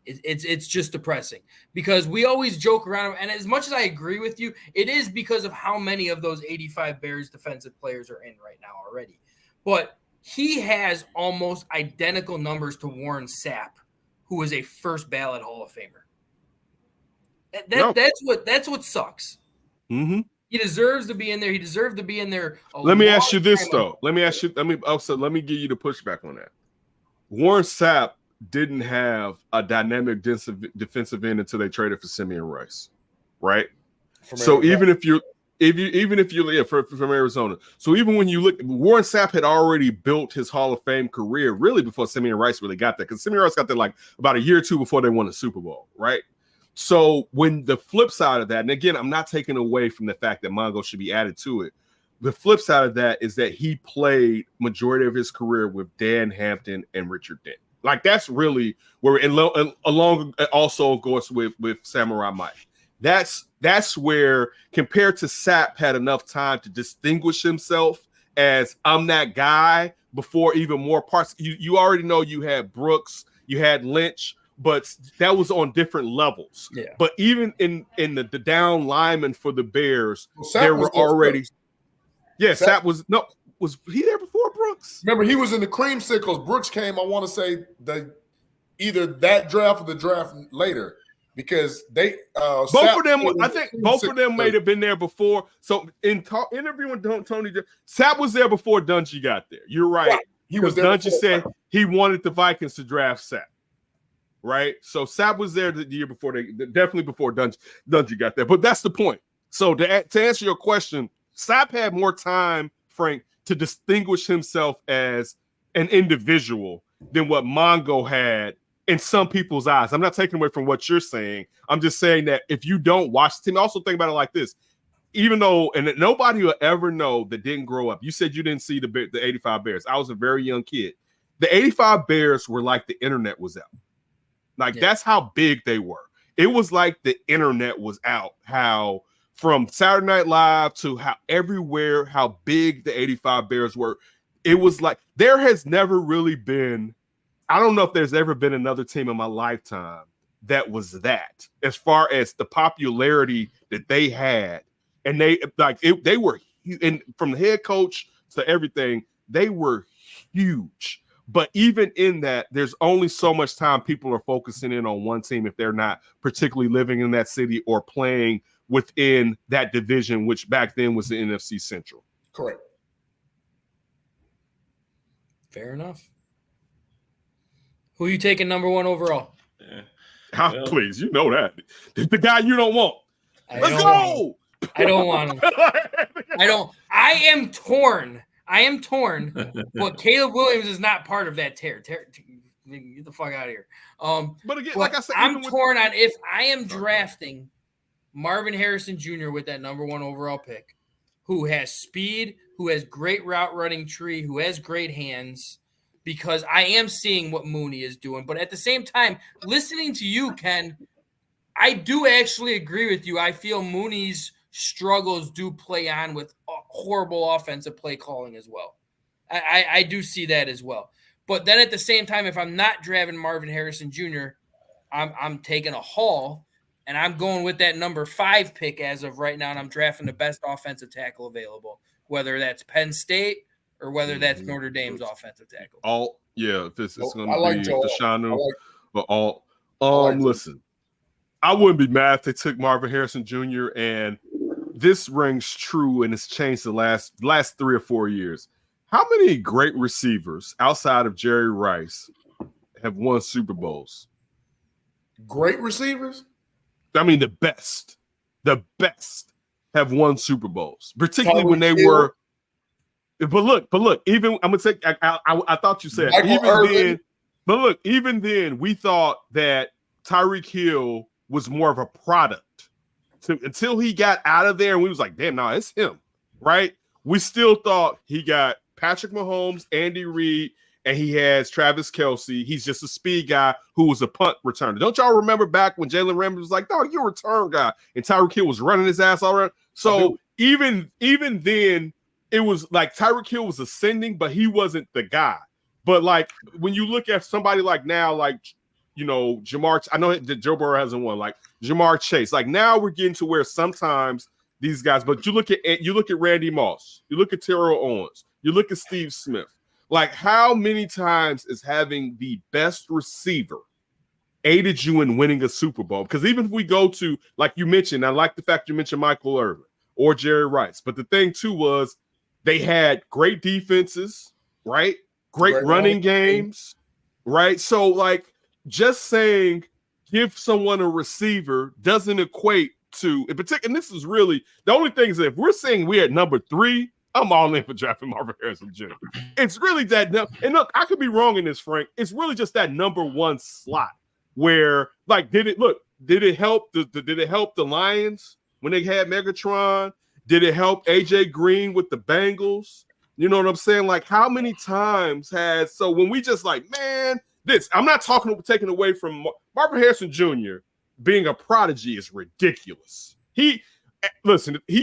it's just depressing, because we always joke around. And as much as I agree with you, it is because of how many of those 85 Bears defensive players are in right now already. But he has almost identical numbers to Warren Sapp, who is a first ballot Hall of Famer. That's what sucks. Mm-hmm. He deserves to be in there. He deserved to be in there. Let me ask you this though. Let me give you the pushback on that. Warren Sapp didn't have a dynamic defensive end until they traded for Simeon Rice, right? So even if you're from Arizona. So even when you look, Warren Sapp had already built his Hall of Fame career really before Simeon Rice really got there, because Simeon Rice got there like about a year or two before they won the Super Bowl, right? So when the flip side of that, and again, I'm not taking away from the fact that Mongo should be added to it. The flip side of that is that he played majority of his career with Dan Hampton and Richard Dent. Like that's really where, and along also goes with Samurai Mike. That's where, compared to Sapp, had enough time to distinguish himself as I'm that guy before even more parts. You already know you had Brooks, you had Lynch, but that was on different levels. Yeah. But even in the down linemen for the Bears, there were already. Yeah, Sapp was he there before Brooks? Remember, he was in the creamsicles. Brooks came, I want to say, either that draft or the draft later. Because they both of them may have been there before. So in interviewing Tony, Sapp was there before Dungy got there. You're right. He was there. Dungy said he wanted the Vikings to draft Sapp. Right. So Sapp was there the year before definitely before Dungy got there. But that's the point. So to answer your question, Sapp had more time, Frank, to distinguish himself as an individual than what Mongo had in some people's eyes. I'm not taking away from what you're saying. I'm just saying that if you don't watch the team, also think about it like this. Even though, and nobody will ever know that didn't grow up. You said you didn't see the 85 Bears. I was a very young kid. The 85 Bears were like the internet was out. Like that's how big they were. It was like the internet was out. How from Saturday Night Live to how everywhere, how big the 85 Bears were. It was like there has never really been, I don't know if there's ever been another team in my lifetime that was that, as far as the popularity that they had. And they were, and from the head coach to everything, they were huge. But even in that, there's only so much time people are focusing in on one team if they're not particularly living in that city or playing within that division, which back then was the NFC Central. Correct. Fair enough. Who are you taking number one overall? Please, you know that. The guy you don't want. Let's go. I don't want him. I am torn. But Caleb Williams is not part of that tear. Get the fuck out of here. But again, like I said, I'm torn on if I am drafting Marvin Harrison Jr. with that number 1 overall pick, who has speed, who has great route running tree, who has great hands, because I am seeing what Mooney is doing. But at the same time, listening to you, Ken, I do actually agree with you. I feel Mooney's struggles do play on with horrible offensive play calling as well. I do see that as well. But then at the same time, if I'm not drafting Marvin Harrison Jr., I'm taking a haul, and I'm going with that number 5 pick as of right now, and I'm drafting the best offensive tackle available, whether that's Penn State or whether that's Notre Dame's offensive tackle. This is going to be Fashanu. Listen, I wouldn't be mad if they took Marvin Harrison Jr. and this rings true, and it's changed the last 3 or 4 years. How many great receivers outside of Jerry Rice have won Super Bowls? Great receivers? I mean, the best have won Super Bowls, particularly when they were. But look, even I'm gonna say, I thought you said even then, we thought that Tyreek Hill was more of a product until he got out of there, and we was like, damn, it's him, right? We still thought he got Patrick Mahomes, Andy Reid, and he has Travis Kelce. He's just a speed guy who was a punt returner. Don't y'all remember back when Jalen Ramsey was like, "No, you're a return guy," and Tyreek Hill was running his ass all around. So even then, it was like Tyreek Hill was ascending, but he wasn't the guy. But like when you look at somebody like now, like Jamar, I know that Joe Burrow hasn't won, like Jamar Chase. Like now we're getting to where sometimes these guys, but you look at Randy Moss, you look at Terrell Owens, you look at Steve Smith. Like how many times is having the best receiver aided you in winning a Super Bowl? Because even if we go to, like you mentioned, I like the fact you mentioned Michael Irvin or Jerry Rice, but the thing too was they had great defenses, right? Great running games, right? So like just saying give someone a receiver doesn't equate to, in particular, and this is really the only thing is that if we're saying we're at number 3, I'm all in for drafting Marvin Harrison Jr. It's really that, and look, I could be wrong in this, Frank. It's really just that number 1 slot where, like, did it help the Lions when they had Megatron? Did it help AJ Green with the Bengals? You know what I'm saying? Like, how many times so when we just like, man, I'm not taking away from Marvin Harrison Jr. being a prodigy is ridiculous. He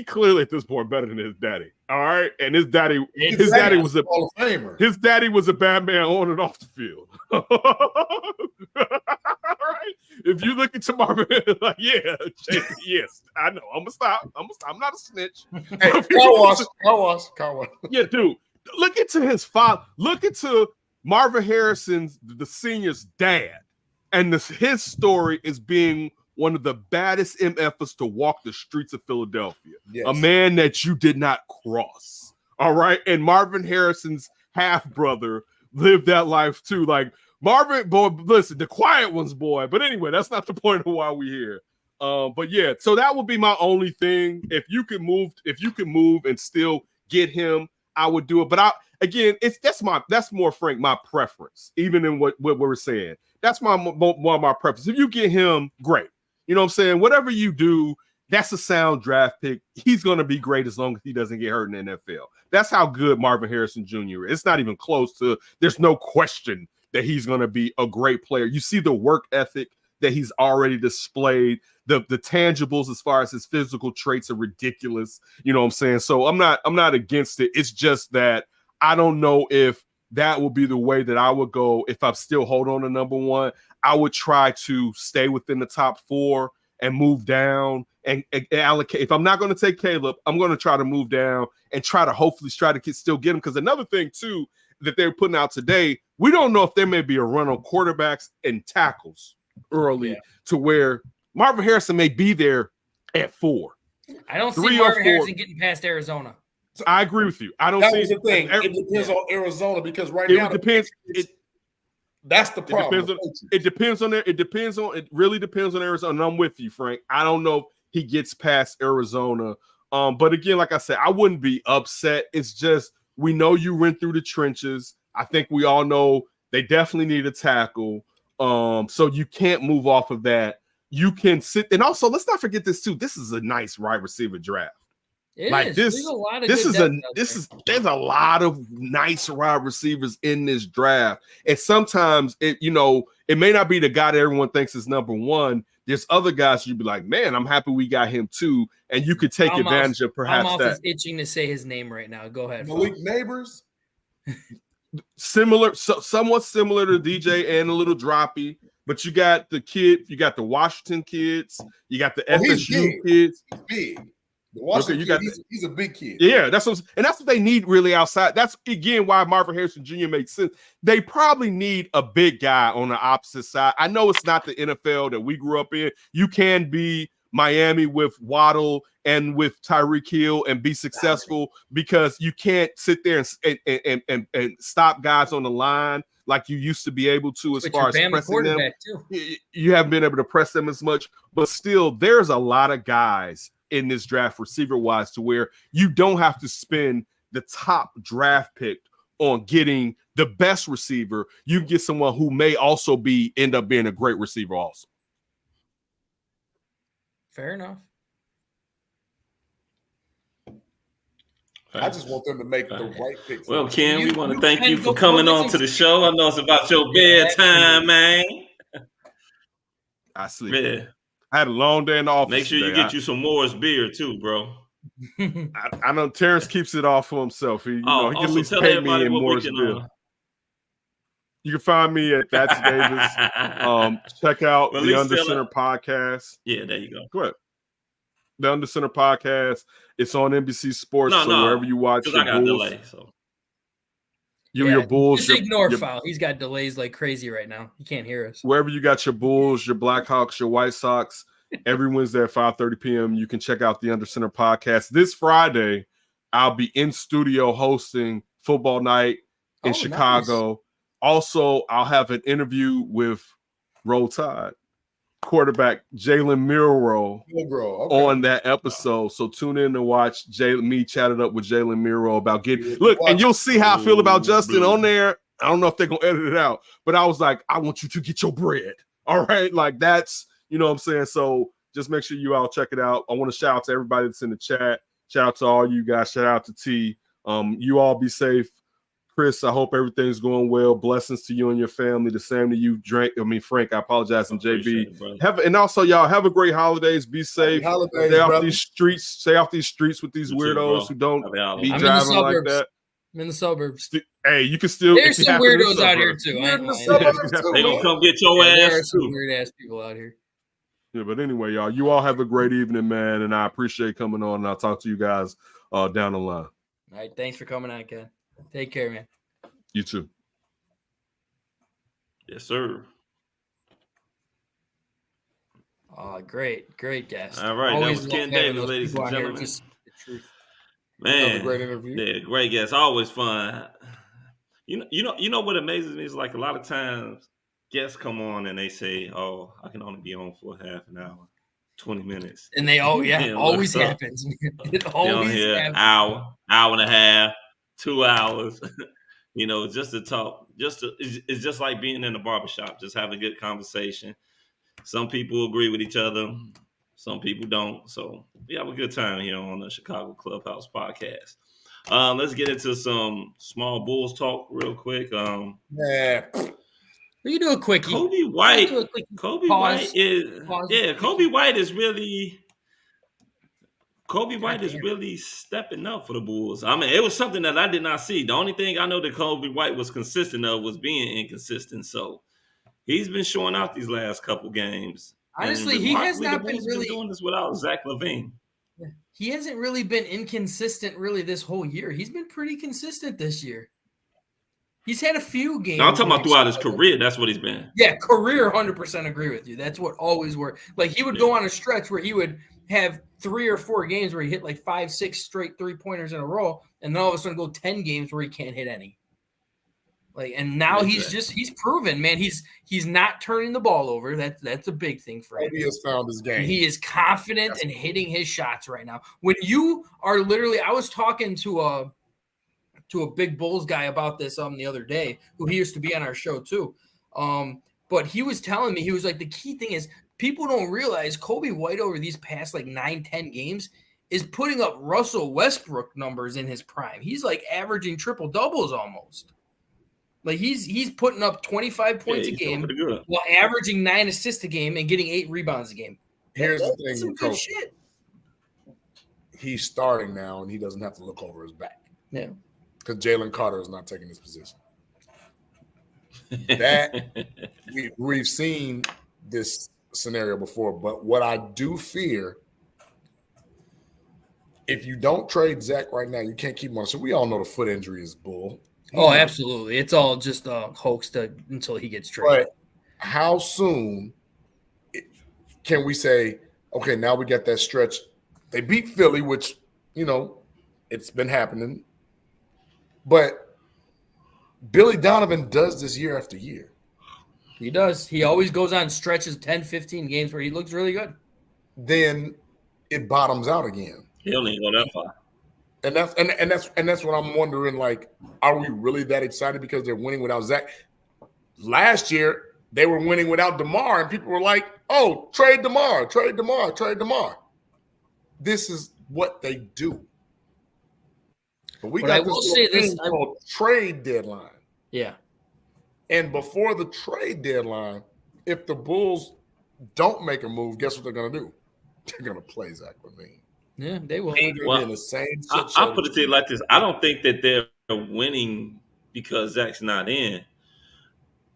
clearly at this point better than his daddy. All right, and his daddy was a Hall of Famer. His daddy was a bad man on and off the field. All right, if you look at Marvin, like yes, I know. I'm gonna stop. I'm not a snitch. Hey, car wash. Yeah, dude. Look into his father. Look into Marvin Harrison's the senior's dad, and his story is being one of the baddest MFers to walk the streets of Philadelphia. Yes. A man that you did not cross. All right. And Marvin Harrison's half-brother lived that life too. Like Marvin, boy, listen, the quiet ones, boy. But anyway, that's not the point of why we're here. But yeah, so that would be my only thing. If you could move and still get him, I would do it. But that's more Frank, my preference, even in what we're saying. That's one of my preferences. If you get him, great. You know what I'm saying? Whatever you do, that's a sound draft pick. He's going to be great as long as he doesn't get hurt in the NFL. That's how good Marvin Harrison Jr. is. It's not even close to, there's no question that he's going to be a great player. You see the work ethic that he's already displayed. The tangibles as far as his physical traits are ridiculous. You know what I'm saying? So I'm not against it. It's just that I don't know if that would be the way that I would go if I'm still holding on to number 1. I would try to stay within the top 4 and move down and allocate. If I'm not going to take Caleb, I'm going to try to move down and hopefully still get him. Because another thing too that they're putting out today, we don't know if there may be a run on quarterbacks and tackles early to where Marvin Harrison may be there at 4. I don't see Marvin Harrison getting past Arizona. I agree with you. I don't see the thing. It depends on Arizona because right now it depends. That's the problem. It really depends on Arizona. And I'm with you, Frank. I don't know if he gets past Arizona. But again, like I said, I wouldn't be upset. It's just we know you went through the trenches. I think we all know they definitely need a tackle. So you can't move off of that. You can sit, and also let's not forget this too. This is a nice wide receiver draft. There's a lot of nice wide receivers in this draft. And sometimes it may not be the guy that everyone thinks is number one. There's other guys you'd be like, man, I'm happy we got him too. And you could take advantage of perhaps that. Is itching to say his name right now. Go ahead. Malik Neighbors. Somewhat similar to DJ and a little droppy, but you got the kid, you got the Washington kids, you got the FSU kids. He's big. The Washington kid, he's a big kid. Yeah, that's what they need really outside. That's again why Marvin Harrison Jr. makes sense. They probably need a big guy on the opposite side. I know it's not the NFL that we grew up in. You can be Miami with Waddle and with Tyreek Hill and be successful because you can't sit there and stop guys on the line like you used to be able to as far as pressing them. You haven't been able to press them as much, but still there's a lot of guys in this draft receiver-wise to where you don't have to spend the top draft pick on getting the best receiver. You can get someone who may also end up being a great receiver also. Fair enough. I just want them to make the right picks. Well, Ken, we want to thank you for coming on to the show. I know it's about your bedtime, man. I sleep. Yeah. I had a long day in the office. Make sure you get you some Moore's beer too, bro. I know Terrence keeps it all for himself. He can at least pay me in Moore's beer. You can find me at That's Davis. Check out the Under Center podcast. Yeah, there you go. Go ahead. The Under Center podcast. It's on NBC Sports. Wherever you watch your Bulls. Delay, so. Your Bulls. Just ignore Foul. He's got delays like crazy right now. He can't hear us. Wherever you got your Bulls, your Blackhawks, your White Sox, every Wednesday at 5:30 p.m., you can check out the Under Center podcast. This Friday, I'll be in studio hosting Football Night in Chicago. Nice. Also, I'll have an interview with Roll Tide quarterback Jalen Milroe on that episode. So tune in to watch me chat it up with Jalen Milroe about and you'll see how I feel about Justin on there. I don't know if they're gonna edit it out, but I was like, I want you to get your bread. All right, like that's what I'm saying. So just make sure you all check it out. I want to shout out to everybody that's in the chat. Shout out to all you guys. Shout out to T. You all be safe. Chris, I hope everything's going well. Blessings to you and your family. The same to you, Frank. I apologize, and JB. And also, y'all have a great holidays. Be safe. Stay off these streets. Stay off these streets with these weirdos who don't be driving like that. I'm in the suburbs. Hey, you can still. There's some weirdos out here too. They gonna come get your ass. There are some weird ass people out here. Yeah, but anyway, y'all, you all have a great evening, man, and I appreciate coming on. And I'll talk to you guys down the line. All right, thanks for coming on, Ken. Take care, man. You too. Yes, sir. Great guest. All right, that was Ken Davis, ladies and gentlemen. Man, great interview. Yeah, great guest. Always fun. You know what amazes me is like a lot of times guests come on and they say, "Oh, I can only be on for half an hour, 20 minutes," and they always happens. It always happens. Hour and a half. 2 hours, just to talk, it's just like being in a barbershop, just having a good conversation. Some people agree with each other, some people don't. So we have a good time here on the Chicago Clubhouse podcast. Let's get into some small Bulls talk real quick. You do a quickie. Kobe White is really stepping up for the Bulls. I mean, it was something that I did not see. The only thing I know that Kobe White was consistent of was being inconsistent. So he's been showing out these last couple games. Honestly, he has not been really doing this without Zach LaVine. He hasn't really been inconsistent really this whole year. He's been pretty consistent this year. He's had a few games. I'm talking about throughout his career. That's what he's been. Yeah, career, 100% agree with you. That's what always worked. Like he would go on a stretch where he would have 3 or 4 games where he hit like 5-6 straight 3-pointers in a row, and then all of a sudden go 10 games where he can't hit any. Like, and now he's proven, man. He's not turning the ball over. That's a big thing for him. He has found his game. He is confident in hitting his shots right now. When you are literally, I was talking to a big Bulls guy about this the other day, who he used to be on our show too. But he was telling me, he was like, the key thing is people don't realize Kobe White over these past like 9-10 games is putting up Russell Westbrook numbers in his prime. He's like averaging triple doubles almost. Like he's putting up 25 points a game while averaging 9 assists a game and getting 8 rebounds a game. Here's the thing, some good shit. He's starting now, and he doesn't have to look over his back. Yeah, because Jalen Carter is not taking his position. That we've seen this scenario before, but what I do fear, if you don't trade Zach right now, you can't keep him on. So we all know the foot injury is bull. Oh, absolutely. It's all just a hoax until he gets traded. But how soon can we say, okay, now we got that stretch? They beat Philly, which, it's been happening. But Billy Donovan does this year after year. He does. He always goes on stretches 10, 15 games where he looks really good. Then it bottoms out again. He don't even go that far. And that's what I'm wondering. Like, are we really that excited because they're winning without Zach? Last year they were winning without DeMar, and people were like, "Oh, trade DeMar, trade DeMar, trade DeMar." This is what they do. But we got this called trade deadline. Yeah. And before the trade deadline, if the Bulls don't make a move, guess what they're going to do? They're going to play Zach LaVine. Yeah, they will. Well, in the same I'll put it to you like this. I don't think that they're winning because Zach's not in.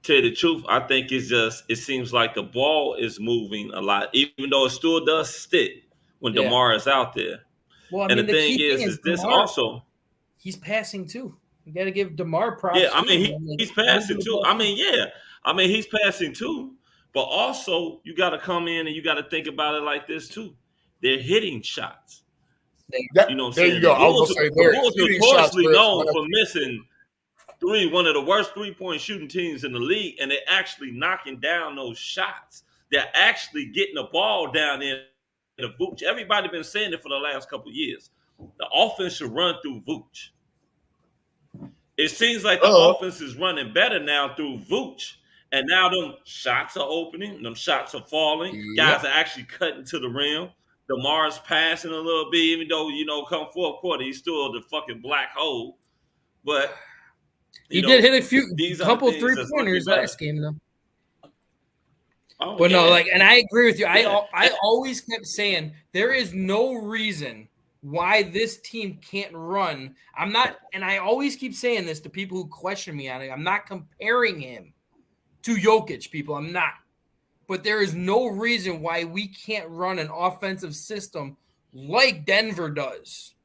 Tell you the truth, I think it seems like the ball is moving a lot, even though it still does stick when DeMar is out there. Well, the thing is this DeMar, also. He's passing too. You got to give DeMar props. Yeah, I mean, he's passing too. I mean, he's passing too. But also, you got to come in and you got to think about it like this too. They're hitting shots. You know what I'm saying? There you go. The Bulls are notoriously known for missing one of the worst three-point shooting teams in the league, and they're actually knocking down those shots. They're actually getting the ball down in the Vooch. Everybody been saying it for the last couple of years. The offense should run through Vooch. It seems like the offense is running better now through Vooch. And now them shots are opening. Them shots are falling. Yep. Guys are actually cutting to the rim. DeMar's passing a little bit, even though, come fourth quarter, he's still the fucking black hole. But he did hit a couple 3-pointers last game, though. But no, and I agree with you. I always kept saying there is no reason why this team can't run. And I always keep saying this to people who question me on it. I'm not comparing him to Jokic, people. I'm not. But there is no reason why we can't run an offensive system like Denver does.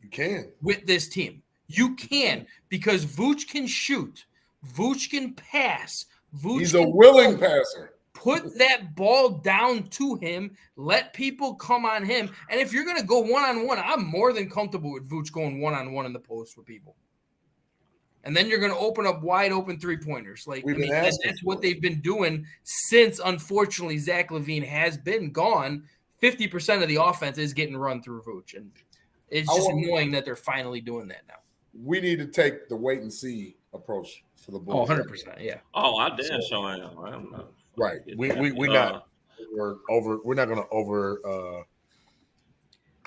You can. With this team. You can, because Vooch can shoot. Vooch can pass. He's a willing passer. Put that ball down to him. Let people come on him. And if you're going to go one-on-one, I'm more than comfortable with Vooch going one-on-one in the post for people. And then you're going to open up wide open 3-pointers. That's what they've been doing since, unfortunately, Zach LaVine has been gone. 50% of the offense is getting run through Vooch. And it's just annoying that they're finally doing that now. We need to take the wait and see approach for the Bulls. 100%, yeah. Oh, I damn sure I am. I'm not. Right. We're not going to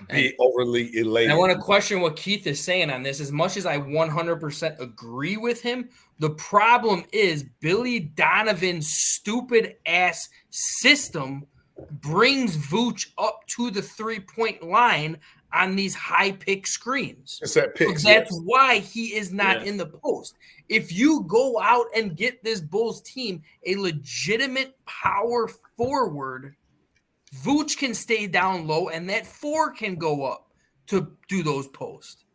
be overly elated. I want to question what Keith is saying on this. As much as I 100% agree with him, the problem is Billy Donovan's stupid ass system brings Vooch up to the 3-point line on these high pick screens. It's that pick. That's why he is not in the post. If you go out and get this Bulls team a legitimate power forward, Vooch can stay down low, and that 4 can go up to do those posts,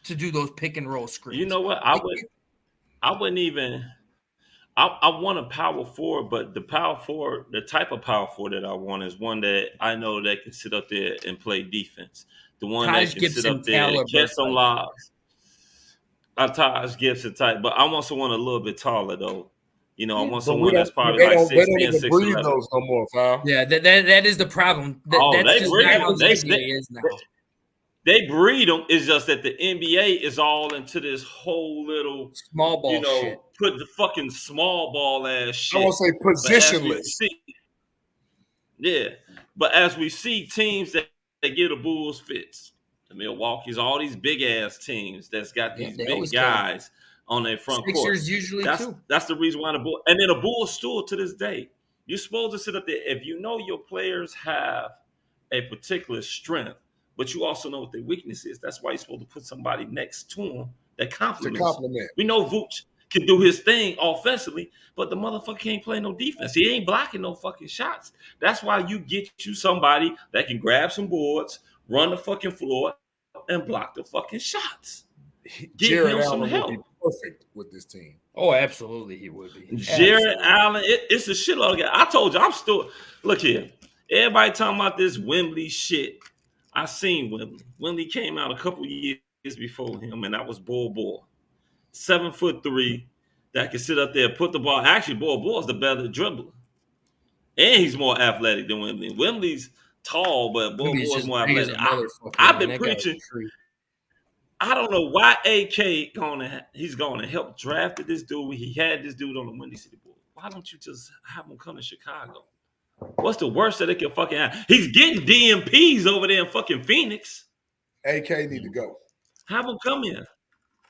to do those pick and roll screens. You know what? I wouldn't even. I want a power forward, but the type of power forward that I want is one that I know that can sit up there and play defense. The one that can sit up there and catch some lobs. Taj Gibson type, but I want someone a little bit taller though. You know, I want But someone that's probably they like don't 6'10", even breed 6'11". those no more, Fal. Yeah, that is the problem. Oh, That's they just breed not how them. the NBA is now. They breed them. It's just that the NBA is all into this whole little, Small ball shit. put the fucking small ball ass shit. I want to say But as we positionless. see, yeah. But as we see teams that give the Bulls fits, the Milwaukee's, all these big ass teams that's got these big guys on their front court. Sixers usually too. That's the reason why the Bulls, and then the Bulls still to this day, you're supposed to sit up there if you know your players have a particular strength, but you also know what their weakness is. That's why you're supposed to put somebody next to them that complements. We know Vooch can do his thing offensively, but the motherfucker can't play no defense. He ain't blocking no fucking shots. That's why you get you somebody that can grab some boards, run the fucking floor, and block the fucking shots. Give him some help. Would be perfect with this team. Oh, absolutely, he would be. Jared Allen, it's a shitload of guys. I told you, I'm still look here. Everybody talking about this Wembley shit. I seen Wembley. Wembley came out a couple years before him, and that was Bol. 7'3" that can sit up there, put the ball. Actually, Bol is the better dribbler, and he's more athletic than Wembley. Wembley's tall, but Bol is more athletic. I've been preaching. I don't know why AK he's gonna help drafted this dude. He had this dude on the Windy City Bulls. Why don't you just have him come to Chicago? What's the worst that it can fucking happen? He's getting DMPs over there in fucking Phoenix. AK need to go. Have him come in.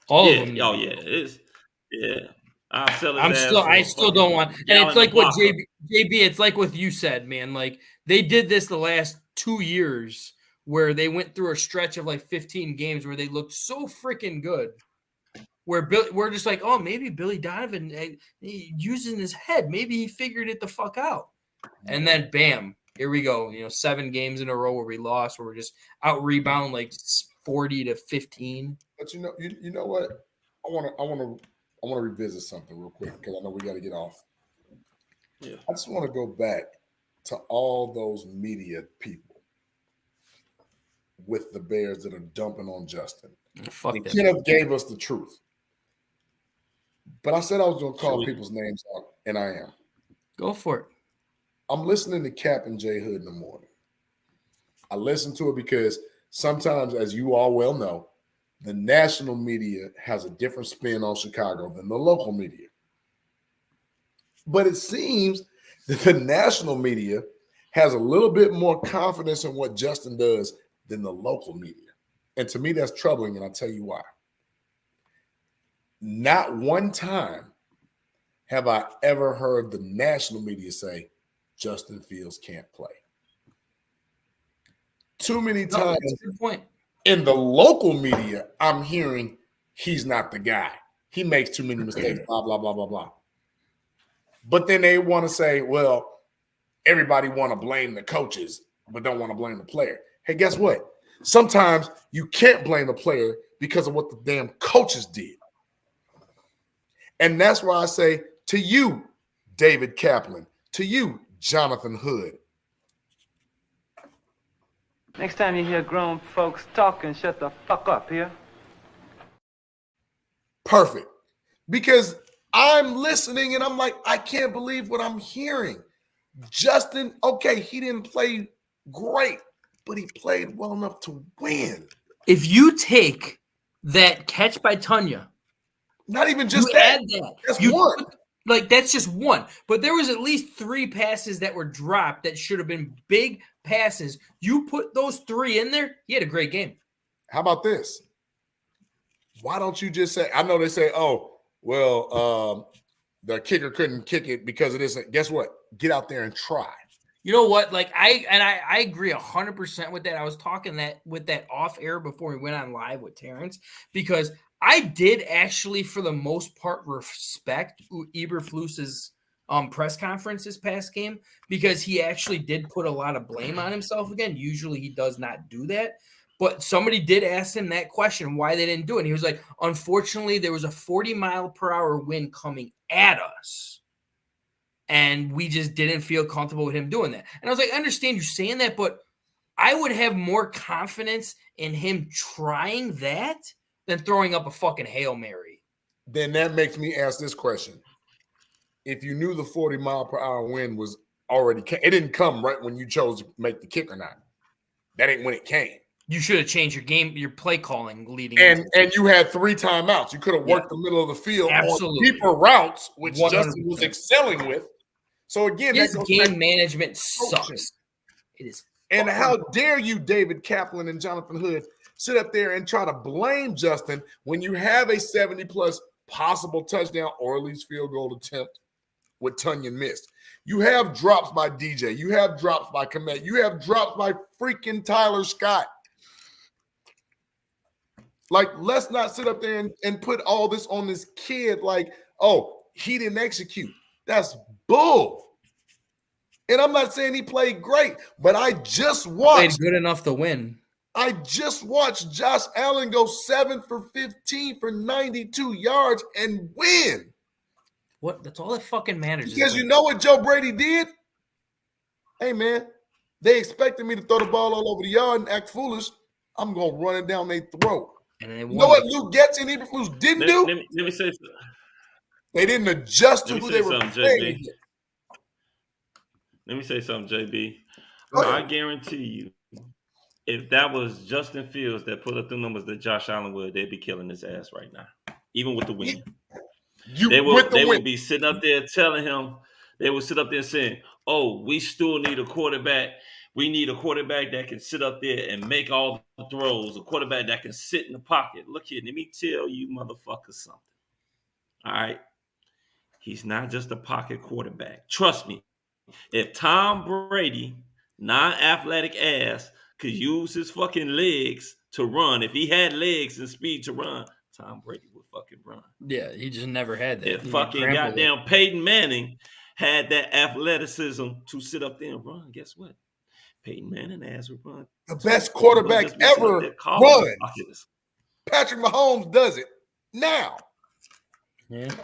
All of them. Oh yeah, I'll sell it. I still don't want. And it's like what JB. It's like what you said, man. Like they did this the last 2 years, where they went through a stretch of like 15 games where they looked so freaking good. Where we're just like, oh, maybe Billy Donovan using his head, maybe he figured it the fuck out. And then bam, here we go. 7 games in a row where we lost, where we're just out rebound like 40-15. But you know what? I want to revisit something real quick because I know we got to get off. Yeah. I just want to go back to all those media people with the Bears that are dumping on Justin. Fuck that. Kenneth gave us the truth. But I said I was going to call people's names out, and I am. Go for it. I'm listening to Cap and J Hood in the morning. I listen to it because sometimes, as you all well know, the national media has a different spin on Chicago than the local media. But it seems that the national media has a little bit more confidence in what Justin does than the local media. And to me, that's troubling, and I'll tell you why. Not one time have I ever heard the national media say, Justin Fields can't play. Too many times in the local media, I'm hearing he's not the guy. He makes too many mistakes, blah, blah, blah, blah, blah. But then they want to say, well, everybody want to blame the coaches, but don't want to blame the player. Hey, guess what? Sometimes you can't blame the player because of what the damn coaches did. And that's why I say to you, David Kaplan, to you, Jonathan Hood. Next time you hear grown folks talking, shut the fuck up here. Perfect. Because I'm listening and I'm like, I can't believe what I'm hearing. Justin, okay, he didn't play great, but he played well enough to win. If you take that catch by Tanya, not even just that. That's one. That's just one. But there was at least 3 passes that were dropped that should have been big passes. You put those 3 in there, he had a great game. How about this? Why don't you just say, I know they say, oh, well, the kicker couldn't kick it because it isn't. Guess what? Get out there and try. You know what? I agree 100% with that. I was talking with that off air before we went on live with Terrence, because I did actually, for the most part, respect Eberflus's press conference this past game, because he actually did put a lot of blame on himself again. Usually he does not do that. But somebody did ask him that question, why they didn't do it. And he was like, unfortunately, there was a 40-mile-per-hour wind coming at us, and we just didn't feel comfortable with him doing that. And I was like, I understand you saying that, but I would have more confidence in him trying that than throwing up a fucking Hail Mary. Then that makes me ask this question. If you knew the 40-mile-per-hour wind was already, it didn't come right when you chose to make the kick or not. That ain't when it came. You should have changed your play calling leading and you had 3 timeouts. You could have worked the middle of the field on deeper routes, which 100%. Justin was excelling with. So again, his that goes game management sucks. It is. And how dare you, David Kaplan and Jonathan Hood, sit up there and try to blame Justin when you have a 70-plus possible touchdown or at least field goal attempt with Tunyon missed. You have drops by DJ. You have drops by Komet. You have drops by freaking Tyler Scott. Like, let's not sit up there and put all this on this kid like, oh, he didn't execute. That's bull. And I'm not saying he played great, but I just watched. Played good enough to win. I just watched Josh Allen go 7 for 15 for 92 yards and win. What? That's all that fucking matters. Because you know what Joe Brady did? Hey, man, they expected me to throw the ball all over the yard and act foolish. I'm going to run it down their throat. And you know what Luke Getsy and Eberflus didn't do? Let me say something. They didn't adjust to who they were playing. Let me say something, JB. I guarantee you, if that was Justin Fields that put up the numbers that Josh Allen would, they'd be killing his ass right now, even with the win. They would be sitting up there telling him, they would sit up there saying, oh, we still need a quarterback. We need a quarterback that can sit up there and make all the throws, a quarterback that can sit in the pocket. Look here, let me tell you motherfuckers something. All right? He's not just a pocket quarterback. Trust me. If Tom Brady, non-athletic ass, could use his fucking legs to run, if he had legs and speed to run, Tom Brady would fucking run. Yeah, he just never had that. If fucking goddamn Peyton Manning had that athleticism to sit up there and run, guess what? Peyton Manning ass would run. The best quarterback ever runs. Patrick Mahomes does it now. Yeah.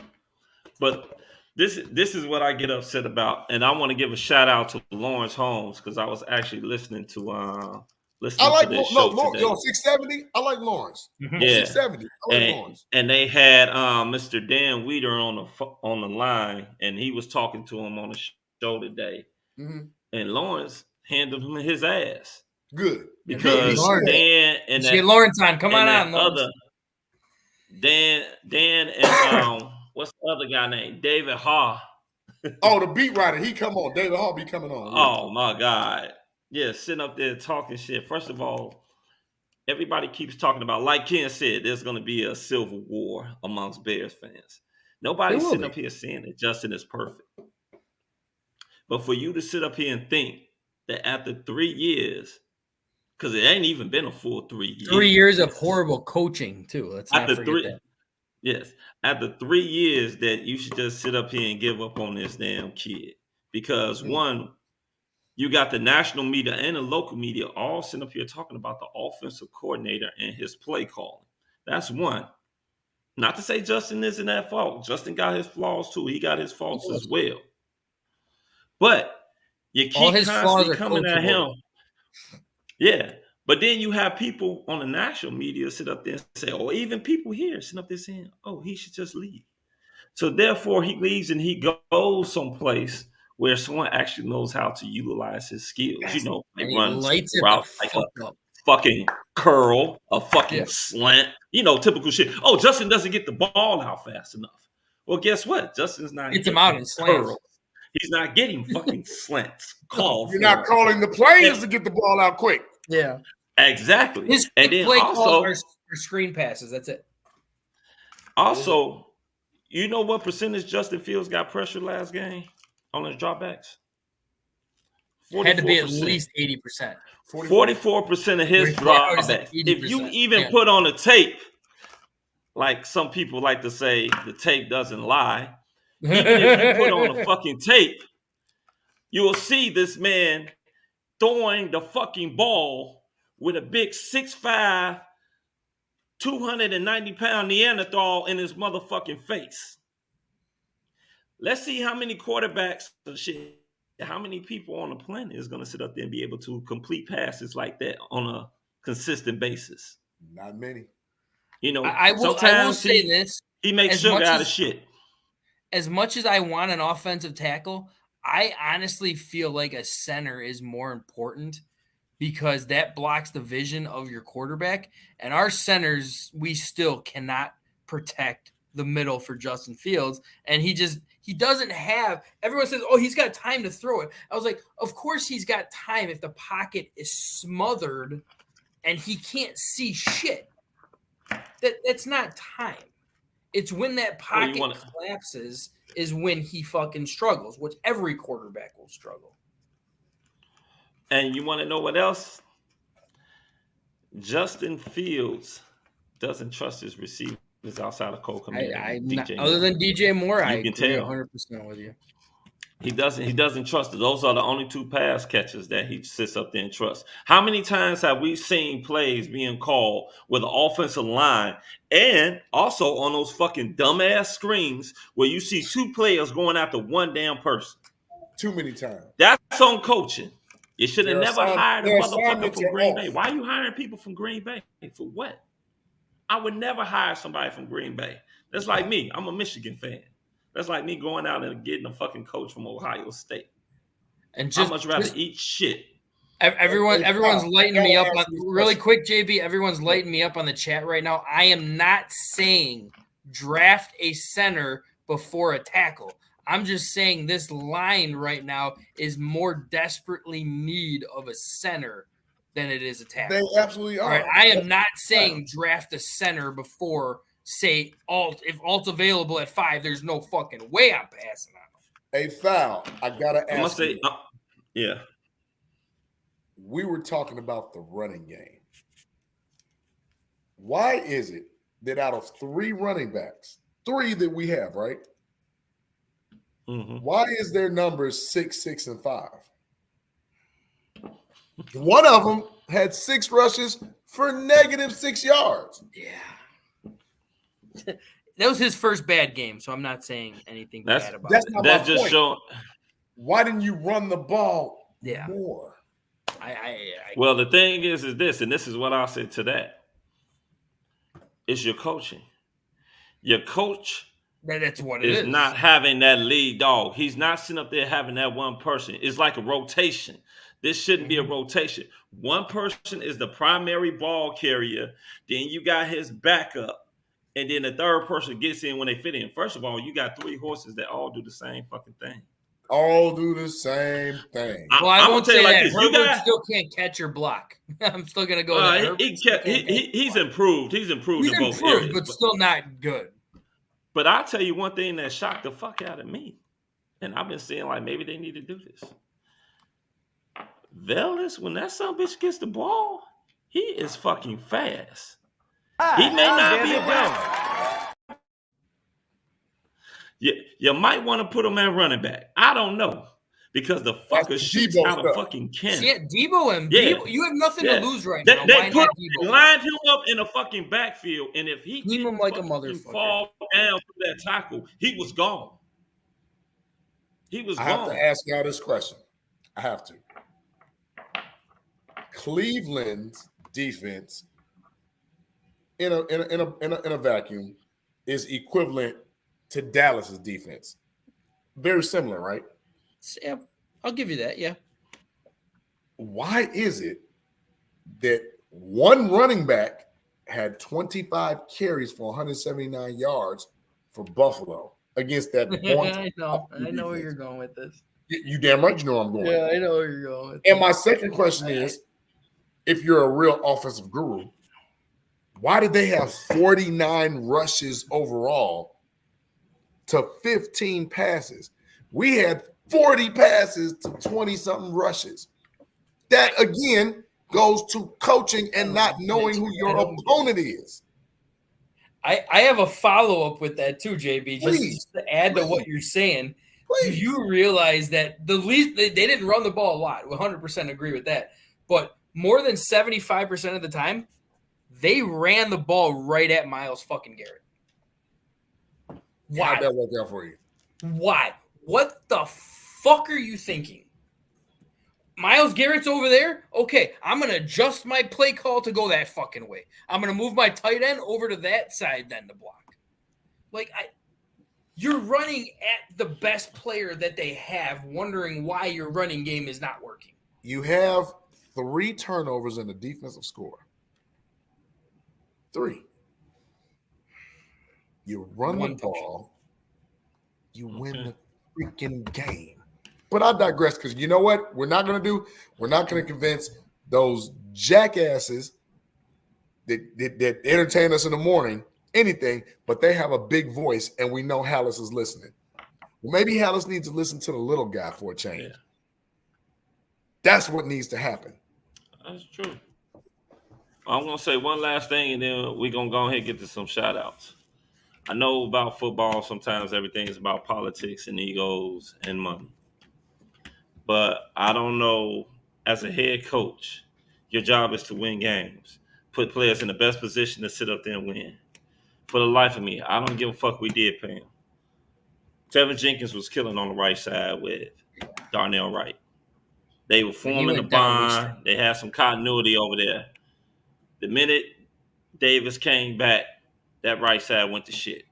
But this is what I get upset about, and I want to give a shout out to Lawrence Holmes because I was actually listening to this show today. 670. I like Lawrence. Yeah, 670. I like Lawrence. And they had Mr. Dan Weeder on the line, and he was talking to him on the show today. Mm-hmm. And Lawrence handled him his ass. Good, because Dan and that Lawrence come on out. Other Dan and what's the other guy named David Haw? Oh, the beat writer. He come on. David Haw be coming on. Oh my God. Yeah, sitting up there talking shit. First of all, everybody keeps talking about, like Ken said, there's going to be a civil war amongst Bears fans. Nobody's sitting up here saying that Justin is perfect. But for you to sit up here and think that after 3 years, because it ain't even been a full 3 years. 3 years of horrible coaching, too. Let's not forget that. Yes. After 3 years that you should just sit up here and give up on this damn kid. Because one, you got the national media and the local media all sitting up here talking about the offensive coordinator and his play calling. That's one. Not to say Justin isn't at fault. Justin got his flaws too. He got his faults as well. But you keep constantly coming at him. Yeah. But then you have people on the national media sit up there and say, or even people here sit up there saying, oh, he should just leave. So therefore he leaves and he goes someplace where someone actually knows how to utilize his skills. You know, they run routes like a fucking curl, a fucking slant, you know, typical shit. Oh, Justin doesn't get the ball out fast enough. Well, guess what? Justin's not getting him out in slants. He's not getting fucking slants. You're not calling the players to get the ball out quick. Yeah. Exactly. His and then play also calls are screen passes. That's it. Also, you know what percentage Justin Fields got pressure last game on his dropbacks? Had to be at least 80%. 44% of his dropbacks. If you even put on a tape, like some people like to say, the tape doesn't lie. Even if you put on a fucking tape, you will see this man throwing the fucking ball with a big 6'5", 290-pound Neanderthal in his motherfucking face. Let's see how many quarterbacks how many people on the planet is going to sit up there and be able to complete passes like that on a consistent basis. Not many. You know, I will sometimes say this. he makes sugar out of shit. As much as I want an offensive tackle, I honestly feel like a center is more important because that blocks the vision of your quarterback. And our centers, we still cannot protect the middle for Justin Fields. And he doesn't have, everyone says, oh, he's got time to throw it. I was like, of course he's got time if the pocket is smothered and he can't see shit. That's not time. It's when that pocket collapses is when he fucking struggles, which every quarterback will struggle. And you want to know what else? Justin Fields doesn't trust his receivers outside of Cole Kmet. Other than DJ Moore, I can agree tell 100% with you. He doesn't trust it. Those are the only two pass catchers that he sits up there and trusts. How many times have we seen plays being called with the offensive line and also on those fucking dumbass screens where you see two players going after one damn person? Too many times. That's on coaching. You should have never hired a motherfucker from Green Bay. Why are you hiring people from Green Bay? For what? I would never hire somebody from Green Bay. That's like me. I'm a Michigan fan. That's like me going out and getting a fucking coach from Ohio State. And I'd much rather eat shit. Everyone's lighting me up. Really quick, JB, everyone's lighting me up on the chat right now. I am not saying draft a center before a tackle. I'm just saying this line right now is more desperately need of a center than it is a tackle. They absolutely are. Right? I am not saying draft a center before, say, Alt. If Alt's available at 5, there's no fucking way I'm passing on him. A foul. I gotta ask you. Yeah. We were talking about the running game. Why is it that out of 3 running backs, 3 that we have, right? Mm-hmm. Why is their numbers 6, 6, and 5? One of them had 6 rushes for -6 yards. Yeah. That was his first bad game, so I'm not saying anything bad about that's it. Not that's my just point. Showing. Why didn't you run the ball more? Well, the thing is this, and this is what I'll say to that. It's your coaching. Your coach that's what it is. Not having that lead dog. He's not sitting up there having that one person. It's like a rotation. This shouldn't be a rotation. One person is the primary ball carrier. Then you got his backup. And then the third person gets in when they fit in. First of all, you got 3 horses that all do the same fucking thing. All do the same thing. Well, I won't say that. Herbert still can't catch or block. I'm still going to go there. He's improved. He's improved in both areas. But still not good. But I'll tell you one thing that shocked the fuck out of me. And I've been saying, like, maybe they need to do this. Velas, when that son bitch gets the ball, he is fucking fast. He may not be a back. You might want to put him at running back. I don't know. Because the fucker shoots out of fucking cannon. Yeah, Debo, you have nothing to lose right now. They lined him up in a fucking backfield, and if he didn't like a motherfucker fall down through that tackle, he was gone. I have to ask y'all this question. I have to. Cleveland's defense in a vacuum is equivalent to Dallas's defense. Very similar, right? Yeah, I'll give you that, yeah. Why is it that one running back had 25 carries for 179 yards for Buffalo against that I know where you're going with this. You damn right you know where I'm going. Yeah, I know where you're going with And my second question is, if you're a real offensive guru, why did they have 49 rushes overall to 15 passes? We had 40 passes to 20-something rushes. That, again, goes to coaching and not knowing who your opponent is. I have a follow-up with that too, JB, just to add to what you're saying. Do you realize that they didn't run the ball a lot? 100% agree with that. But more than 75% of the time, they ran the ball right at Myles fucking Garrett. Why? How'd that work out for you? Why? What the fuck are you thinking? Myles Garrett's over there. Okay, I'm going to adjust my play call to go that fucking way. I'm going to move my tight end over to that side then to block. Like, you're running at the best player that they have, wondering why your running game is not working. You have 3 turnovers in the defensive score. 3. You run the ball, you win the freaking game. But I digress, because you know what we're not going to do? We're not going to convince those jackasses that entertain us in the morning anything, but they have a big voice, and we know Hallis is listening. Well, maybe Hallis needs to listen to the little guy for a change. Yeah. That's what needs to happen. That's true. I'm going to say one last thing, and then we're going to go ahead and get to some shout-outs. I know about football, sometimes everything is about politics and egos and money. But I don't know, as a head coach, your job is to win games, put players in the best position to sit up there and win. For the life of me, I don't give a fuck we did pay him. Tevin Jenkins was killing on the right side with Darnell Wright. They were forming the bond. They had some continuity over there. The minute Davis came back, that right side went to shit.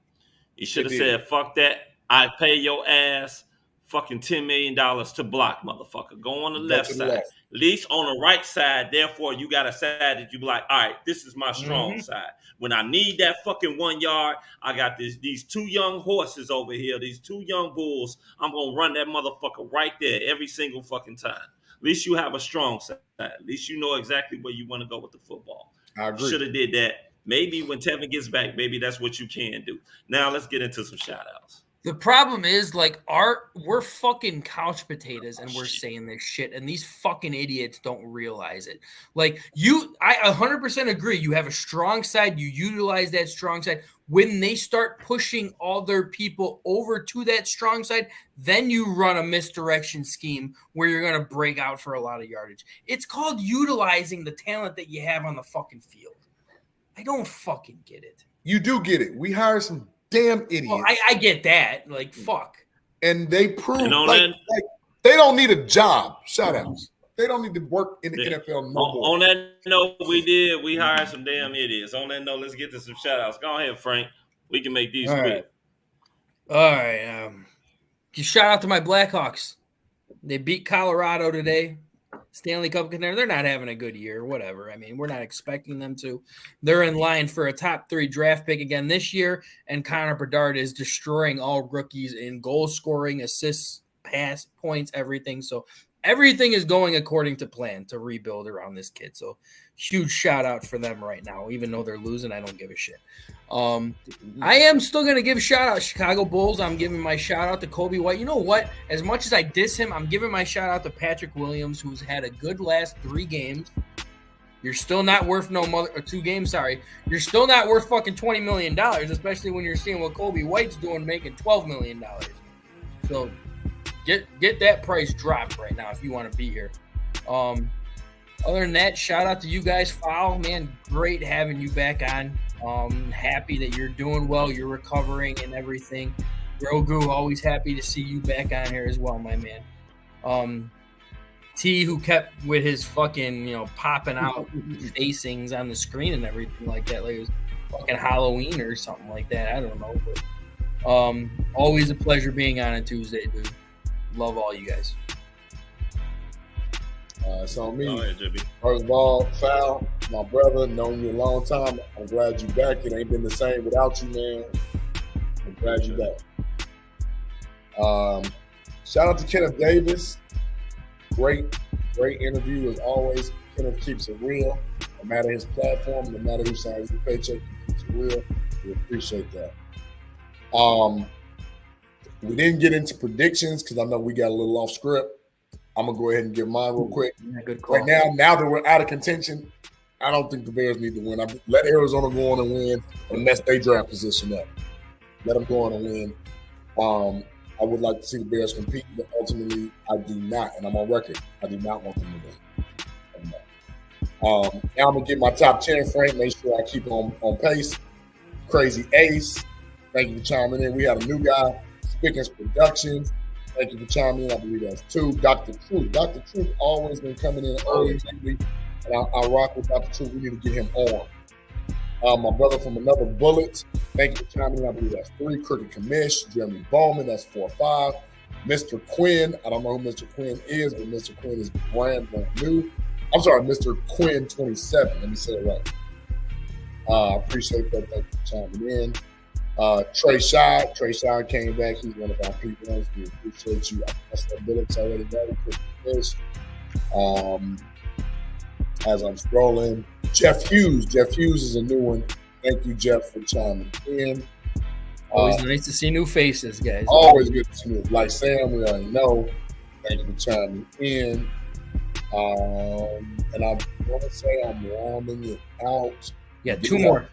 He should have said, fuck that. I pay your ass fucking $10 million to block, motherfucker. Go on the left side. At least on the right side, therefore, you got a side that you be like, all right, this is my strong side. When I need that fucking 1 yard, I got these 2 young horses over here, these 2 young bulls. I'm going to run that motherfucker right there every single fucking time. At least you have a strong side. At least you know exactly where you want to go with the football. I agree. Should have did that. Maybe when Tevin gets back, maybe that's what you can do. Now let's get into some shout-outs. The problem is, like, we're fucking couch potatoes, and we're saying this shit, and these fucking idiots don't realize it. Like, I 100% agree. You have a strong side. You utilize that strong side. When they start pushing all their people over to that strong side, then you run a misdirection scheme where you're going to break out for a lot of yardage. It's called utilizing the talent that you have on the fucking field. I don't fucking get it. You do get it. We hire some damn idiots. Well, I get that. Like, fuck. And they prove like they don't need a job. Shout-outs. They don't need to work in the NFL no more. On that note, we hired some damn idiots. On that note, let's get to some shout-outs. Go ahead, Frank. We can make these quick. All right. Shout out to my Blackhawks. They beat Colorado today. Stanley Cup contender. They're not having a good year, whatever. I mean, we're not expecting them to. They're in line for a top 3 draft pick again this year, and Connor Bedard is destroying all rookies in goal scoring, assists, pass, points, everything. So everything is going according to plan to rebuild around this kid. So huge shout out for them right now. Even though they're losing, I don't give a shit. I am still going to give a shout out Chicago Bulls. I'm giving my shout out to Kobe White. You know what? As much as I diss him, I'm giving my shout out to Patrick Williams, who's had a good last 3 games. You're still not worth 2 games. Sorry. You're still not worth fucking $20 million, especially when you're seeing what Kobe White's doing, making $12 million. So get that price dropped right now if you want to be here. Other than that, shout out to you guys. Foul, man, great having you back on. Happy that you're doing well, you're recovering and everything. Grogu, always happy to see you back on here as well, my man. T, who kept with his fucking, popping out facings on the screen and everything like that, like it was fucking Halloween or something like that. I don't know, but always a pleasure being on a Tuesday, dude. Love all you guys. It's on me. First of all, Foul, my brother, known you a long time. I'm glad you back. It ain't been the same without you, man. I'm glad you back. Shout out to Kenneth Davis. Great interview as always. Kenneth keeps it real. No matter his platform, no matter who signs the paycheck, he keeps it real. We appreciate that. We didn't get into predictions because I know we got a little off script. I'm going to go ahead and give mine real quick. Yeah, good call. Right now that we're out of contention, I don't think the Bears need to win. Let Arizona go on and win unless they draft position up. Let them go on and win. I would like to see the Bears compete, but ultimately I do not, and I'm on record. I do not want them to win. Now I'm going to get my top 10, Frank. Make sure I keep on pace. Crazy Ace, thank you for chiming in. We had a new guy, Spickens Productions. Thank you for chiming in. I believe that's 2. Dr. Truth. Dr. Truth always been coming in early lately, and I rock with Dr. Truth. We need to get him on. My brother from Another Bullet. Thank you for chiming in. I believe that's 3. Crooked Commish. Jeremy Bowman. That's 4 or 5. Mr. Quinn. I don't know who Mr. Quinn is, but Mr. Quinn is brand new. I'm sorry, Mr. Quinn 27. Let me say it right. Appreciate that. Thank you for chiming in. Trey Shy came back. He's one of our people. We appreciate you. That's the ability already know. As I'm scrolling, Jeff Hughes. Jeff Hughes is a new one. Thank you, Jeff, for chiming in. Always nice to see new faces, guys. Always good to see you. Like Sam, we already know. Thank you for chiming in. And I want to say I'm rounding it out. Yeah, 2 more.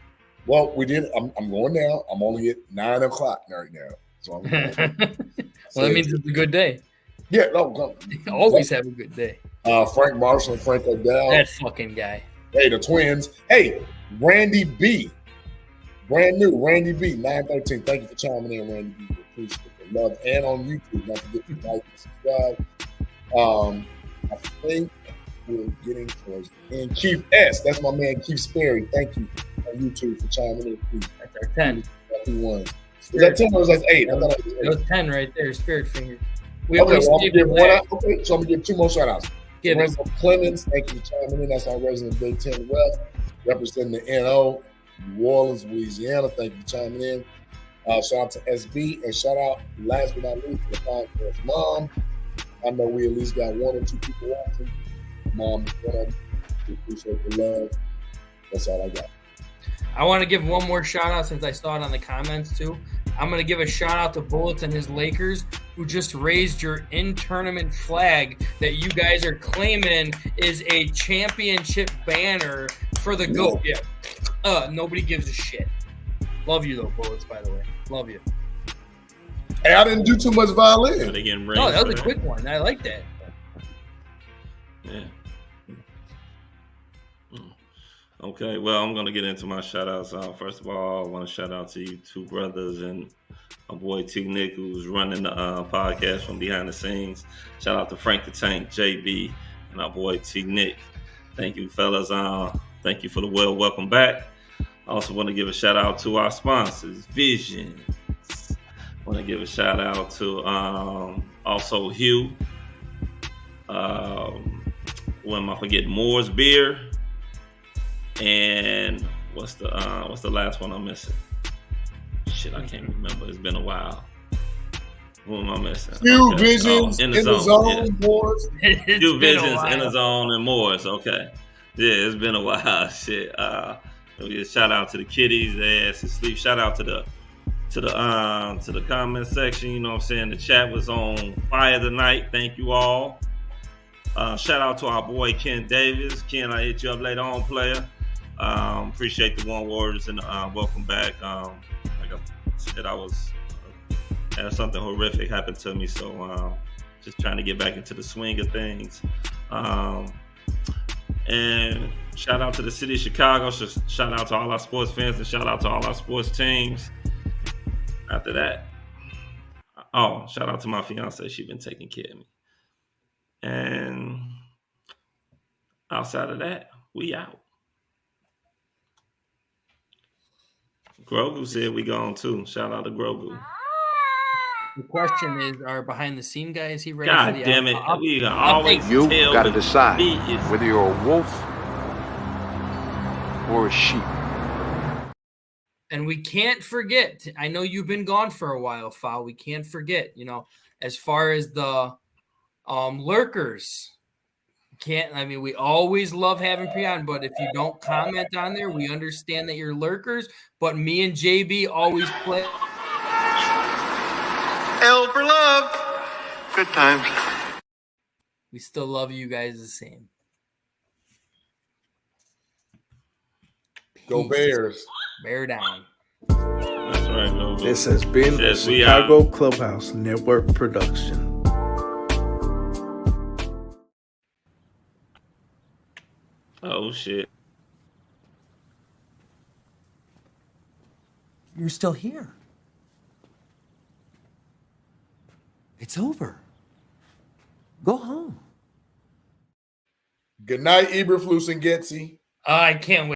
Well, we did. I'm going now. I'm only at 9 o'clock right now. So I'm well, that means it's a good day. Yeah, no. Always have a good day. Frank Marshall and Frank O'Dowd. That fucking guy. Hey, the twins. Hey, Randy B. Brand new, Randy B. 913. Thank you for chiming in, Randy B. We appreciate the love. And on YouTube, don't forget to like and subscribe. I think we're getting towards the end. Keith S. That's my man, Keith Sperry. Thank you on YouTube for chiming in. Keith. That's our 10. That's who won. Was that 10 or was that 8? I thought it was 10 right there, Spirit Finger. Okay, so I'm going to give 2 more shout outs. Renzo Clemens, thank you for chiming in. That's our resident Big Ten West, representing the NO, New Orleans, Louisiana. Thank you for chiming in. Shout out to SB, and shout out, last but not least, to the podcast mom. I know we at least got 1 or 2 people watching. Mom, we appreciate the love. That's all I got. I want to give one more shout out since I saw it on the comments too. I'm going to give a shout out to Bullets and his Lakers, who just raised your in-tournament flag that you guys are claiming is a championship banner for the GOAT. Yeah. Nobody gives a shit. Love you though, Bullets, by the way. Love you. Hey, I didn't do too much violin. No, that was a quick one. I like that. Yeah. Okay, well, I'm going to get into my shout-outs. First of all, I want to shout out to you 2 brothers and my boy T. Nick, who's running the podcast from behind the scenes. Shout out to Frank the Tank, JB, and our boy T. Nick. Thank you, fellas. Thank you for the welcome back. I also want to give a shout-out to our sponsors, Visions. I want to give a shout-out to also Hugh. When am I forgetting? Moore's Beer. And what's the last one I'm missing? Shit, I can't remember. It's been a while. What am I missing? Few Visions, in the Zone, Moors. Few Visions, in the Zone, and Moors. Okay. Yeah, it's been a while. Shit. Shout out to the kiddies. They asked to sleep. Shout out to the comment section. You know what I'm saying? The chat was on fire tonight. Thank you all. Shout out to our boy Ken Davis. Ken, I hit you up later on, player. Appreciate the warm words and welcome back. Like I said, had something horrific happen to me, so just trying to get back into the swing of things. And shout out to the city of Chicago. Shout out to all our sports fans and shout out to all our sports teams. After that, shout out to my fiance. She's been taking care of me. And outside of that, we out. Grogu said we gone too. Shout out to Grogu. The question is, are behind the scene guys he ready God for the damn it. We always You got to decide whether you're a wolf or a sheep. And we can't forget, I know you've been gone for a while, Fal. We can't forget, as far as the lurkers. We always love having pre on, but if you don't comment on there, we understand that you're lurkers. But me and JB always play. L for love. Good times. We still love you guys the same. Go Bears. Bear down. That's right, no. This has been a Chicago Clubhouse Network production. Oh, shit. You're still here. It's It's over. Go home. Good night, Eberflus and Getsy. I can't wait.